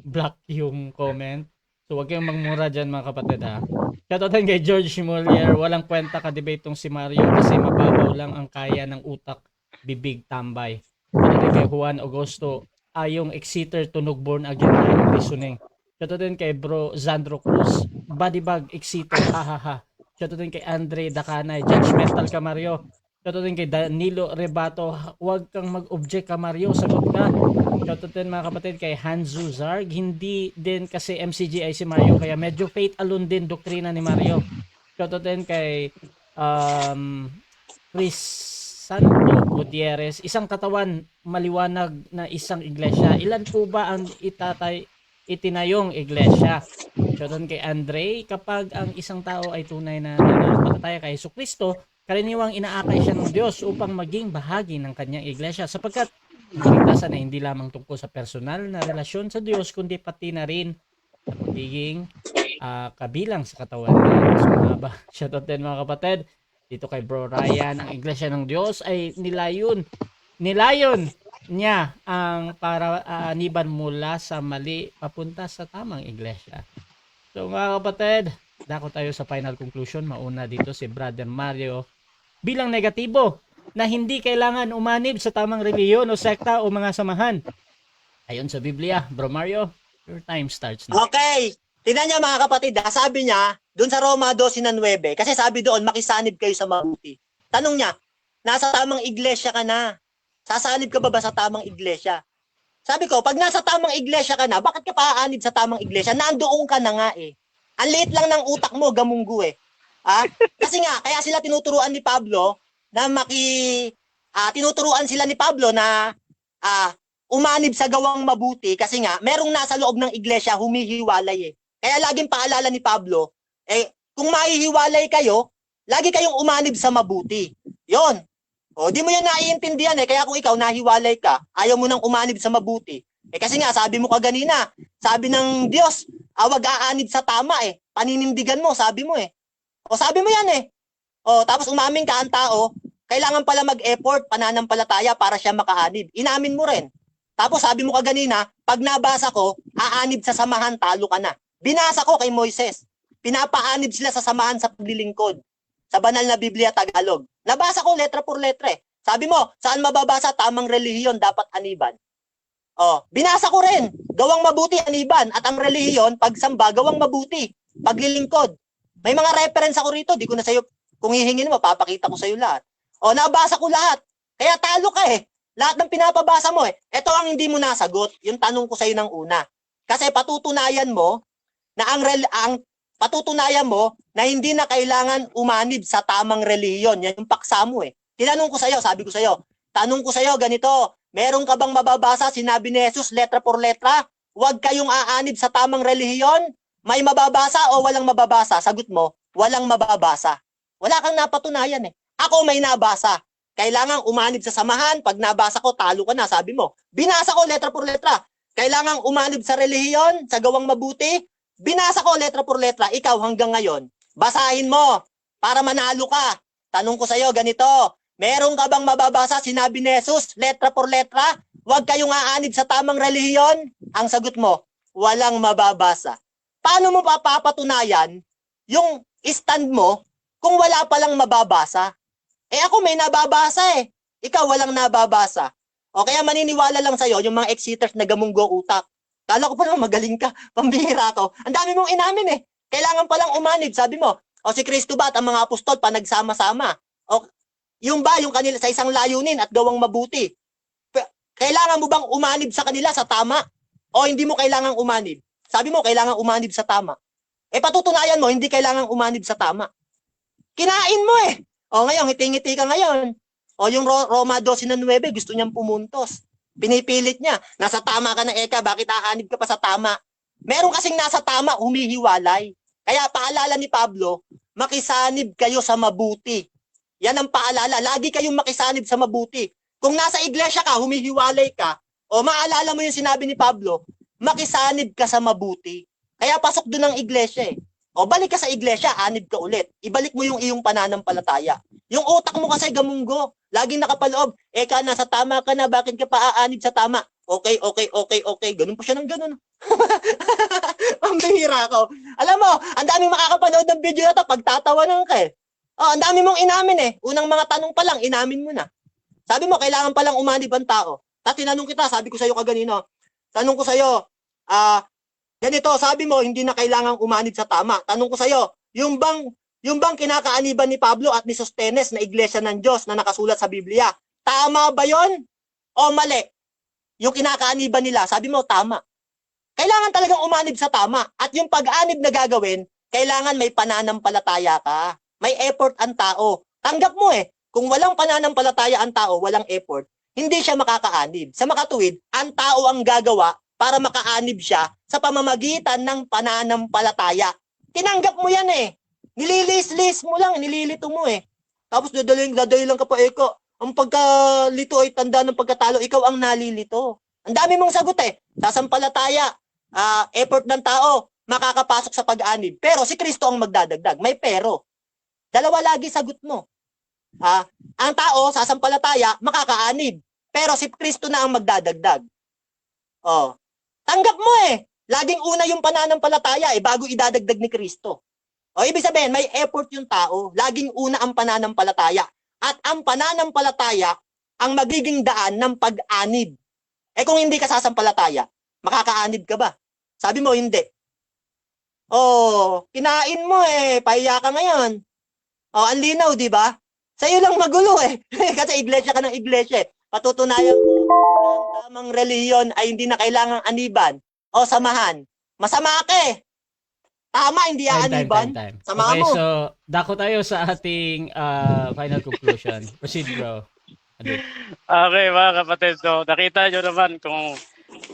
black yung comment. So wag kayong magmura dyan mga kapatid ha. Shoutout din kay George Molier, walang kwenta ka-debate tong si Mario kasi mababaw lang ang kaya ng utak, bibig, tambay. Shoutout din kay Juan Augusto, yung Exeter tunog born again na reasoning. Shoutout din kay Bro Zandro Cruz, body bag Exeter, hahaha. Shoutout din kay Andre Dacanay, judgmental ka Mario. Shoutout din kay Danilo Rebato, huwag kang mag-object ka Mario, sagot ka. Shoutout din mga kapatid kay Hanzu Zarg, hindi din kasi MCGI si Mario, kaya medyo faith alone din doktrina ni Mario. Shoutout din kay Chris Santo Gutierrez, isang katawan, maliwanag na isang iglesia. Ilan po ba ang itinayong iglesia? Shoutout kay Andre, kapag ang isang tao ay tunay na nananampalataya kay Jesucristo, karaniwang inaakay siya ng Diyos upang maging bahagi ng kanyang iglesia sapagkat kaligtasan ay hindi lamang tungkol sa personal na relasyon sa Diyos kundi pati na rin sa pagiging kabilang sa katawan niya. So, shoutout din mga kapatid dito kay Bro Ryan, ang iglesia ng Diyos ay nilayon niya ang para aaniban mula sa mali papunta sa tamang iglesia. So mga kapatid, dako tayo sa final conclusion. Mauna dito si Brother Mario bilang negatibo na hindi kailangan umanib sa tamang reliyon o sekta o mga samahan. Ayon sa Biblia, Bro Mario, your time starts now. Okay. Tingnan niyo mga kapatid, sabi niya, doon sa Roma 12:9, kasi sabi doon, makisanib kayo sa mabuti. Tanong niya, nasa tamang iglesia ka na? Sasanib ka ba sa tamang iglesia? Sabi ko, pag nasa tamang iglesia ka na, bakit ka paanib sa tamang iglesia? Nandoon ka na nga eh. Ang liit lang ng utak mo, gamunggu eh. Kasi nga, kaya sila tinuturuan ni Pablo na tinuturuan sila ni Pablo na umanib sa gawang mabuti kasi nga, merong nasa loob ng iglesia humihiwalay eh. Kaya laging paalala ni Pablo, kung mahihiwalay kayo, lagi kayong umanib sa mabuti. Yon. O, di mo yan naiintindihan eh. Kaya kung ikaw nahiwalay ka, ayaw mo nang umanib sa mabuti. Kasi nga, sabi mo kaganina, sabi ng Diyos, wag aanib sa tama eh. Paninindigan mo, sabi mo eh. O, sabi mo yan eh. O, tapos umaming ka ang tao, kailangan pala mag-effort, pananampalataya para siya makaanib. Inamin mo rin. Tapos sabi mo kaganina, pag nabasa ko, aanib sa samahan, talo ka na. Binasa ko kay Moises. Pinapaanib sila sa samahan sa paglilingkod. Sa banal na Biblia Tagalog. Nabasa ko letra por letra eh. Sabi mo, saan mababasa tamang relihiyon dapat aniban? Binasa ko rin. Gawang mabuti aniban at ang relihiyon pagsamba gawang mabuti, paglilingkod. May mga reference ako rito, di ko na sayo kung hihingin mo, papakita ko sayo lahat. Nabasa ko lahat. Kaya talo ka eh. Lahat ng pinapabasa mo eh. Ito ang hindi mo nasagot, yung tanong ko sayo ng una. Kasi patutunayan mo na patutunayan mo na hindi na kailangan umanib sa tamang relihiyon. Yan yung paksa mo eh. Tinanong ko sa'yo, sabi ko sa'yo, tanong ko sa'yo, ganito, meron ka bang mababasa, sinabi ni Jesus, letra por letra, huwag kayong aanib sa tamang relihiyon? May mababasa o walang mababasa? Sagot mo, walang mababasa. Wala kang napatunayan eh. Ako may nabasa. Kailangan umanib sa samahan, pag nabasa ko, talo ka na, sabi mo. Binasa ko letra por letra. Kailangan umanib sa relihiyon, sa gawang mabuti. Binasa ko letra por letra, ikaw hanggang ngayon. Basahin mo para manalo ka. Tanong ko sa'yo, ganito, meron ka bang mababasa, sinabi ni Jesus, letra por letra, huwag kayong aanib sa tamang relihiyon? Ang sagot mo, walang mababasa. Paano mo papapatunayan yung stand mo kung wala palang mababasa? Ako may nababasa eh. Ikaw walang nababasa. O kaya maniniwala lang sa'yo yung mga exiters na gamunggo utak. Kala ko pa naman magaling ka, pambihira ko. Ang dami mong inamin eh. Kailangan palang umanib, sabi mo. Si Kristo ba at ang mga apostol pa nagsama-sama? Yung ba, yung kanila sa isang layunin at gawang mabuti? Kailangan mo bang umanib sa kanila sa tama? O hindi mo kailangang umanib? Sabi mo, kailangan umanib sa tama. Patutunayan mo, hindi kailangan umanib sa tama. Kinain mo eh. Ngayon, ngiti-ngiti ka ngayon. Yung Roma 12:9, gusto niyang pumuntos. Pinipilit niya. Nasa tama ka na, Eka, bakit aanib ka pa sa tama? Meron kasing nasa tama, humihiwalay. Kaya paalala ni Pablo, makisanib kayo sa mabuti. Yan ang paalala. Lagi kayong makisanib sa mabuti. Kung nasa iglesia ka, humihiwalay ka, maalala mo yung sinabi ni Pablo, makisanib ka sa mabuti. Kaya pasok doon ang iglesia eh. Balik ka sa iglesia, anib ka ulit. Ibalik mo yung iyong pananampalataya. Yung utak mo kasi gamunggo. Laging nakapaloob. Eka, nasa tama ka na, bakit ka pa aanib sa tama? Okay. Ganun pa siya ng ganun. Ang bihira ko. Alam mo, ang daming makakapanood ng video na to, pagtatawanan ka eh. Ang dami mong inamin eh. Unang mga tanong pa lang, inamin mo na. Sabi mo, kailangan palang umanib ang tao. Tapos tinanong kita, sabi ko sa'yo kaganino. Tanong ko sa'yo, ganito, sabi mo, hindi na kailangang umanib sa tama. Tanong ko sa'yo, yung bang kinakaaniban ni Pablo at ni Sostenes na iglesia ng Diyos na nakasulat sa Biblia, tama ba yon o mali? Yung kinakaaniban nila, sabi mo, tama. Kailangan talagang umanib sa tama. At yung pag-anib na gagawin, kailangan may pananampalataya ka. May effort ang tao. Tanggap mo eh. Kung walang pananampalataya ang tao, walang effort, hindi siya makakaanib. Sa makatuwid, ang tao ang gagawa para makaanib siya sa pamamagitan ng pananampalataya. Tinanggap mo yan eh. Nililis-lis mo lang, nililito mo eh. Tapos dadali lang ka pa, Eko. Ang pagkalito ay tanda ng pagkatalo, ikaw ang nalilito. Ang dami mong sagot eh. Sasampalataya, effort ng tao, makakapasok sa pag-anib. Pero si Kristo ang magdadagdag. May pero. Dalawa lagi sagot mo. Ang tao, sasampalataya, makakaanib. Pero si Kristo na ang magdadagdag. Oh. Tanggap mo eh. Laging una yung pananampalataya bago idadagdag ni Kristo. O ibig sabihin, may effort yung tao. Laging una ang pananampalataya. At ang pananampalataya ang magiging daan ng pag-anib. Kung hindi ka sasampalataya, makakaanib ka ba? Sabi mo, hindi. Kinain mo pahiya ka ngayon. Ang linaw, di ba? Sa'yo lang magulo Kasi iglesia ka ng iglesia Patutunayan ko na ang tamang reliyon ay hindi na kailangang aniban o samahan. Masama ka Tama, hindi aaniban. Time. Sama Okay, mo. so dako tayo sa ating final conclusion. Proceed, bro. Adit. Okay, mga kapatid. So, nakita nyo naman kung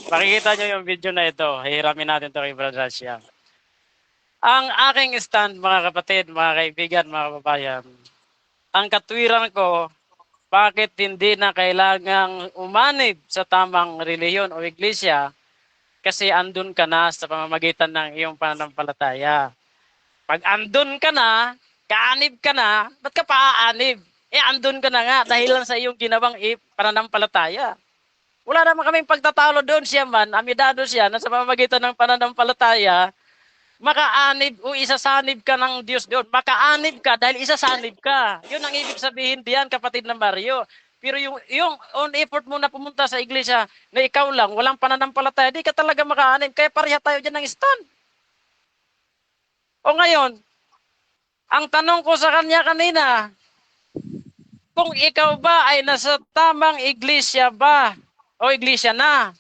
makikita nyo yung video na ito. Hihiramin natin ito kay Brother Rasha. Ang aking stand, mga kapatid, mga kaibigan, mga kababayan, ang katwiran ko, bakit hindi na kailangang umanib sa tamang reliyon o iglesia kasi andun ka na sa pamamagitan ng iyong pananampalataya. Pag andun ka na, kaanib ka na, ba't ka paaanib? Andun ka na nga dahil lang sa iyong ginawang pananampalataya. Wala naman kaming pagtatalo doon siya man, amidado siya na sa pamamagitan ng pananampalataya, makaanib o isasanib ka ng Diyos doon. Makaanib ka dahil isasanib ka. Yun ang ibig sabihin diyan, kapatid na Mario. Pero yung on effort mo na pumunta sa iglesia na ikaw lang, walang pananampalataya, di ka talaga makaanib. Kaya pareha tayo dyan ng stand. O ngayon, ang tanong ko sa kanya kanina, kung ikaw ba ay nasa tamang iglesia ba o iglesia na,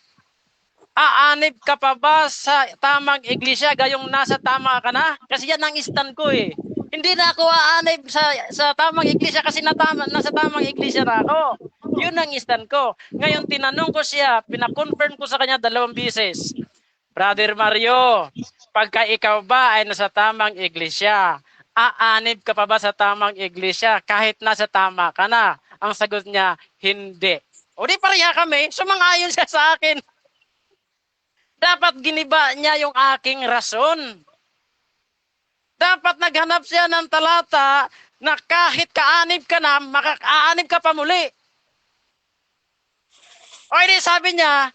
aanib ka pa ba sa tamang iglesia gayong nasa tama ka na? Kasi yan ang stand ko Hindi na ako aanib sa tamang iglesia kasi nasa tamang iglesia na ako. Yun ang stand ko. Ngayon tinanong ko siya, pinakonfirm ko sa kanya 2 beses. Brother Mario, pagka ikaw ba ay nasa tamang iglesia, aanib ka pa ba sa tamang iglesia kahit nasa tama ka na? Ang sagot niya, hindi. O di pareha kami, sumang-ayon siya sa akin. Dapat giniba niya yung aking rason. Dapat naghanap siya ng talata na kahit kaanib ka na, makakaanib ka pa muli. O hindi, sabi niya,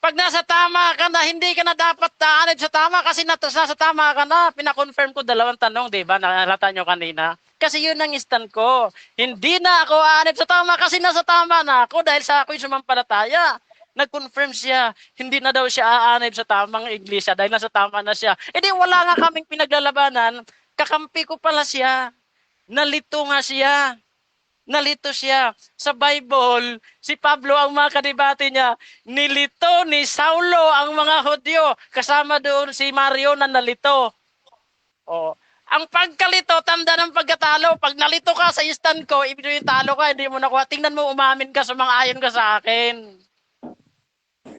pag nasa tama ka na, hindi ka na dapat aanib sa tama kasi nasa tama ka na. Pinakonfirm ko 2 tanong, di ba? Nakalata nyo kanina. Kasi yun ang stand ko. Hindi na ako aanib sa tama kasi nasa tama na ako dahil sa ako'y sumampalataya. Nag-confirm siya, hindi na daw siya aanib sa tamang iglesia dahil nasa tama na siya. Di wala nga kaming pinaglalabanan, kakampi ko pala siya. Nalito nga siya. Nalito siya. Sa Bible, si Pablo ang mga kadebate niya, nilito ni Saulo ang mga Hudyo. Kasama doon si Mario na nalito. Ang pagkalito, tanda ng pagkatalo. Pag nalito ka sa stand ko, ibig sabihin talo ka, hindi mo nakuha. Tingnan mo, umamin ka, sumang-ayon ka sa akin.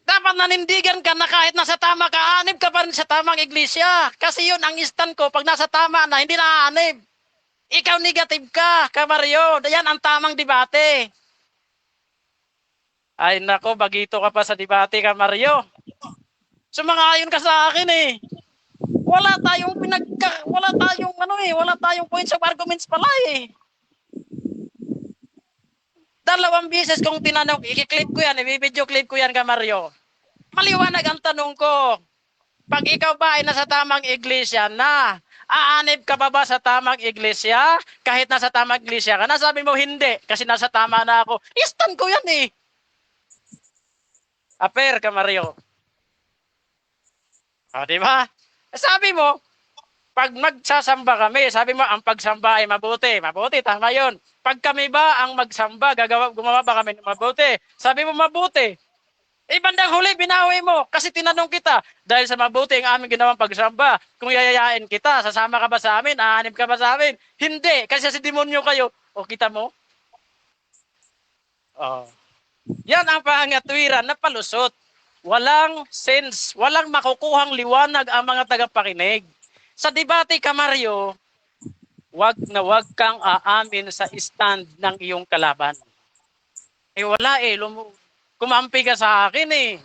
Dapat nanindigan ka na kahit nasa tama ka, aanib ka pa rin sa tamang iglesia. Kasi yun ang stand ko. Pag nasa tama na, hindi na aanib. Ikaw negative ka, Mario. Yan ang tamang debate. Ay nako, bagito ka pa sa debate, Mario. Sumang-ayon ka sa akin Wala tayong points of arguments pala 2 beses kong tinanong, i-clip ko yan, i-video clip ko yan, Mario. Maliwanag ang tanong ko. Pag ikaw ba ay nasa tamang iglesia na, aanib ka ba sa tamang iglesia? Kahit nasa tamang iglesia ka, nasabi mo hindi, kasi nasa tama na ako. Stand ko yan Aper, Mario. Di ba? Sabi mo, pag magsasamba kami, sabi mo, ang pagsamba ay mabuti. Mabuti, tama yun. Pag kami ba ang magsamba, gumawa ba kami mabuti? Sabi mo, mabuti. Bandang huli, binawi mo. Kasi tinanong kita, dahil sa mabuti ang aming ginawang pagsamba, kung yayayain kita, sasama ka ba sa amin? Aanib ka ba sa amin? Hindi, kasi sa demonyo kayo. Kita mo? Yan ang pangatwiran na palusot. Walang sense, walang makukuhang liwanag ang mga tagapakinig. Sa debate, Mario, wag kang aamin sa stand ng iyong kalaban. Wala kumampi ka sa akin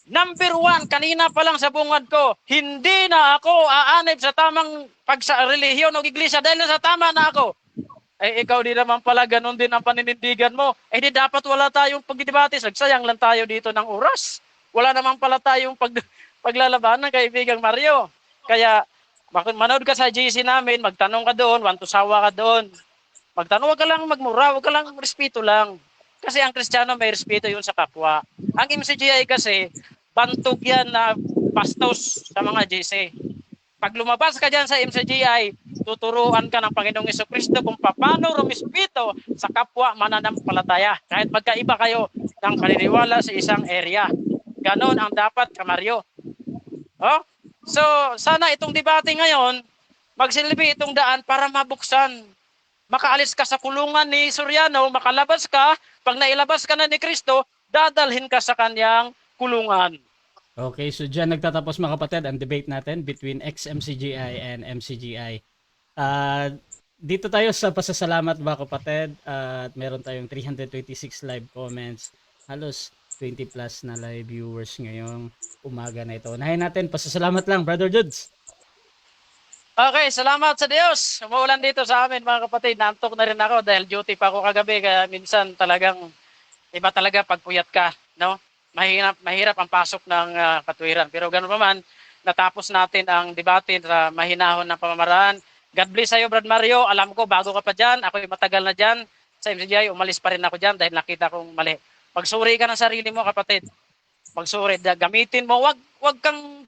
Number 1, kanina pa lang sa bungad ko, hindi na ako aanib sa tamang relihiyon o iglesia dahil nasa tama na ako. Eh ikaw di naman pala ganun din ang paninindigan mo. Eh di dapat wala tayong pagdidebate. Nagsayang lang tayo dito ng oras. Wala naman pala tayong paglalabanan, kaibigang Mario. Kaya manood ka sa GC namin, magtanong ka doon, wantusawa ka doon. Magtanong, wag ka lang magmura, wag ka lang respeto lang. Kasi ang Kristiyano may respeto yun sa kapwa. Ang MCGI kasi, bantog yan na bastos sa mga GC. Pag lumabas ka dyan sa MCGI, tuturuan ka ng Panginoong Jesucristo kung paano rumispeto sa kapwa mananampalataya. Kahit magkaiba kayo ng paniniwala sa isang area. Ganon ang dapat, Kamaryo. Oh? So, sana itong debate ngayon, magsilbi itong daan para mabuksan. Makaalis ka sa kulungan ni Soriano, makalabas ka, pag nailabas ka na ni Kristo, dadalhin ka sa kanyang kulungan. Okay, so dyan nagtatapos mga kapatid ang debate natin between ex-MCGI and MCGI. Dito tayo sa pasasalamat mga kapatid at meron tayong 326 live comments. Halos 20 plus na live viewers ngayong umaga na ito. Unahin natin, pasasalamat lang, Brother Judes. Okay, salamat sa Diyos. Umuulan dito sa amin mga kapatid. Naantok na rin ako dahil duty pa ako kagabi. Kaya minsan talagang iba talaga pag puyat ka. No? Mahirap ang pasok ng katwiran. Pero ganoon pa man, natapos natin ang debate sa mahinahon ng pamamaraan. God bless sa'yo, Brad Mario. Alam ko, bago ka pa dyan. Ako'y matagal na dyan. Sa MCGI, umalis pa rin ako dyan dahil nakita kong mali. Pagsuri ka ng sarili mo, kapatid. Pagsuri, gamitin mo. Wag kang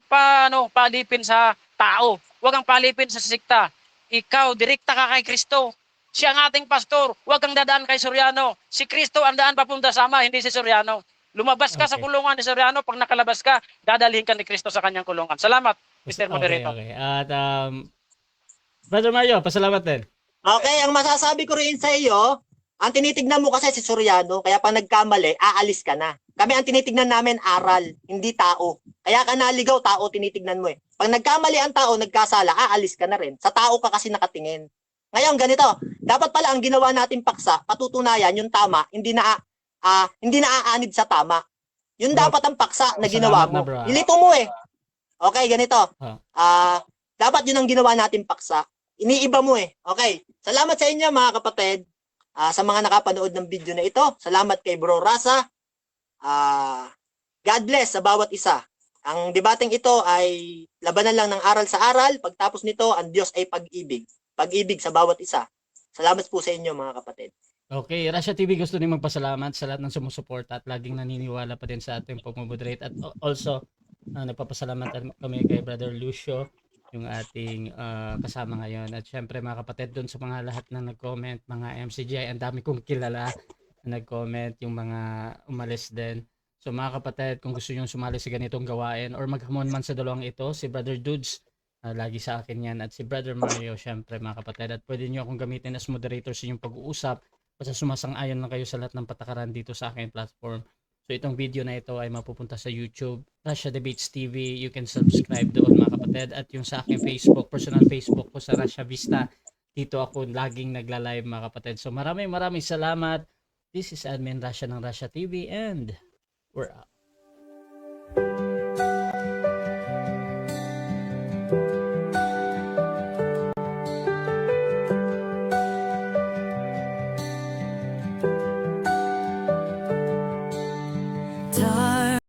palipin sa tao. Wag kang palipin sa sikta. Ikaw, direkta ka kay Kristo. Siya ang ating pastor. Wag kang dadaan kay Soriano. Si Kristo ang daan papunta sa Ama, hindi si Soriano. Lumabas ka sa kulungan ni Soriano. Pag nakalabas ka, dadalhin ka ni Kristo sa kanyang kulungan. Salamat, Mr. Moderator. Okay. At Brother Mario, pasalamat din. Okay, ang masasabi ko rin sa iyo, ang tinitignan mo kasi si Soriano, kaya pag nagkamali, aalis ka na. Kami ang tinitignan namin aral, hindi tao. Kaya ka naligaw, tao tinitignan mo eh. Pag nagkamali ang tao, nagkasala, aalis ka na rin. Sa tao ka kasi nakatingin. Ngayon, ganito, dapat pala ang ginawa natin paksa, patutunayan yung tama, hindi naaanid sa tama. Yun dapat ang paksa na ginawa mo. Ilito mo eh. Okay, ganito. Dapat yun ang ginawa natin paksa. Iniiba mo eh. Okay. Salamat sa inyo mga kapatid. Sa mga nakapanood ng video na ito. Salamat kay Bro Rasa. God bless sa bawat isa. Ang debating ito ay labanan lang ng aral sa aral. Pagtapos nito, ang Diyos ay pag-ibig. Pag-ibig sa bawat isa. Salamat po sa inyo mga kapatid. Okay, Russia TV gusto din magpasalamat sa lahat ng sumusuporta at laging naniniwala pa din sa ating pagmoderate. At also, nagpapasalamat kami kay Brother Lucio, yung ating kasama ngayon. At syempre mga kapatid, doon sa mga lahat na nag-comment, mga MCGI, ang dami kong kilala na nag-comment, yung mga umalis din. So mga kapatid, kung gusto nyo sumali sa ganitong gawain or maghamon man sa dalawang ito, si Brother Dudes, lagi sa akin yan, at si Brother Mario, syempre mga kapatid. At pwede nyo akong gamitin as moderator sa inyong pag-uusap, basta sumasang-ayon lang kayo sa lahat ng patakaran dito sa aking platform. So itong video na ito ay mapupunta sa YouTube, Russia Debates TV. You can subscribe doon mga kapatid. At yung sa aking Facebook, personal Facebook ko sa Russia Vista, dito ako laging nagla-live mga kapatid. So maraming salamat. This is Admin Russia ng Russia TV and we're out. Dark